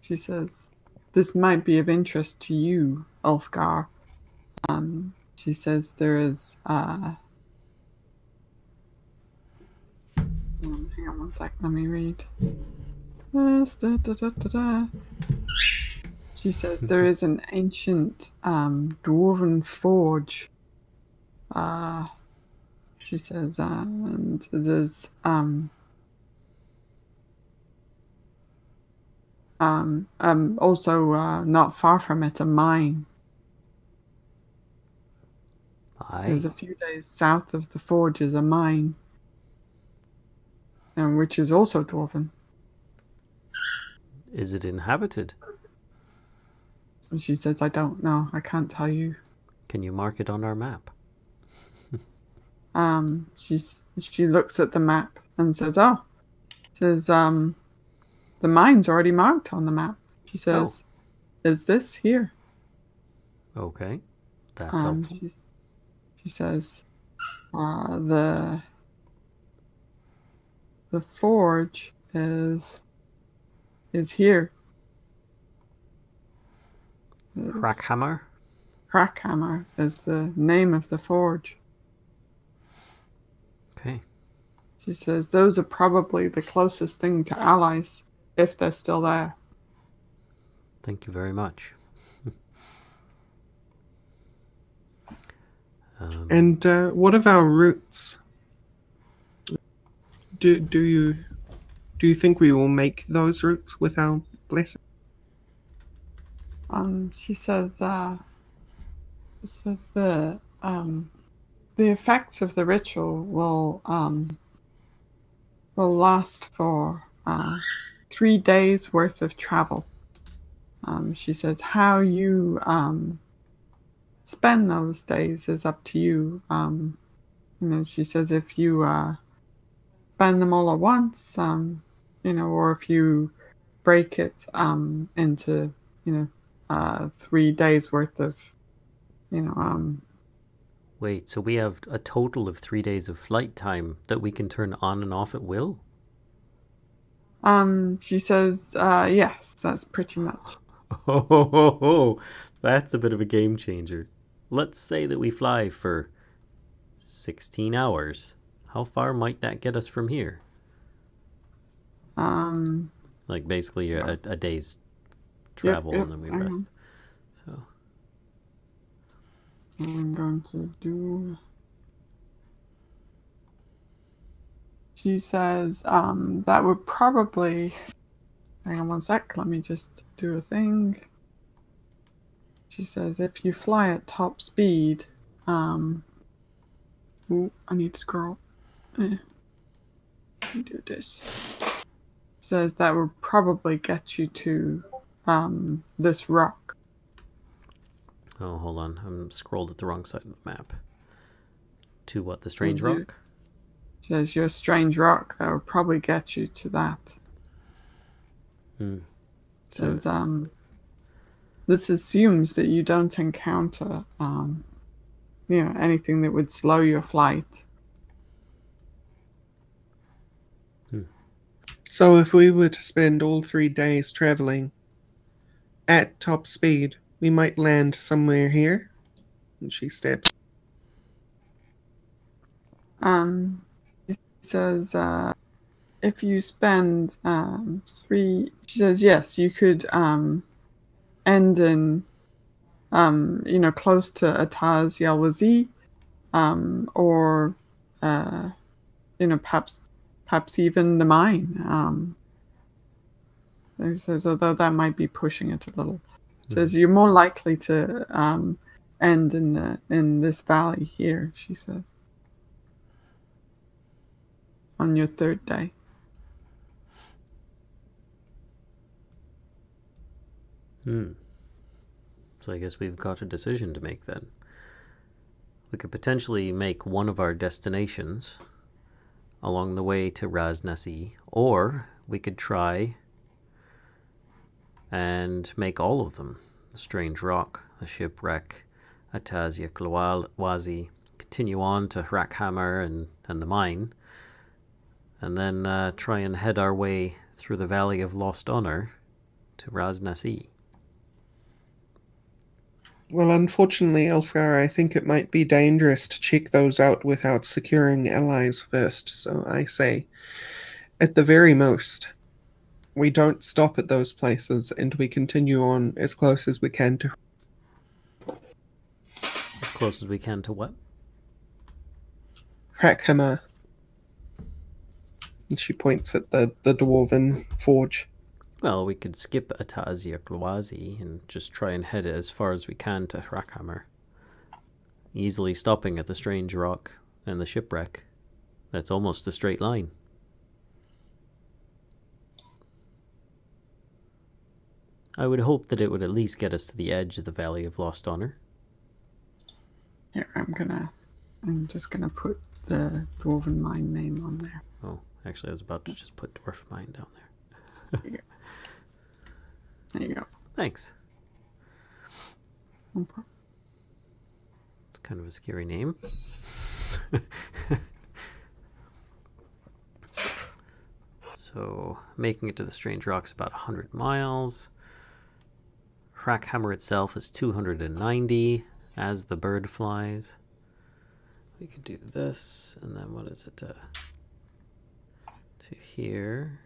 She says, "This might be of interest to you, Ulfgar." She says there is. Hang on one sec. Let me read. She says there is an ancient dwarven forge. She says, and there's also not far from it a mine. There's a few days south of the forge is a mine, which is also dwarven. Is it inhabited? And she says, "I don't know. I can't tell you." Can you mark it on our map? She looks at the map and says, "Oh," says, "the mine's already marked on the map." She says, "Is this here?" Okay, that's helpful. She says, "The forge is here." Crackhammer? Crackhammer is the name of the forge. Okay. She says those are probably the closest thing to allies, if they're still there. Thank you very much. And what of our routes? Do you think we will make those routes with our blessing? She says the effects of the ritual will last for 3 days worth of travel. She says how you spend those days is up to you. She says if you spend them all at once, or if you break it into 3 days worth of, Wait, so we have a total of 3 days of flight time that we can turn on and off at will? She says, yes, that's pretty much. Oh, that's a bit of a game changer. Let's say that we fly for 16 hours. How far might that get us from here? Like basically a day's travel and then we rest. So I'm going to do. She says that would probably. Hang on one sec. Let me just do a thing. She says if you fly at top speed, ooh, I need to scroll. Let me do this. Says that would probably get you to this rock. Oh, hold on. I'm scrolled at the wrong side of the map. To what? The strange rock? Says your strange rock. That would probably get you to that. Says this assumes that you don't encounter anything that would slow your flight. So if we were to spend all 3 days traveling at top speed, we might land somewhere here. And she steps. She says if you spend 3, she says yes, you could end in close to Ataz Yalwazi, or perhaps even the mine. He says, although that might be pushing it a little. Says you're more likely to end in this valley here. She says on your 3rd day. So I guess we've got a decision to make then. We could potentially make one of our destinations along the way to Raznasi, or we could try and make all of them. The Strange Rock, the Shipwreck, Atazia Klawazi, continue on to Hrackhammer and the Mine, and then try and head our way through the Valley of Lost Honor to Raznasi. Well, unfortunately, Ulfgar, I think it might be dangerous to check those out without securing allies first. So I say, at the very most, we don't stop at those places and we continue on as close as we can to... As close as we can to what? Hrakhammer. And she points at the dwarven forge. Well, we could skip Atazia Glawazi and just try and head as far as we can to Hrakhammer, easily stopping at the strange rock and the shipwreck. That's almost a straight line. I would hope that it would at least get us to the edge of the Valley of Lost Honor. Here, I'm just gonna put the dwarven mine name on there. Oh, actually, I was about to just put Dwarf Mine down there. There you go. Thanks. No problem. It's kind of a scary name. So, making it to the Strange Rock's about 100 miles. Hrakhammer itself is 290 as the bird flies. We could do this, and then what is it? To here.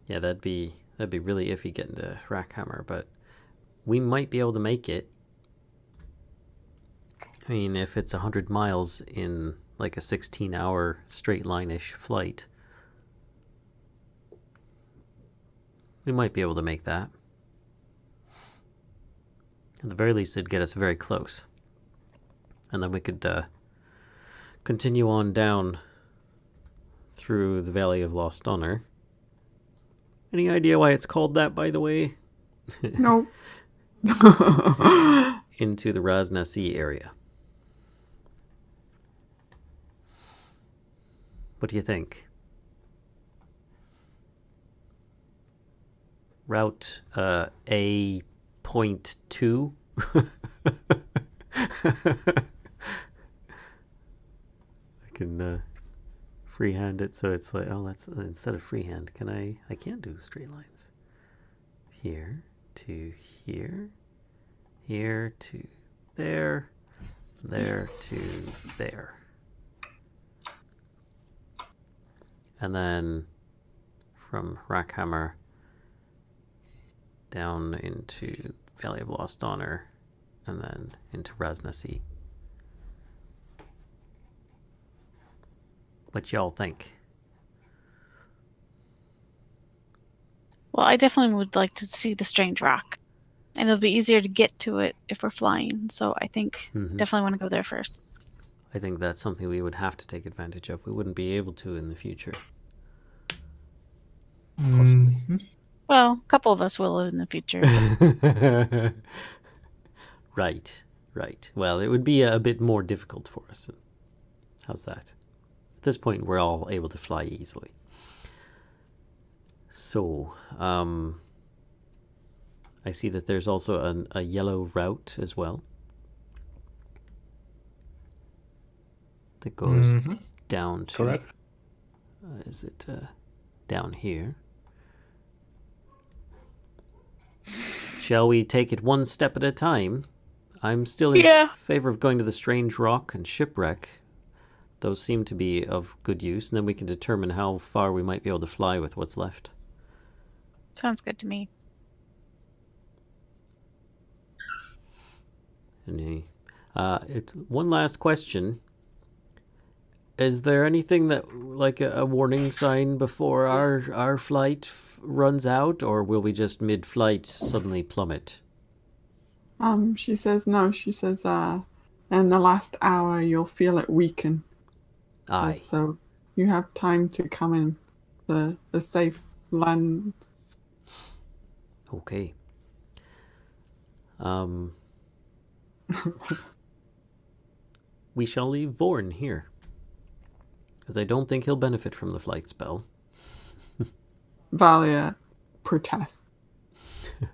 Yeah, that'd be really iffy getting to Hrakhammer, but we might be able to make it. I mean, if it's 100 miles in like a 16-hour straight line-ish flight, we might be able to make that. At the very least, it'd get us very close. And then we could continue on down through the Valley of Lost Honor. Any idea why it's called that, by the way? No. Into the Raznasi area. What do you think? Route A.2? I can freehand it so it's like, oh, that's instead of freehand, I can't do straight lines. Here to here, here to there, there to there. And then from Hrakhammer down into Valley of Lost Honor, and then into Raznasi. What y'all think? Well, I definitely would like to see the strange rock. And it'll be easier to get to it if we're flying. So I think definitely want to go there first. I think that's something we would have to take advantage of. We wouldn't be able to in the future. Possibly. Well, a couple of us will in the future. Right. Well, it would be a bit more difficult for us. How's that? At this point, we're all able to fly easily. So, I see that there's also a yellow route as well that goes down to... Correct. Is it down here? Shall we take it one step at a time? I'm still in favor of going to the Strange Rock and Shipwreck. Those seem to be of good use, and then we can determine how far we might be able to fly with what's left. Sounds good to me. One last question. Is there anything that, like a warning sign before our flight runs out, or will we just mid-flight suddenly plummet? She says no. She says, in the last hour you'll feel it weaken. Aye. So you have time to come in the safe land. Okay. We shall leave Vorn here, because I don't think he'll benefit from the flight spell. Valia protests.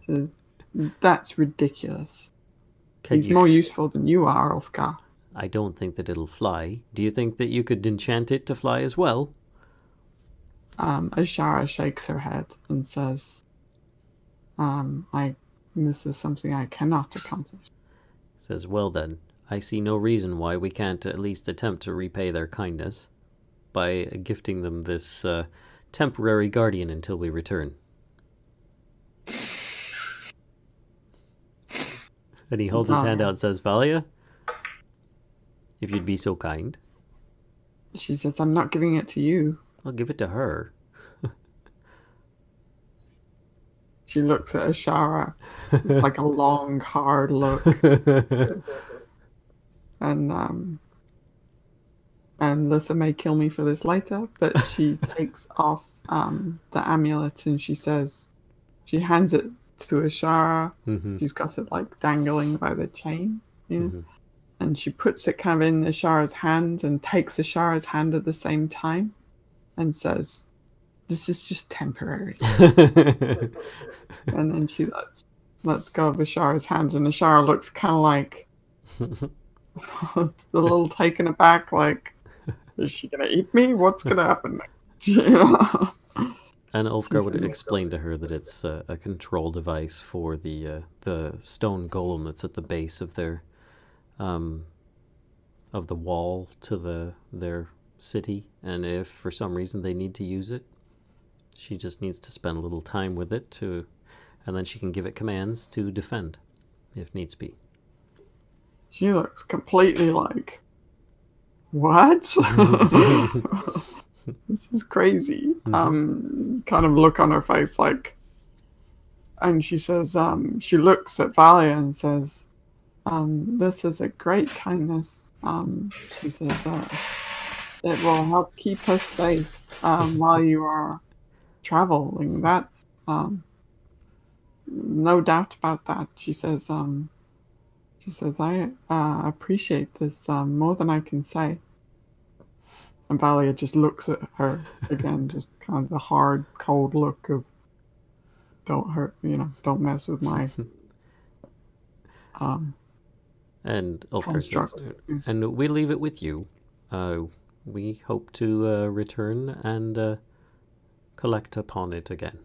Says, that's ridiculous. He's more useful than you are, Ulfgar. I don't think that it'll fly. Do you think that you could enchant it to fly as well? Ashara shakes her head and says, this is something I cannot accomplish. Says, well then, I see no reason why we can't at least attempt to repay their kindness by gifting them this temporary guardian until we return. And he holds his hand out and says, Valia, if you'd be so kind. She says, I'm not giving it to you. I'll give it to her. She looks at Ashara. It's like a long, hard look. And Lyssa may kill me for this later, but she takes off the amulet and she hands it to Ashara. Mm-hmm. She's got it like dangling by the chain, you know? Mm-hmm. And she puts it kind of in Ashara's hand and takes Ashara's hand at the same time and says, this is just temporary. And then she lets go of Ashara's hands, and Ashara looks kind of like a little taken aback, like, is she going to eat me? What's going to happen next? You know? And Ulfgar would explain to her that it's a control device for the stone golem that's at the base of their of the wall to their city, and if for some reason they need to use it, she just needs to spend a little time with it and then she can give it commands to defend if needs be. She looks completely like, what? This is crazy. Mm-hmm. Kind of look on her face like, and she says, she looks at Valia and says, this is a great kindness. She says, it will help keep us safe while you are traveling. That's no doubt about that. She says, I appreciate this more than I can say. And Valia just looks at her again, just kind of the hard, cold look of, don't hurt, don't mess with my and Ulfgar says, and we leave it with you. We hope to return and collect upon it again.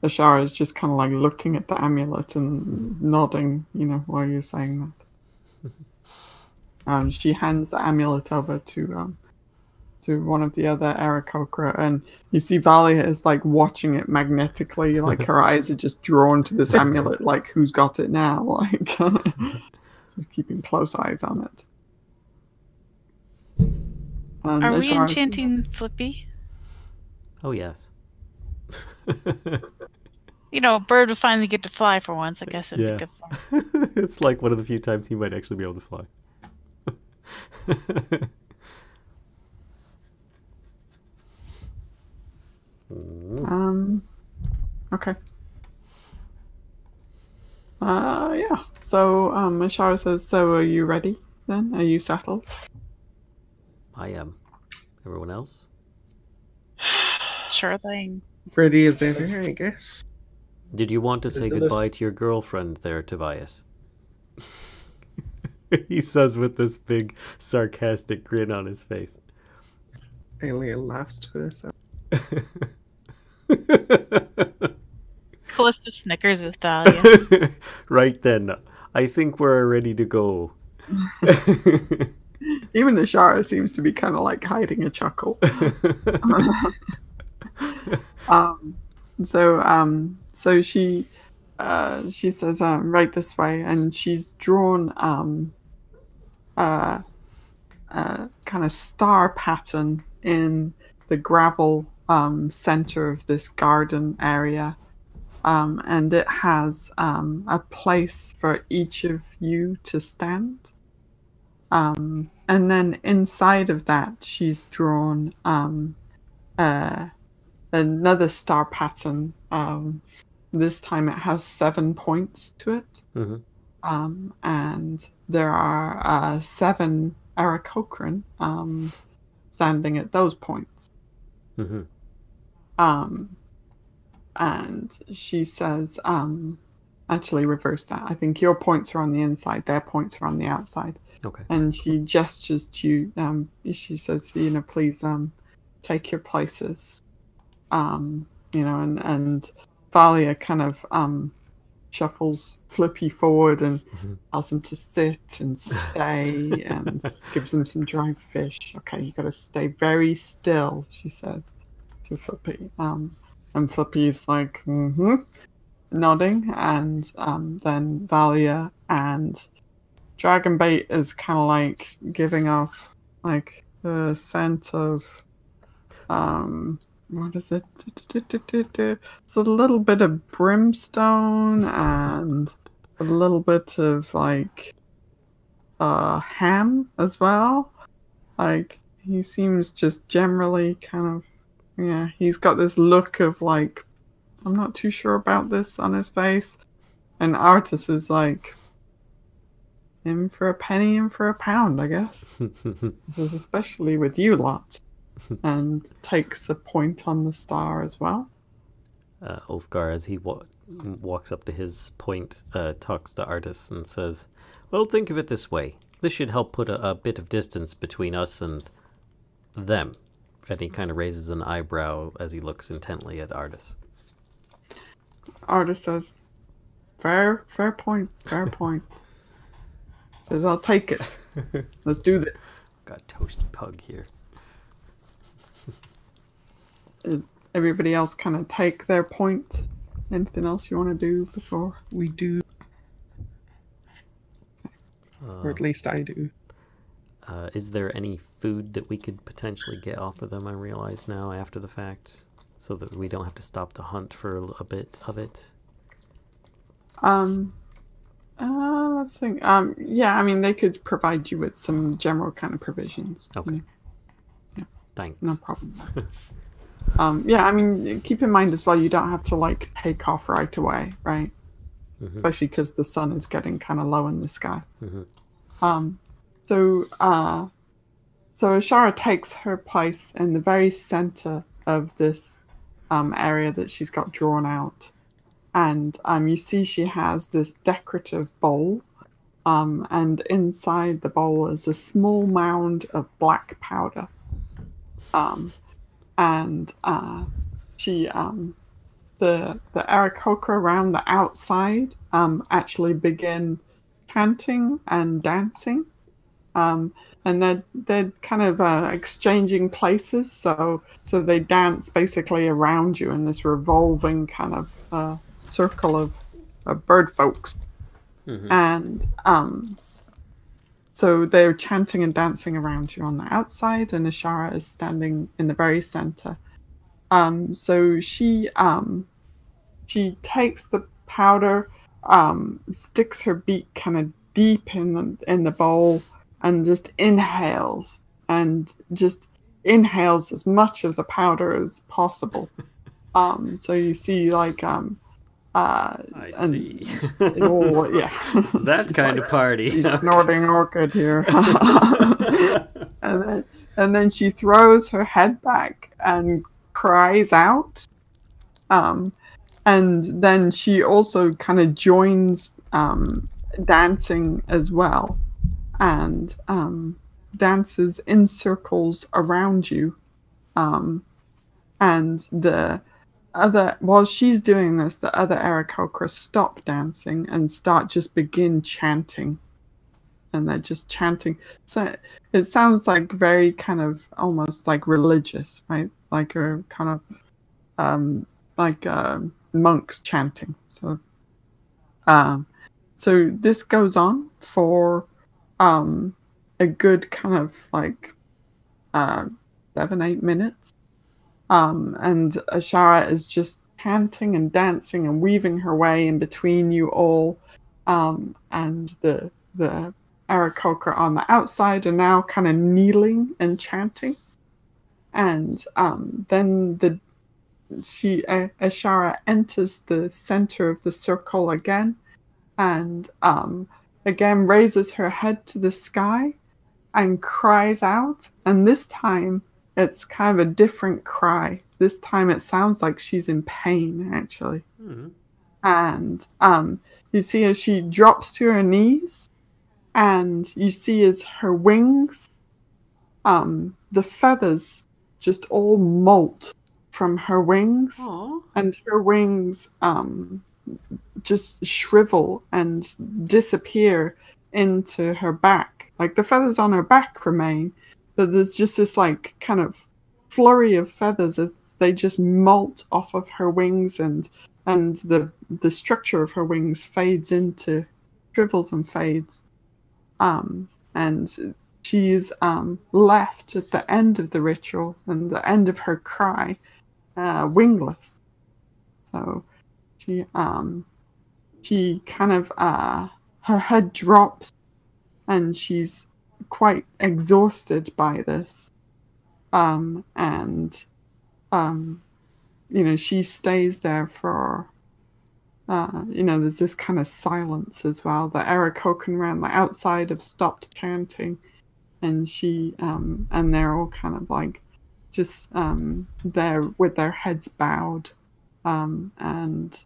Ashara is just kind of like looking at the amulet and nodding, while you're saying that. She hands the amulet over to one of the other Aarakocra, and you see Valia is like watching it magnetically, like her eyes are just drawn to this amulet, like who's got it now? Like she's keeping close eyes on it. Are we enchanting Flippy? Oh yes. A bird would finally get to fly for once. I guess it'd be good fun. It's like one of the few times he might actually be able to fly. Okay. Yeah. So, Ashara says, so are you ready then? Are you settled? I am. Everyone else? Sure thing. Ready as ever, I guess. Did you want to say goodbye to your girlfriend there, Tobias? He says with this big sarcastic grin on his face. Aelia laughs to herself. Kellisto snickers with Valia. Right then, I think we're ready to go. Even Ashara seems to be kind of like hiding a chuckle. So she says, right this way, and she's drawn kind of star pattern in the gravel center of this garden area, and it has a place for each of you to stand. And then inside of that, she's drawn another star pattern. This time it has 7 points to it. Mm-hmm. And there are 7 Aarakocran standing at those points. Mm-hmm. And she says, actually reverse that. I think your points are on the inside, their points are on the outside. Okay. And she gestures to you. She says, please take your places. And Valia kind of shuffles Flippy forward and tells him to sit and stay and gives him some dried fish. Okay, you got to stay very still, she says to Flippy. And Flippy's like, nodding. And then Valia and Dragonbait is kind of like giving off like the scent of what is it? It's a little bit of brimstone and a little bit of like ham as well. Like he seems just generally kind of he's got this look of like, I'm not too sure about this on his face. And Artis is like, in for a penny, in for a pound, I guess. This is especially with you lot. And takes a point on the star as well. Ulfgar, as he walks up to his point, talks to Artis and says, well, think of it this way. This should help put a bit of distance between us and them. And he kind of raises an eyebrow as he looks intently at Artis. Artis says, fair point. Says, I'll take it. Let's do this. Got a toasty pug here. Everybody else kind of take their point. Anything else you want to do before we do? Or at least I do. Is there any food that we could potentially get off of them, I realize now, after the fact? So that we don't have to stop to hunt for a bit of it? Let's think. Yeah, I mean, they could provide you with some general kind of provisions. Okay. Yeah. Thanks. No problem. Yeah, I mean, keep in mind as well, you don't have to like take off right away, right? Mm-hmm. Especially because the sun is getting kind of low in the sky. Mm-hmm. So Ashara takes her place in the very center of this area that she's got drawn out. And you see she has this decorative bowl. And inside the bowl is a small mound of black powder. And she the Aarakocra around the outside actually begin chanting and dancing, and they're kind of exchanging places. So they dance basically around you in this revolving kind of circle of bird folks, and so they're chanting and dancing around you on the outside, and Ashara is standing in the very center. So she takes the powder, sticks her beak kind of deep in the bowl, and just inhales as much of the powder as possible. So you see like I see. That kind of party. She's snorting orchid here. and then she throws her head back and cries out. And then she also kind of joins dancing as well, and dances in circles around you. And while she's doing this, the other Aarakocra stop dancing and begin chanting. And they're just chanting. So it sounds like very kind of almost like religious, right? Like a kind of monks chanting. So this goes on for a good kind of like 7-8 minutes. And Ashara is just chanting and dancing and weaving her way in between you all. And the Aarakocra on the outside are now kind of kneeling and chanting. And then Ashara enters the center of the circle again, and again raises her head to the sky and cries out. And this time it's kind of a different cry this time it sounds like she's in pain, actually. Hmm. And you see as she drops to her knees, and you see as her wings, the feathers just all molt from her wings, Aw. and her wings just shrivel and disappear into her back. Like the feathers on her back remain, but there's just this like kind of flurry of feathers as they just molt off of her wings, and the structure of her wings fades into shrivels and fades. And she's left at the end of the ritual and the end of her cry, wingless. So she kind of her head drops, and she's quite exhausted by this. And she stays there for there's this kind of silence as well. The Arokh around the outside have stopped chanting, and she and they're all kind of like just there with their heads bowed. And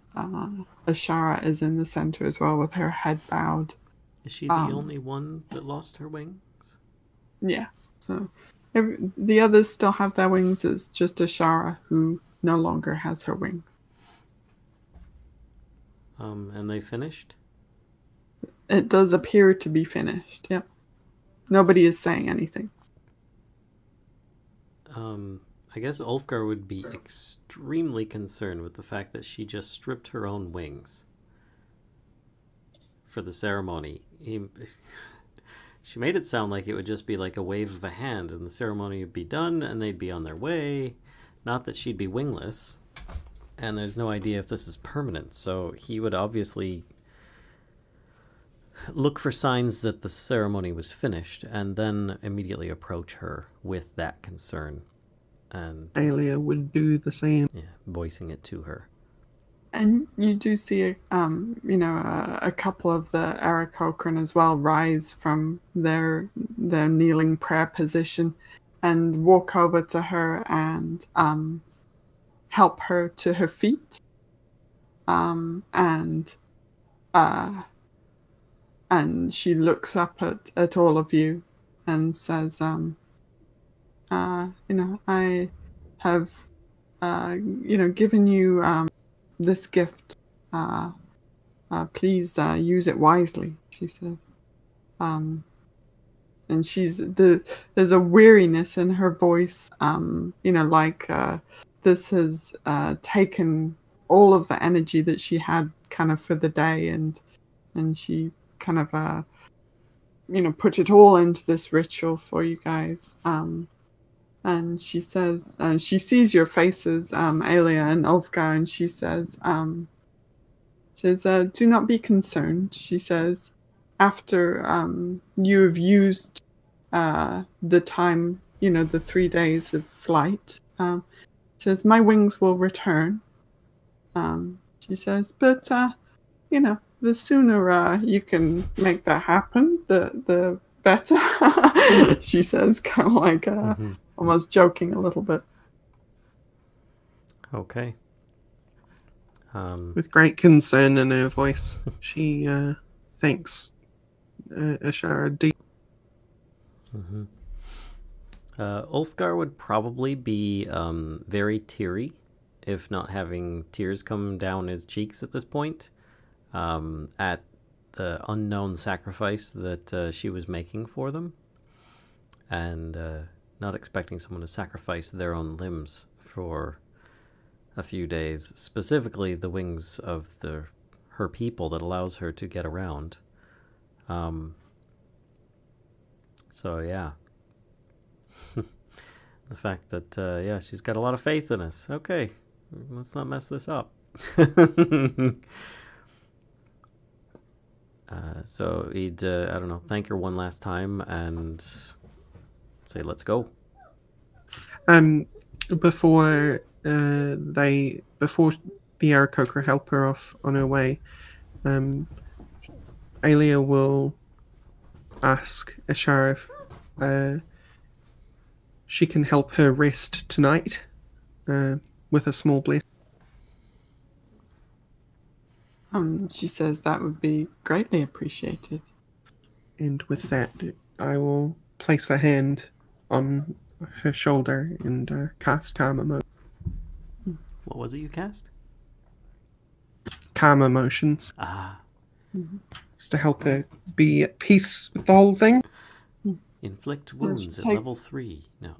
Ashara is in the center as well with her head bowed. Is she the only one that lost her wings? Yeah. So the others still have their wings. It's just Ashara who no longer has her wings. And they finished? It does appear to be finished, yep. Nobody is saying anything. I guess Ulfgar would be extremely concerned with the fact that she just stripped her own wings for the ceremony. She made it sound like it would just be like a wave of a hand and the ceremony would be done and they'd be on their way. Not that she'd be wingless. And there's no idea if this is permanent, so he would obviously look for signs that the ceremony was finished and then immediately approach her with that concern. And Aelia would do the same. Yeah, voicing it to her. And you do see a couple of the Arokh as well rise from their kneeling prayer position and walk over to her and help her to her feet. And she looks up at all of you and says, I have, given you this gift. Please use it wisely, she says. And there's a weariness in her voice, this has taken all of the energy that she had kind of for the day, and she kind of put it all into this ritual for you guys. And she says, she sees your faces, Aelia and Ulfgar, and she says, do not be concerned. She says, after you have used the time, the 3 days of flight, says, my wings will return. She says, but, the sooner you can make that happen, the better. She says, kind of like almost joking a little bit. Okay. With great concern in her voice, she thanks Ashara deep. Mm-hmm. Ulfgar would probably be very teary, if not having tears come down his cheeks at this point, at the unknown sacrifice that she was making for them, and not expecting someone to sacrifice their own limbs for a few days, specifically the wings of her people that allows her to get around. So yeah. The fact that, she's got a lot of faith in us. Okay, let's not mess this up. So he'd, thank her one last time and say, let's go. Before the Aarakocra help her off on her way, Aelia will ask Ashara if she can help her rest tonight, with a small blessing. She says that would be greatly appreciated. And with that, I will place a hand on her shoulder and cast Calm Emotions. What was it you cast? Calm Emotions. Ah, Just to help her be at peace with the whole thing. inflict wounds at takes- level 3. No.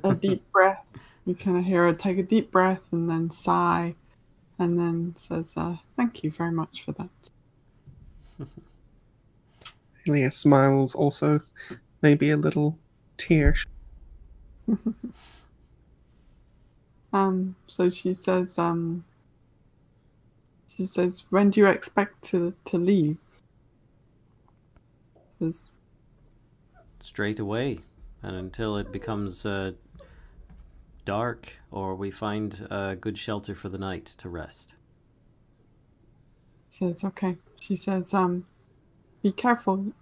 A deep breath. You kind of hear her take a deep breath and then sigh, and then says, "Thank you very much for that." Aelia smiles also, maybe a little tear. So she says, "When do you expect to leave?" Says, Straight away, and until it becomes dark or we find a good shelter for the night to rest. says, "Okay." She says, "Be careful."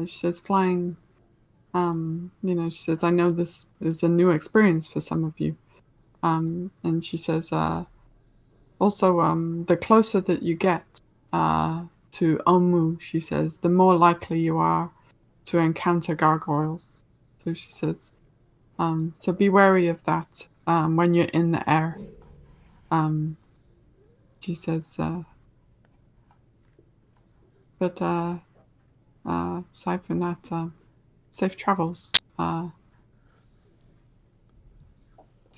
She says, "Flying." She says, "I know this is a new experience for some of you." And she says, "Also, the closer that you get to Omu," she says, "the more likely you are to encounter gargoyles." So she says, "So be wary of that when you're in the air." She says, "But aside from that, safe travels."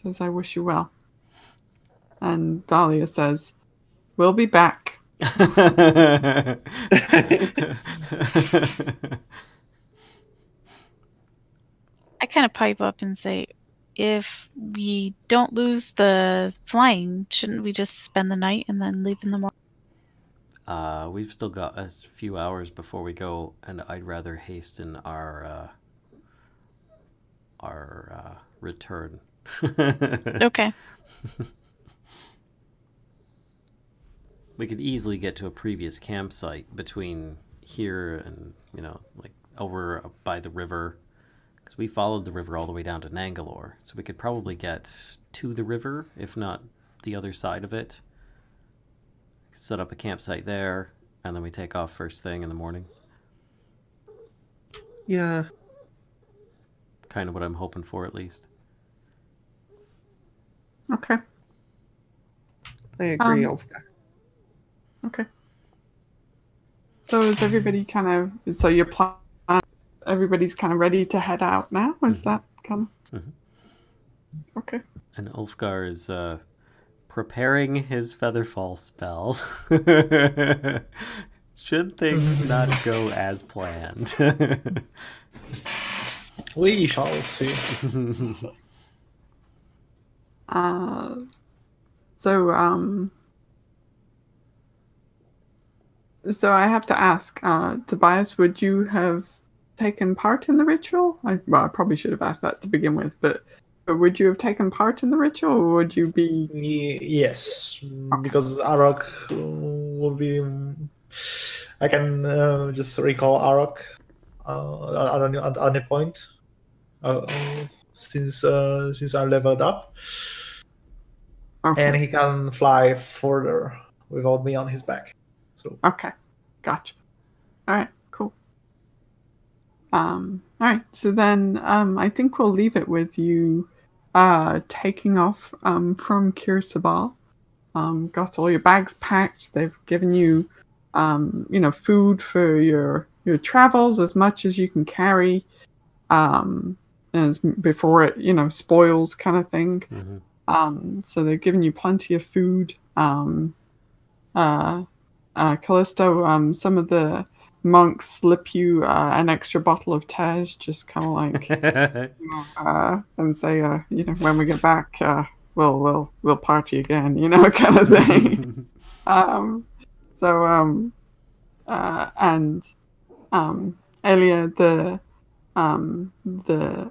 Says, "I wish you well." And Valia says, "We'll be back." I kind of pipe up and say, if we don't lose the flying, shouldn't we just spend the night and then leave in the morning? We've still got a few hours before we go, and I'd rather hasten our return. Okay. We could easily get to a previous campsite between here and, like over by the river. Because we followed the river all the way down to Nangalore. So we could probably get to the river, if not the other side of it. Set up a campsite there, and then we take off first thing in the morning. Yeah. Kind of what I'm hoping for, at least. Okay. I agree, Ulfgar. Okay. So is everybody everybody's kind of ready to head out now? Is that kind of... Okay. And Ulfgar is preparing his Featherfall spell. Should things not go as planned. We shall see. So I have to ask, Tobias, would you have taken part in the ritual? I probably should have asked that to begin with, but would you have taken part in the ritual, or would you be... Yes, because Arokh will be... I can just recall Arokh at any point since I leveled up. Okay. And he can fly further without me on his back. So Okay, gotcha. All right, cool. All right, so then I think we'll leave it with you taking off from Kirsabal. Got all your bags packed. They've given you, food for your travels, as much as you can carry, as before it, spoils, kind of thing. So they've given you plenty of food. Kellisto, some of the monks slip you an extra bottle of Tej, just kind of like, and say, when we get back, we'll party again, kind of thing. Aelia, the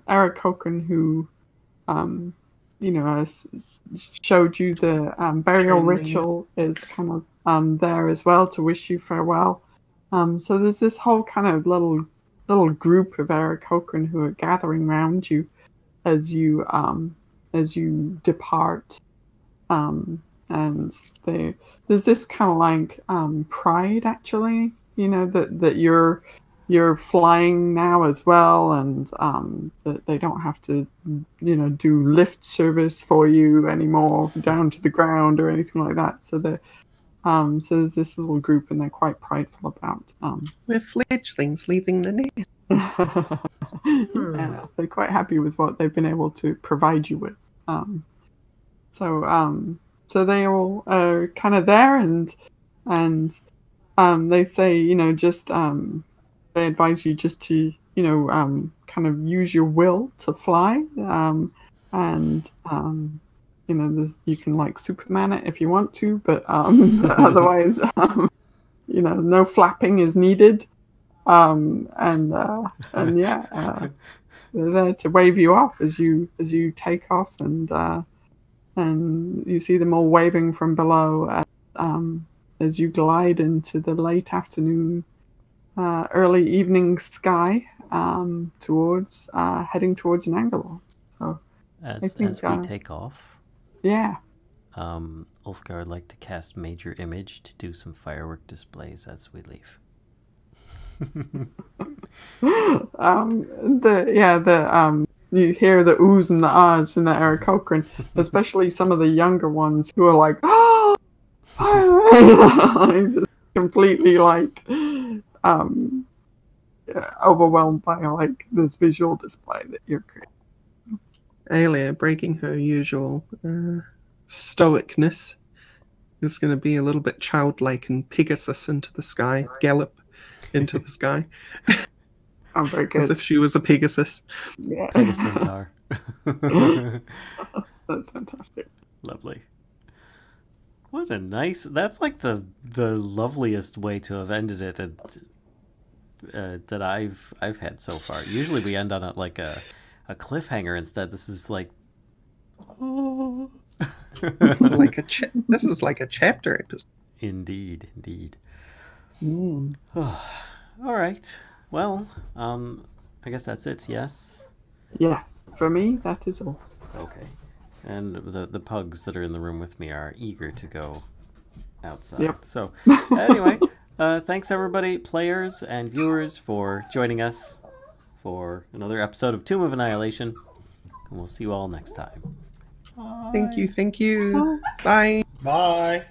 Arokh who, showed you the burial ritual, is kind of there as well to wish you farewell. So there's this whole kind of little group of Arokh who are gathering around you as you as you depart. And there's this kind of like pride, actually, that you're flying now as well, and that they don't have to, do lift service for you anymore down to the ground or anything like that. So so there's this little group, and they're quite prideful about. We're fledglings leaving the nest. Yeah, they're quite happy with what they've been able to provide you with. So they all are kind of there, and they say, just they advise you just to, kind of use your will to fly, and you can like Superman it if you want to, but otherwise, no flapping is needed, and yeah, they're there to wave you off as you take off, and you see them all waving from below as you glide into the late afternoon, early evening sky, towards heading towards Nangalore. So as we take off, yeah. Ulfgar would like to cast Major Image to do some firework displays as we leave. You hear the oohs and the ahs in the Arokh, and especially some of the younger ones who are like, oh, just completely like overwhelmed by like this visual display that you're creating. Aelia, breaking her usual stoicness, is going to be a little bit childlike and Pegasus into the sky, gallop into the sky. I'm very good. As if she was a Pegasus. Yeah. Centaur. That's fantastic. Lovely. What a nice... That's like the loveliest way to have ended it that I've had so far. Usually we end on a cliffhanger instead. This is like... Oh. This is like a chapter episode. Indeed. Mm. All right. Well, I guess that's it, yes? Yes. For me, that is all. Okay. And the pugs that are in the room with me are eager to go outside. Yep. So, anyway, thanks everybody, players and viewers, for joining us for another episode of Tomb of Annihilation. And we'll see you all next time. Thank you. Bye. Bye.